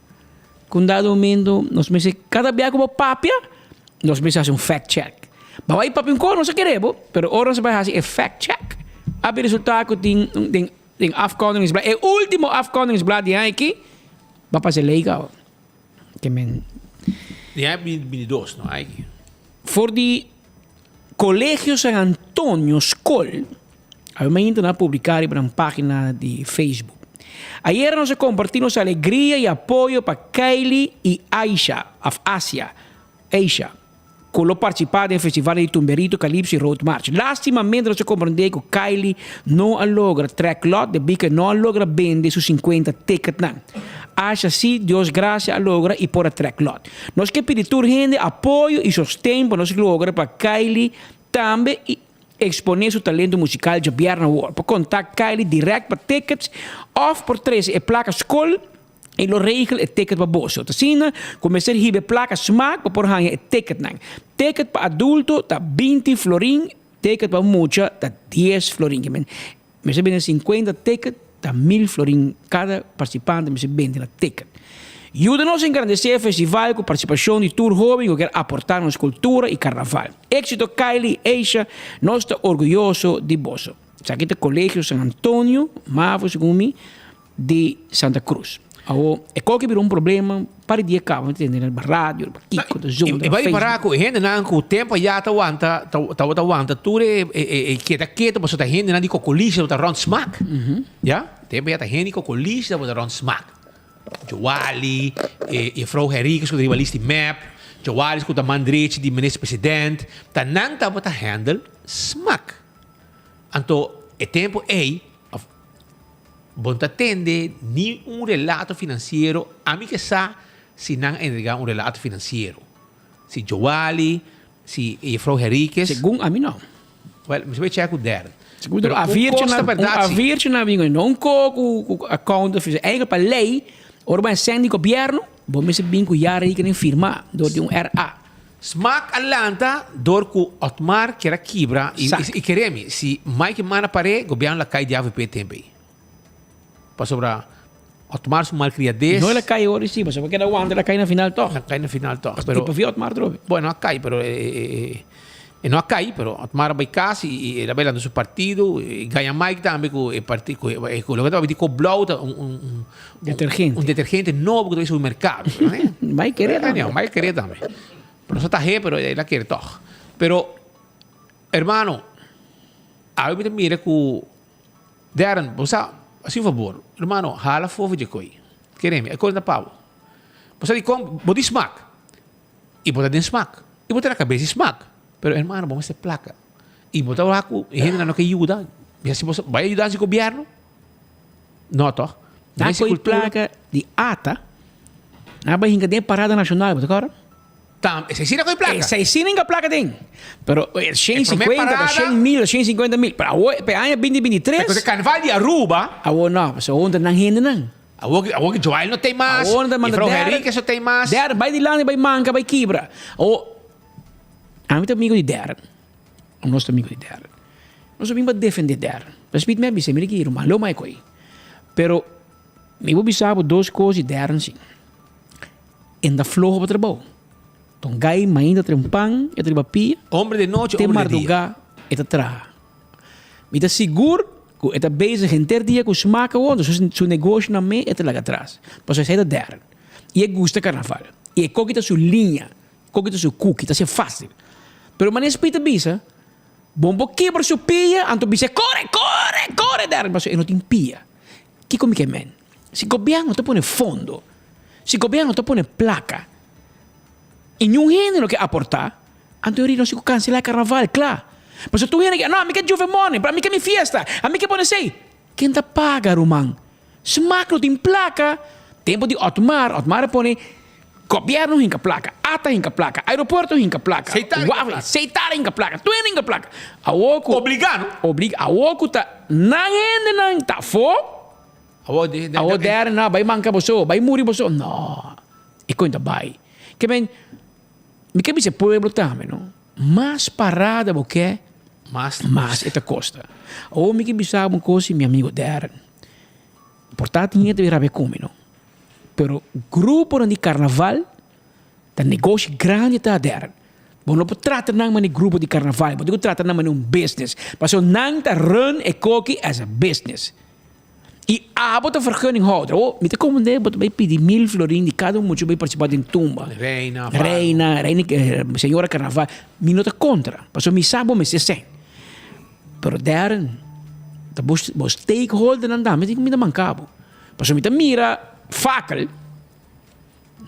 S16: Com dado momento, nós me cada bia como papia, nós me faz fact check. Mas vai papi com nós queremos, pero ora nós vai fazer fact check. Abi resultado tem afkondingsblad. O último afkondingsblad die aqui, vai fazer legal. Que men
S15: ja, binnen doos, nou eigenlijk.
S16: Voor die Colegio San Antonio School, obviamente na publicar para uma página de Facebook. Ayer nos compartimos alegria e apoio para Kylie e Aisha, of Asia, que lo participado em festival de Tumberito, Calypso e Road March. Lastimamente nos compreendeu que Kylie não logra track lot, de bica não logra vender seus 50 tickets. Acha sim, Deus graças, logra e por a track lot. Nós que pedir urgente apoio e sustento para nós logra para Kylie também exponer seu talento musical de Bierna World. Para contact Kylie direto para tickets of por 13 placa school e lo regel e ticket para bolso. Assim, começar a receber placa smaak para por hangen e ticket nang. Ticket para adulto tá 20 florin, ticket para mucha tá 10 florin. Mas bem 50 ticket tá 1000 florin cada participante, mas bem na ticket. Ajuda-nos a engrandecer o festival com participação de tour jovem que quer aportar nossa cultura e carnaval. Éxito Kylie e Aisha, nós estamos orgulhosos de você. Aqui está o Colégio San Antonio, Mavo, segundo de Santa Cruz. E qualquer um problema, para de cabo, entende? Na rádio, na Kiko, na Zoom,
S15: na Facebook. E vai parar com gente, não, com o tempo já está aguanta, tudo é quieta, mas está gente, não, de cocolista, está round smack. Ja? Tempo já está gente, cocolista, está round smack. Joali, e vrouw Henriques, que rivalista map, Joali, que está mandrete de minister-president, está não está para handle smack. Então, é tempo aí, bom atende nem relato financeiro, a mim que sa se não entregar relato financeiro. Se Joali, se vrouw Henriques.
S16: Segundo a mim não.
S15: Well, mas vai checar o der.
S16: Segundo a virgem na vinho não com a conta fiz eigen para lei. Ora bem, sem governo, vamos bem com jaren que nem firma door de RA.
S15: Smaak Atlanta door ku Otmar que era quebra e queremos se Mike mana pare governo la cai de AVP tempo. Para sobra Otmar su malcriadez.
S16: Não ela cai hoje sim, mas porque ela aguanta, ela cai na final toch.
S15: Ela cai na final toch.
S16: Pero para Otmar drobe.
S15: Bueno, cai, pero não cai, pero Otmar vai casa e ela vai lá no seu partido, e ganha Mike também com o partido, com o que estava com blow,
S16: detergente.
S15: Detergente novo que está no mercado.
S16: Vai querer também.
S15: Não, vai querer também. Pero eso está bien, pero ela quer toch. Pero, hermano, a mí me mira que Darren, você, assim, por favor, hermano, hala fofo de coi. Queremos, é coisa da pau. Você diz como, body smack. E botar dentro smack. E botar na cabeça smack. Pero, hermano, vamos ter placa. E botar lá com gente não quer ajudar. E assim, você vai ajudar esse governo? Não, toch?
S16: Dá com placa de ata. Na barriga de parada nacional, você agora?
S15: Se ensina com a placa.
S16: Se ensina com a placa tem. Pero 150, 100 mil, 150 mil. Para o ano 2023.
S15: Porque carnaval de Aruba.
S16: Não, se onde não rende não.
S15: O Joel não tem mais. E Frau Henrique não tem mais.
S16: Der, vai de lá, vai manca, vai quebra. A mim amigo de Der. O nosso amigo de Der. Nós vamos defender Der. Respeito me abisse, me que malo mais coi. Pero me vou bisar duas coisas de Der assim. Ainda flojo para trabalho. Então, gai, ainda tem pão, e tem papia.
S15: Homem de noite,
S16: tem
S15: homem de dia.
S16: Tem e te traga. Mita seguro que está bezig inteiro dia com smaken wonen. Seu negócio na me é lá atrás. Mas você é der. E é gusta carnaval. E é coquita sua linha, coquita sua cookie, tá ser fácil. Pero manes pita bisa, bombo quebra sua pia, anto bisa corre der, mas eu não tenho pia. Que como que é men? Se governo te põe fundo, se governo te põe placa, e nenhum gênero que aportar, anto eu não se cancelar carnaval, claro. Mas tu gênero que, não, a mim que é jovem money, para mim que é minha fiesta, a mim que põe sei, quem tá paga, Romão? Smack não tem placa, tempo de Otmar põe governo hinka placa, ata hinka placa, aeroporto hinka placa, seitar hinka placa, tudo hinka placa. Awoku
S15: obrigado.
S16: Awoku tá na ende nang tá fo. Awo der na vai manca boso, vai muri boso. No. E conta vai. Que bem, me que se pueblo também, não? Mais parada porque mais esta costa. Ou me que bisa um coisa meu amigo der. Portanto, ninguém deve raber comigo, não? Pero grupo de carnaval, tá negócio grande tá der. Bom, não pode tratar não de grupo de carnaval, pode tratar não de business. Mas o não tá run e coque as a business. E a bota vergunning houden. Oh, me te komen de, bota vai pedir 1000 florin de cada muito vai participar em tumba.
S15: Reina,
S16: senhora carnaval, me nota contra. Mas o me sabe me se sem. Pero der, tá bos stakeholder não dá, me tem que me dar mancabo. Mas o me te mira Fackel.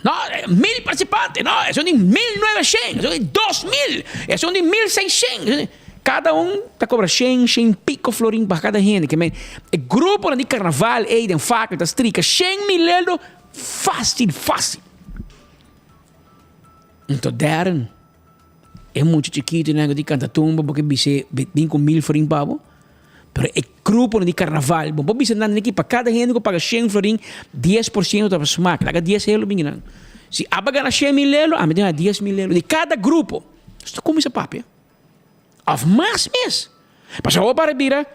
S16: No, 1000 participantes. No, son de 1900, son de 2000, son de 1600. Cada está cobra 100 pico florim para cada gente. Que o grupo de carnaval aí de Fackel está strica 100 mil euros fácil. Então, Darren é muito chiquito, né? De canta tumba porque vem com 1000 florim pavo. Pero o grupo de carnaval, bom, pode ser aqui para cada gente que paga 100 florim, 10% da smack, laga 10 euros, bem. Se a pagar 100 mil euros, a me dá 10 mil euros de cada grupo. Isso como isso papi? Of mais mesmo. Mas agora para bira,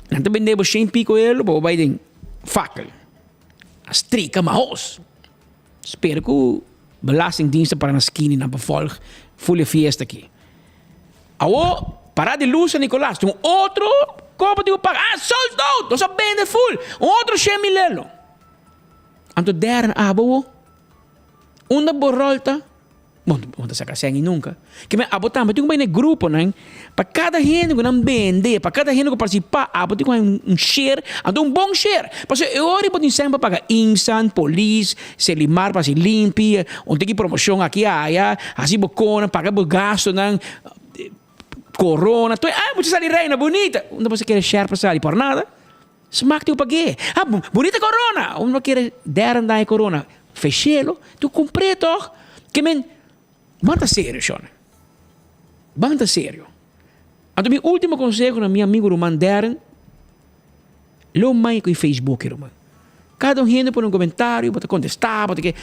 S16: não te vendeu 100 pico euros, para vai ter Fackel. As trica maos. Espero que o belastingdienst para na skin na bevolg volle fiesta aqui. Agora, para de luz, Nicolás, tem outro copo de pagar. Sold out, nós vende full. Outro 100 mil euros. Anto der abo, uma borrolta. Bom, não saca sem nunca. Que me abotar, mas tem um grupo, né? Para cada gente que não vende, para cada gente que participa, abotar um share, anto um bom share. Porque eu ori pode sempre pagar Insan, Police, Selimar para se limpar, onde tem promoção aqui, assim bocona, pagar o gasto, né? Corona, muita sali reina bonita. Onde você quer share para sair por nada? Smack tu paguei. Bonita corona. Onde não quer dar andar em corona? Fechelo, tu comprei toch? Que men, banta sério, Sean. Banta sério. Então, meu último conselho na meu amigo Roman Darren, lo mais com o Facebook, Roman. Cada gente põe um comentário, pode contestar, pode que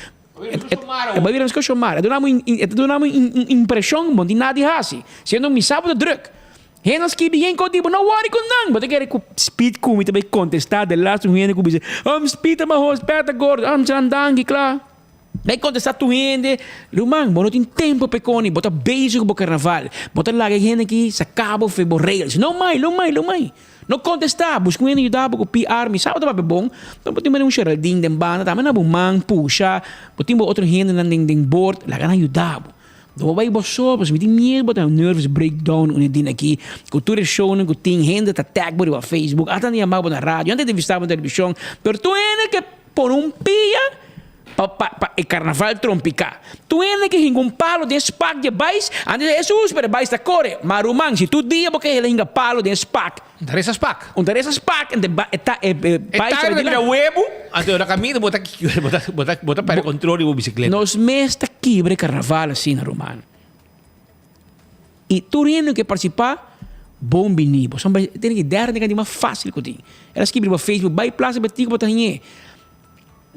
S16: vai vir a chamar. Donamos impressão, bom, de nada assim. Sendo um sábado druk. Hennas que bem contigo, não worry com não. Mas quer que speed come também contestar de lá, tu gente que diz, speed mas hospeda gordo, jandangi, claro. Vai contestar tu gente, Lumang, bom, não tem tempo peconi, bota beijo com o carnaval, bota lá que gente que se acaba feborreiro. Não mais. Não contestar, busca um ajudar com o PR, me sabe, tá bom? Então, pode ter um Geraldine de banda, também na bumang, puxa, pode ter outro gente na den board, lá que ajudar. Então, vai botar, mas me tem medo, botar nervous breakdown, din aqui, cultura show, que tem gente que tag por Facebook, até nem amava na rádio, antes de visitar na televisão, pero tu é que por pia, para o carnaval trompicar. Tu é que hinga palo de SPAC de bais, antes de Jesus, para bais da core. Marumang, se tu dia, porque ele hinga palo de SPAC.
S15: Interessa SPAC.
S16: Interessa SPAC, bais
S15: de la huevo, antes da caminho, bota para controle de bicicleta.
S16: Nós mesmo quebre carnaval assim na Romana. E tu é que participar, bom binibo. Tem que dar, tem que mais fácil que tem. Elas quebrem para Facebook, vai plaza, batigo, botar rinhe.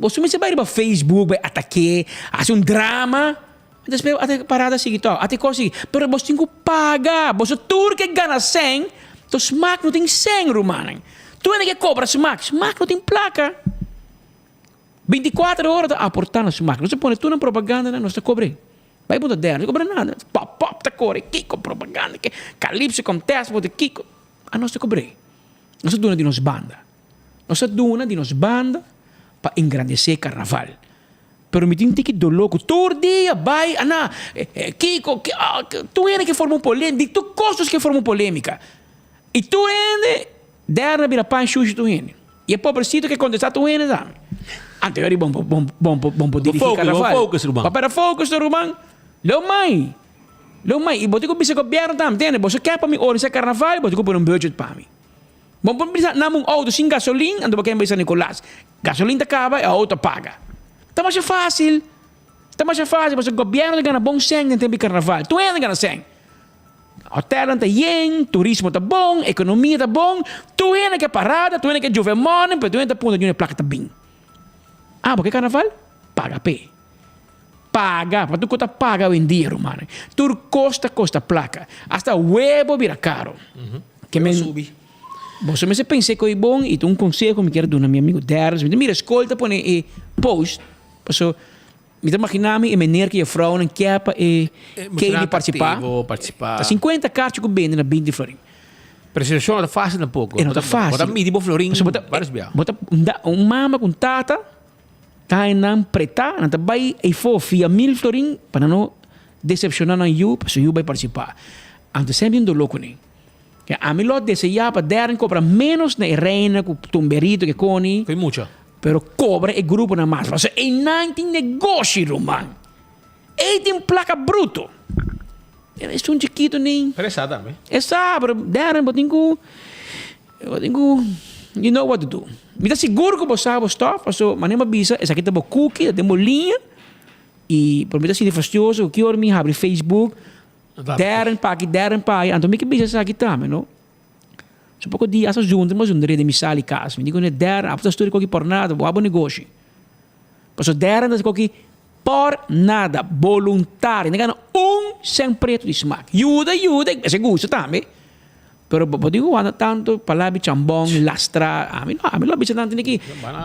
S16: Você me vai para Facebook, vai ataque, faz drama, depois até parada seguir, até conseguir. Pero você tem que pagar, você tudo que ganha 100, então smack não tem 100, Romano. Tu é que cobra smack não tem placa. 24 horas a aportar no smack. Não se põe tudo na propaganda, não se cobre. Vai botar 10, não cobra nada. Pop, tá corre, Kiko propaganda, que Calypso contesta, botar Kiko. a nós te cobrei. Nós dona de nos banda. Nós dona de nos banda para engrandecer carnaval. Pero me tinha que do louco. Todo dia vai, Ana, Kiko, tu ainda que forma polêmica, tu costas que forma polêmica. E tu ainda, der vira pan xuxi tu ainda. E é pobrecito que contestar tu ainda, dame. Anterior, bom dirigir carnaval.
S15: Focus, Ruban.
S16: Para focus, Ruban. Lo mai. E bote ko bisa governo tam, entende? Você quer para mim organizar carnaval, bote ko por budget para mim. Bom, bisa namung auto sem gasolina, ando para quem bisa Nicolás. Gasolina acaba, a auto paga. Tá mais fácil. Mas o governo ganha bom sangue em tempo de carnaval. Tu ainda ganha sangue. Hotel está bem, turismo está bom, economia está bom. Tu ainda que parada, tu ainda que jovem money, mas tu ainda ponto de uma placa está bem. Ah, porque carnaval? Paga pé. Paga, para tu conta paga o dia, mano. Tu costa placa. Hasta huevo vira caro. Que me subi. Você me pensei que é bom e tu conselho me quer dar meu amigo Ders. Mira, escolta põe post. Passo me imaginava e meneer que a vrouw não quer que ele participar. 50 cartas que vende na 20 florim.
S15: Prestação não é fácil um pouco.
S16: Não é fácil.
S15: Bota mínimo florim.
S16: Bota mama com tata. Tá não preta, não tá vai e for via 1000 florim para não decepcionar na you, para se you vai participar. Antes sempre do louco nem. Que a mim lot desejar para dar compra menos na reina com tumberito que coni.
S15: Foi muito.
S16: Pero cobra e grupo na mais. Você é não tem negócio, man. E tem placa bruto. É um chiquito nem.
S15: Interessado também.
S16: É sabe, deram botinho. You know what to do. Me dá seguro que você sabe stuff, so manema bisa, essa aqui tá bo cookie, tem bolinha. E por me dá se fastioso, o que eu me abre Facebook. Deram pai, então me que bisa essa aqui também, não? So pouco dia essas juntas, mas um de misali cas. Me digo né deram, após história que por nada, boa negócio. Passo deram das que por nada, voluntário, não sem preto de smack. Ajuda, é gosto também. Pero digo anda tanto palabi chambong lastra a mim lo bisa tanto niki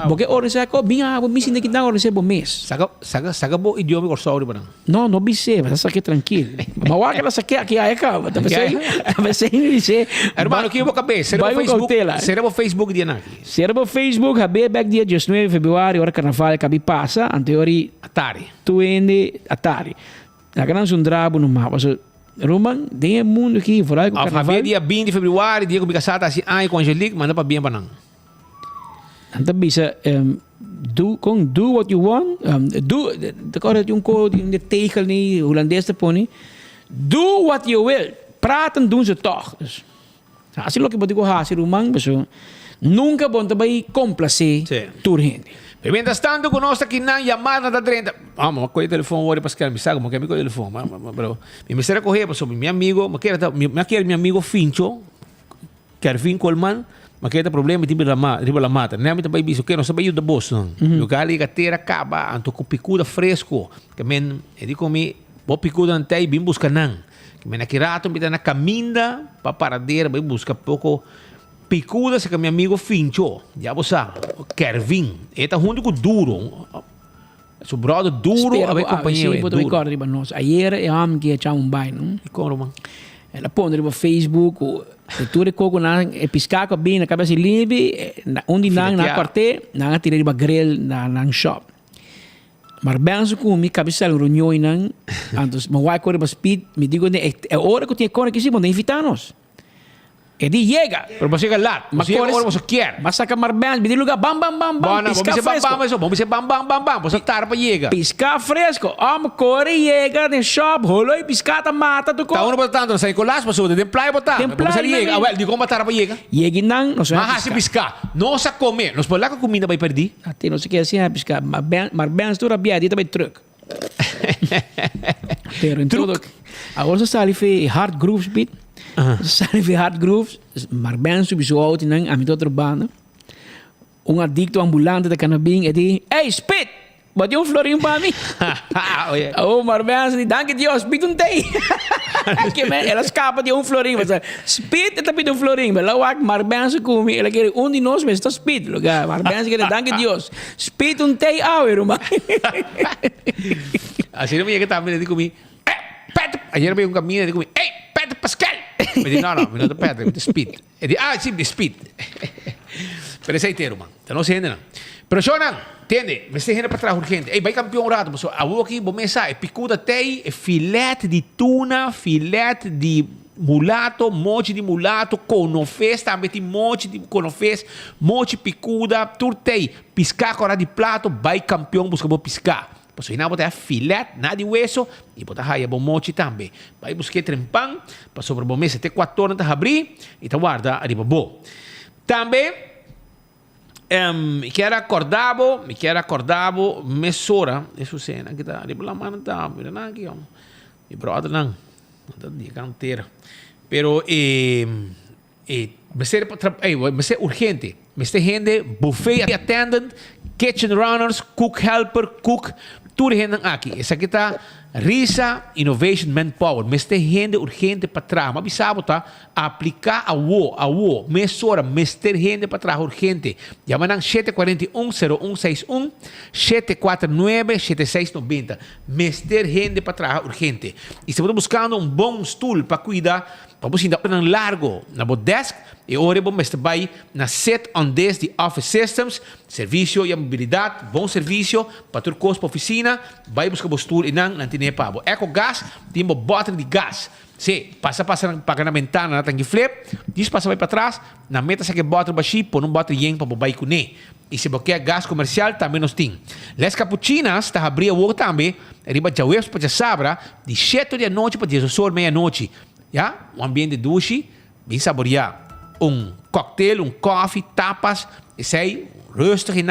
S16: porque ora sa ko binha bo misi niki na ora se bo mes
S15: saga bo idioma corsauri para
S16: no bisa mas sa que tranquilo mawa que sa que aqui aí cá você dice
S15: hermano que eu vou cabeça será bo Facebook dia na
S16: será bo Facebook habe back dia 19 de fevereiro ora carnaval cabi passa anteriori
S15: Atari
S16: tu ende Atari na gran sundrabo no mapa Roman, tem mundo aqui, fora com carnaval.
S15: Dia 20 de fevereiro, dia que eu casada assim, com Angelique, manda para bem para não.
S16: Então bisa do what you want, agora tem code de tegel ni holandês te põe. Do what you will. Praten doen ze toch. Assim lo que pode correr, se Roman, pessoal. Nunca bom também complacer tur gente.
S15: Mientras tanto, conosco aqui na chamada da 30. Vamos, coisa telefone agora para que me sabe como que é meu telefone. Pero me será correr para meu amigo, me quer meu amigo Fincho, Kervin Coleman, me quer problema de la mata. Não me também bicho, que não sabe da bolsa. Eu gali gatera acaba, anto com picuda fresco, que men, ele come, bo picuda antei bim busca nan. Que men aqui rato me dá na caminda para paradeira, bem busca pouco picuda se que meu amigo Fincho, já você, Kervin, ele junto com duro, seu brother duro, a ver companhia é duro.
S16: Ayer eu amo que tinha bairro, não?
S15: E como mano?
S16: Ela põe no Facebook, tudo coco na piscar com bem na cabeça livre, onde na quartel, na tirar de grill na shop. Mas benzo com mi cabeça no reunião não, então mas vai correr para speed, me digo é hora que eu tinha correr que se vão invitar-nos. E di llega.
S15: Pero você chega lá, você agora você quer.
S16: Mas saca marbel, me di lugar bam.
S15: Pisca fresco. Vamos dizer bam. Você tá para chega.
S16: Pisca fresco. Corre chega no shop, rolou e piscata mata tu co.
S15: Tá uno botando na Nicolás, mas você tem playa botar. Você chega, well, digo matar para chega.
S16: Chega não, não sei.
S15: Mas se piscar, não se comer. Nós por lá com comida vai perder.
S16: Até não sei que assim piscar, marbel tu rabia, dita vai truck. Pero em tudo. Agora você sabe fe hard grooves beat. Sabe ver hard grooves, mas bem subisual tinang a outro banda. Adicto ambulante da cannabis e di, hey, spit! Bate florinho para mim. Marbens, danke Deus, spit tei. Que ela escapa de florinho, mas spit eta pide florinho, mas lá Marbens come, ela quer de nós, mas está spit, lugar. Marbens quer danke Deus, spit tei irmão.
S15: Assim não me chega também, digo comigo, ayer veio caminho, digo comigo, hey, Pascal! Mi dice, no, mi non te perdere, mi speed. E dice, sì, di speed. Per sei tero, man. Te non si hende, Pero siya nang, tiende, me se hende para trás urgente. Ei, vai campeão rato, mas a aqui, bom mesa, é picuda tei, é filete de tuna, filete de mulato, mochi de mulato, conofes, também tem mochi de conofes, mochi picuda, turtei, piscar com de prato, vai campeão, busca bom piscar. Pues aí na botar filete, nada de hueso, e botar aí bom mochi também. Vai buscar trempão, para sobre bom mesa, até 4 horas abrir, e tá guarda, arriba bom. Também, me quero acordavo, mesora, isso cena, que tá, arriba lá, mano, tá, mira na aqui, ó. E brother, não tá de canteira. Pero, me ser urgente, me ser gente, buffet attendant, kitchen runners, cook helper, cook, tudo gente aqui. Essa aqui tá Risa Innovation Manpower. Me ser gente urgente para trás. Mas bisabo tá aplicar a wo, mesora, me ter gente para trás urgente. Llaman 741-0161, 749-7690. Me ter gente para trás urgente. E se você está buscando um bom stool para cuidar, para você ainda um largo na desk, e ora bom mestre vai na set on desk de Office Systems, serviço e mobilidade, bom serviço para todo custo para oficina, vai buscar postura e não tem pabo. Eco gas, tem uma bottle de gás. Se passa para na ventana, tem que flip, diz passa vai para trás, na meta se que bottle baixi, põe bottle yen para vai com ne. E se você quer gás comercial, também nós tem. Les cappuccinas, está abrindo o também, riba já webs para sabra, de 7 da noite para 10 horas meia-noite. Já? Um ambiente de duche, bem saborear. Cocktail, coffee, tapas, sei, rustig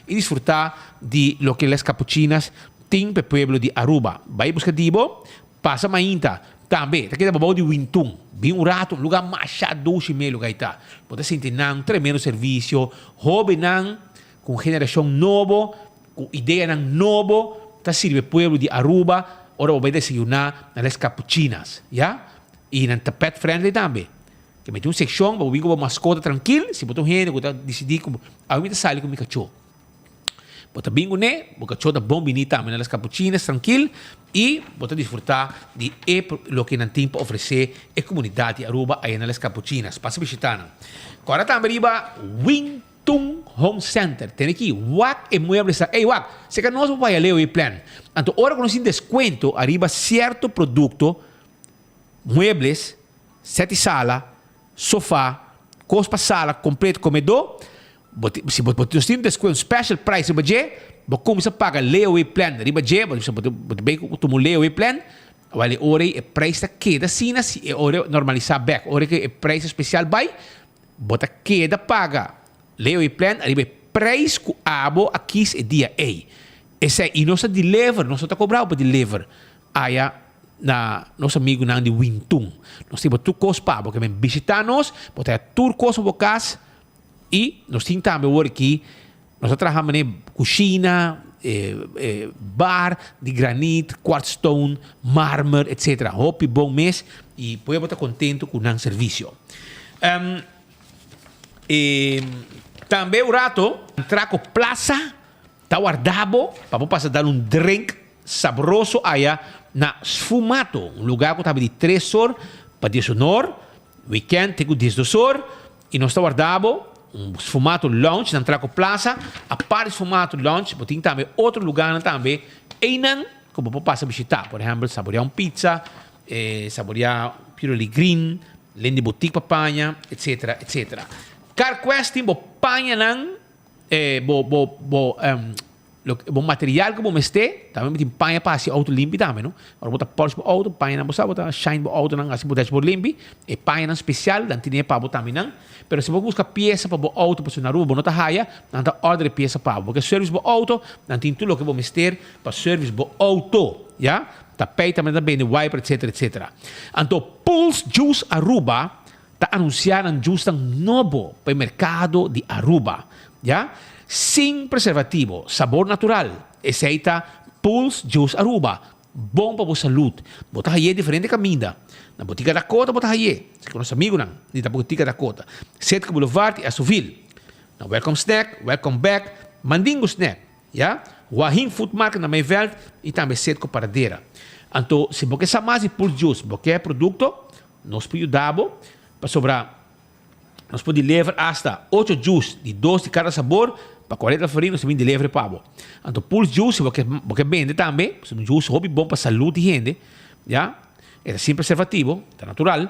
S15: e desfrutar de lo que las cappuccinas tem para o pueblo de Aruba. Vai buscar dibo, passa mainta. Também, tá aqui da babau de Wintung. Bem rato, lugar mais doce meio lugar está. Pode sentir tremendo serviço, hobby com geração novo, com ideia novo, tá sirve pueblo de Aruba, ora vai desayunar nas cappuccinas, já? E na pet friendly também. Que me tem uma secção, para uma mascota tranquila, se botar gente, que decidir como a mim sai com o cachorro. Bota bingo né, o cachorro da bom bonita, mas nas cappuccinas tranquilo e bota desfrutar de lo que não tem para oferecer a comunidade Aruba aí nas cappuccinas. Passa visitando. Agora também riba Wintung Home Center. Tem aqui WAC e muebles. Ei WAC, se que nós vamos ler o plano. Então, agora que nós temos desconto, arriba certo produto, muebles, 7 sala, sofá, cospa sala, completo comedor, se você tem desconto special price riba je, você começa a pagar layaway plan riba je, você bem como layaway plan, vale ora é preço queda sina, se ora normalizar back, ora que é preço especial vai, bota queda paga layaway plan riba preço que abo aqui é dia A. Esse e nós deliver, nós tá cobrado para deliver. Aí na nosso amigo de Wintung. Nós temos tudo coisa para que vem visitar nós, botar tudo coisa para casa e nós temos também agora aqui, nós trabalhamos na cozinha, bar de granito, quartzstone, mármore, etc. Hope bom mês e podemos estar contente com o serviço. Também o rato, entrar com plaza, está guardado para passar dar um drink saboroso aí na Sfumato, um lugar que estava de 3 horas para 10 horas, weekend tem 10 horas, e nós estamos guardando um Sfumato Lounge, na Traco Plaza, a parte do Sfumato Lounge, tem também outro lugar também, e não, como você passa a visitar, por exemplo, saborear pizza, saborear piroli green, lende boutique papanha, etc, etc. Car question, bo panha não, o material que você tem, também tem panha para se auto limpo também, não? Agora botar Porsche para auto, panha não você botar shine para auto não, assim botar por limpo, e panha não especial, não tem para botar também não. Mas se você busca peça para o auto para na rua, não tá raia, não tá ordem peça para, porque serviço para auto, não tem tudo o que você ter para serviço para auto, já? Tapete também bem de wiper, etc, etc. Então Pulse Juice Aruba está anunciando um juice novo para o mercado de Aruba, já? Sem preservativo, sabor natural. Esse aí está Pulse Juice Aruba. Bom para a saúde. Bota aí diferente caminho. Na Botica Dakota, bota aí. Se que nosso amigo não, da Botica Dakota. Setka Boulevard e Asuville. Na Welcome Snack, Welcome Back, Mandingo Snack. Ja? Wahing Food Market na Meiveld e também Setka Paradeira. Então, se você sabe mais de Pulse Juice, você é produto, nós podemos dar para sobrar. Nós podemos levar hasta 8 juice de 2 de cada sabor para 40 florins, nós também levar para você. Então, Pulse Juice, porque vende também, é um juice hobby bom para a saúde de gente, já? É sem preservativo, está natural.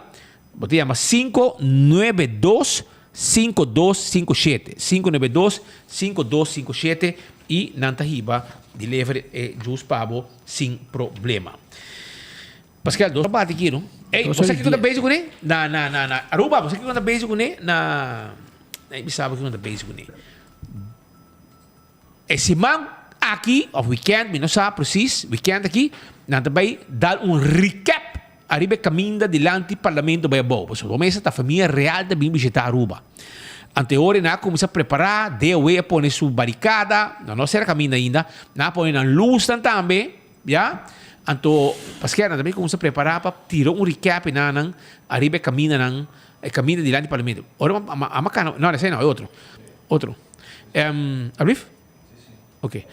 S15: Você chama 592-5257. 592-5257 e nanta riba de levar juice para você sem problema. Pascal, dois bate aqui, não? Ei, você que conta beijo com ele? Na Aruba, você que conta beijo com ele? Nem sabe que conta beijo com ele. Esse man aqui, of weekend, não sabe precis, weekend aqui, nós também dar recap arriba caminho delante do parlamento do Bayabou. Porque começa a família real também visitar Aruba. Anteori, nós começamos a preparar, DOE a pôr sua barricada, não será caminho ainda, nós põe luz também, já? Então, Pascal, nós também começamos a preparar para tirar recap na arriba caminho delante do parlamento. Ora, não, esse não, é outro. Abrif? Ok.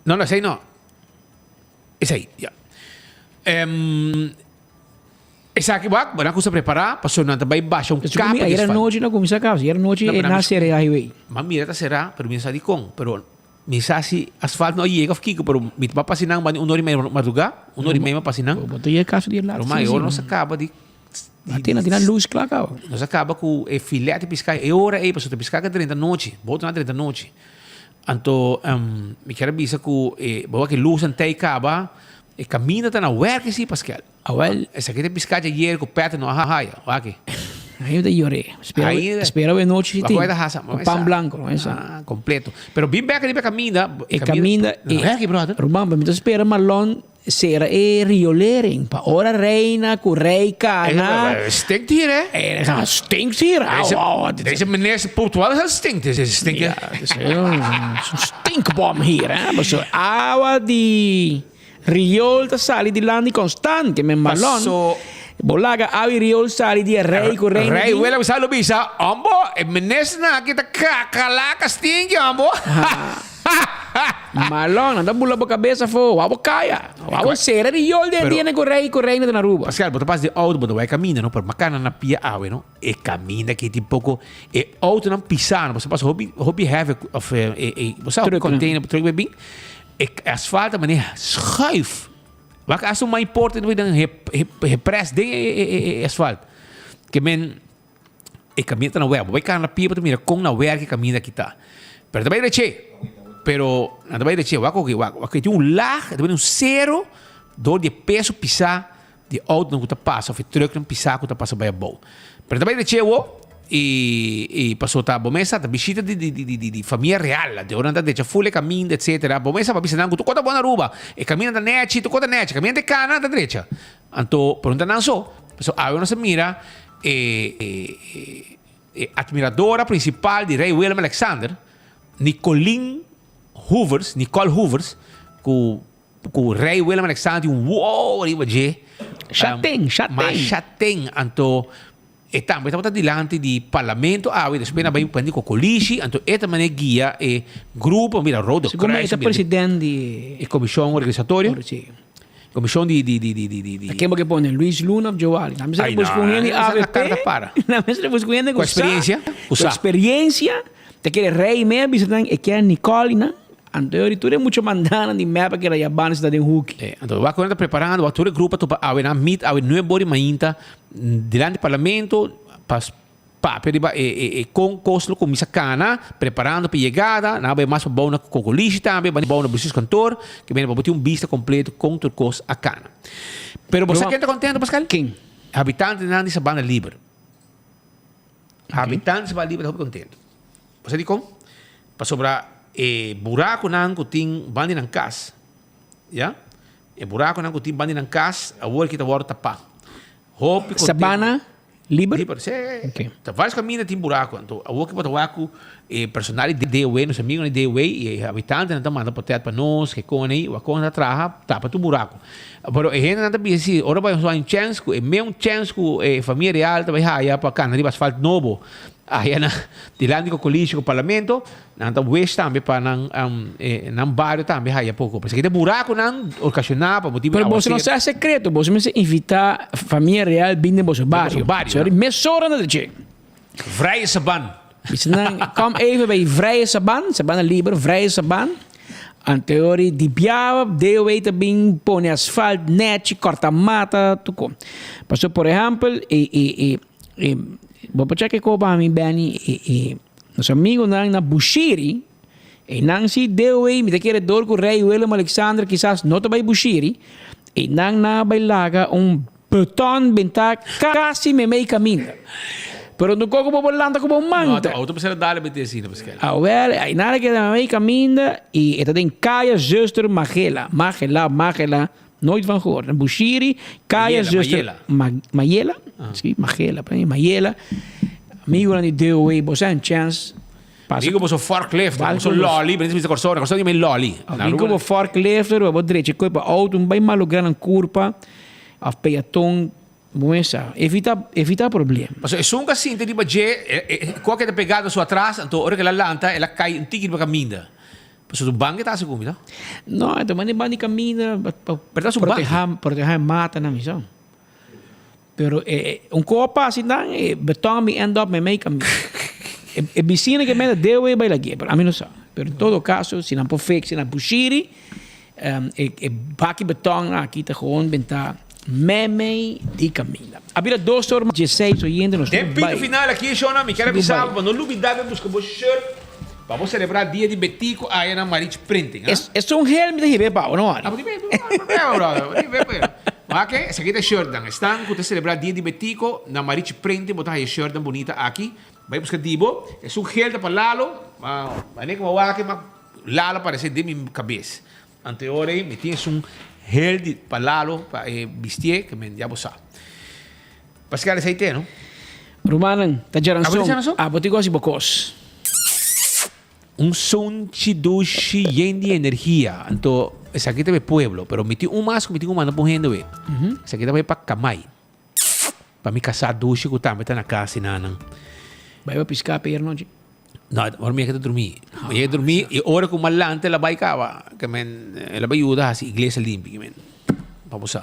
S15: Não, esse aí não. Esse aí, já. Esse aqui, nós começamos a preparar, passou na também baixa capa de
S16: era noite, não começa a casa, era noite e nascer a highway.
S15: Mas mira, será, pero minha de com, pero minha se asfalto não chega aqui, pero me vai passar uma hora e meia madrugada, uma hora e meia passar.
S16: Botou aí caso de lá.
S15: Pero maior não se acaba de
S16: Tem luz, claro.
S15: Nós acaba com o filete de pescar. É hora aí, para você pescar 30 noite. Bota na 30 noite. Então, me quero dizer que luz não tem acaba. E caminha tá na work sim, Pascal. Essa aqui tem pescar de ayer com perto no arraia. Aqui.
S16: Aí eu llorei. Espera a noite.
S15: Tem
S16: pão branco.
S15: Completo. Pero bem bem que caminha.
S16: Caminha. Romão, me espera malon. Sera e riolering pa ora reina cu rei cana
S15: stinkt hier hè
S16: stinkt hier
S15: deze meneer is puntual hij stinkt
S16: zo'n stinkbom hier hè maar zo awa di riol ta sali di landi constant che men malon bolaga awi riol sali di rei cu reina
S15: rei wela usalo bisa ambo e meneer na kita kakalaka stink ambo
S16: Malon, anda bula boca cabeça fo, wabo kaya. Wabo sera de yol de dia com reina de Aruba.
S15: Pascal, botar pas de auto, botar vai caminha, não, por macana na pia awe, não? E caminha que tipo pouco e auto não pisar, você passa hobby have of você container truck bem. E asfalto mané schuif. Wat as uma importante we dan press de asfalto. Que men e caminha na web, vai na pia para mira com na werk caminha aqui tá. Pero também reche. Pero também de wako que tem lag, também zero de peso pisar de auto não passa, of truck não pisar que passa by a bow. Pero também de e passou tá bomesa da visita de família real, de oranda de full caminho, etc. Bomesa para visitar tu conta boa Aruba, e caminho da net, tu conta net, caminho de cana da direita. Então, pergunta não só, pessoal, aí não se mira admiradora principal de Rei Willem Alexander, Nicole Hoovers, com o rei Willem Alexander, wow, arriba de
S16: chatem.
S15: Então, também estamos diante do parlamento, depois vai para o colégio, então, esta maneira guia e grupo, mira, Road of
S16: Christ, presidente
S15: e comissão organizatória, comissão de
S16: aquele que põe Luiz Luna, Joali, na mesa depois põe a AVP, na mesa depois põe com experiência, daquele rei mesmo, e que é Nicole, né? Então, tu é muito mandana de mapa que era Yabana cidade em Hulk.
S15: Então, eu estou preparando, o grupo para meet, a não é bom ainda, diante do parlamento, com costo, com missa cana, preparando para a chegada, não vai mais bom na cocolista, também vai bom no Brasil Cantor, que vem para ter vista completo com turcos a cana. Pero você quer estar contente, Pascal?
S16: Quem?
S15: Habitantes de Sabana Livre. Habitantes de Sabana Livre estão contentes. Você diz como? Para sobrar buraco nang kuting bandi ng kas, ya? Buraco nang kuting bandi ng kas, awal kita waro tapa.
S16: Sabana Libre?
S15: Okay. Vários caminhos tem buraco. Então, awal kita tawaku personal de DOE, nos amigos de DOE e habitantes não mandam potet para nós, que com aí, o com na traha, tapa tu buraco. Pero a gente não tem assim, ora vai usar um chance, é meio chance que família real vai haya para cá, não asfalto novo. Ayan na, dilandi ko college ko parlamento, nang west tambe pa ng barrio tambe haya pouco. Porque kita buraco ng occasionar pa motivo.
S16: Pero você não sabe secreto, você me invita família real binde você barrio. Sorry, mesora na de
S15: Vrije Saban.
S16: Kom even bij Vrije Saban, Saban Liber, Vrije Saban. An teorie di biava, deu weten bem pone asfalt, net, corta mata, tudo. Passou por exemplo, vou para que coba mi beni nosso amigo na Bushiri, e nang si deu me daquele dor com o rei Willem Alexander, quizás não vai Bushiri, e nang na bailaga beton benta quase me meio caminho. Pero no coco po volando como manta.
S15: No, auto precisa dar bete assim, pesqueira.
S16: Ah, well, aí nada que da meio caminho e eta tem Kaya Zuster Magela, nooit van gehoord. Bushiri, Kaya Zuster Mayela, sim, Magela, Mayela. Amigo na deu aí, você tem chance.
S15: Amigo boso forklift, boso lolly, bem se corsona, corsona me lolly.
S16: Amigo bo forklift, bo direito, coi pa auto, bem malogrando curva, af peatão. Buensa, evita problema.
S15: Mas é um assim, tem tipo de qualquer da pegada sua atrás, então hora que ela lanta, ela cai um tique para caminho. Mas o banco está seguro, não?
S16: Não, então mas nem caminho, proteger mata na missão. Pero copa assim não, beton me end up me make caminho. É bicina que me deu e vai lá que, a mim não sabe. Pero em todo caso, se não for fix, se não puxiri, baki beton aqui tá gewoon bentar. Meme di Camila. Abbiamo 2 formas de 6 oyentes nos
S15: Tempinho final aqui, Shona, me quero avisar, para não duvidar, buscar o shirt, para celebrar dia de Betico, aí na Marich Printing.
S16: É um helm de ribe, pau, não é?
S15: Ok, esse aqui é shirt, estão com celebrar dia de Betico, na Marich Printing, botar aí shirt bonita aqui, vai buscar dibo, é um helm para Lalo, mas nem como aqui, mas Lalo parece de minha cabeça. Anteori, me tinha heel di palalo pa bistie que men diabo sa. Pascal essa ideia, não?
S16: Romanan, tá gerando botigos e bocos.
S15: Son chidushi yendi energia. Então, essa aqui também é pueblo, pero meti mais que meti mano porrendo we. Essa aqui também para camai. Para me casar dushi que também tá na casa nanan.
S16: Vai para piscar per noite.
S15: No, ora mi che dormì. Io dormì e ora con malante la baicava che men la baiuda a iglesia limpi men. Vamos a.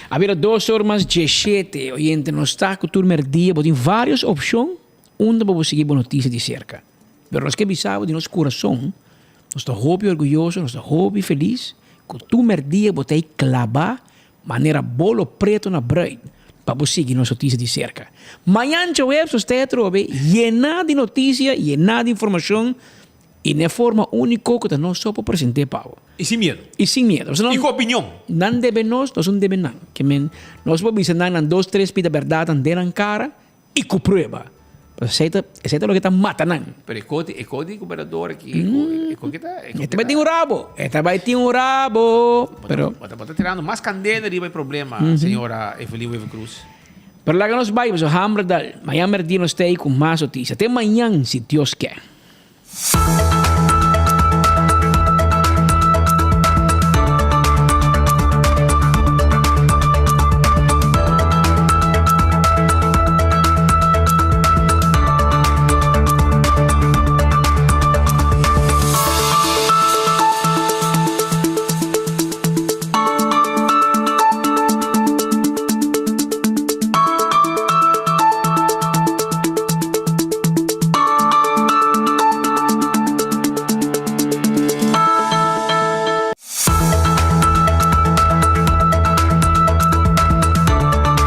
S16: Havia 2 formas de 7 oyente no está com turmer dia, tem várias opções onde vamos seguir boa notícia de cerca. Pero nós que bisavo de nosso coração, nosso hobby orgulhoso, nosso hobby feliz, com turmer dia botei clavar maneira bolo preto na bread. Para seguir nossa notícia de cerca. Manhã a web você trobe llena de notícia, llena de informação e de forma única que nós só para apresentar para.
S15: E sem medo.
S16: E sem medo.
S15: E com opinião.
S16: Não deve nós não deve não. Que nós podemos dizer não 2, 3 pita verdade na cara e com prova. Aceita o que está matando.
S15: Pero é código governador aqui.
S16: Este vai ter um rabo. Este vai ter um rabo. Pero
S15: está tirando mais candela e vai problema, senhora Evelyn Weaver Cruz.
S16: Pero lá que nós vamos, o hambre dal. Amanhã merdi nós tem com mais notícias. Até amanhã, se Deus quer.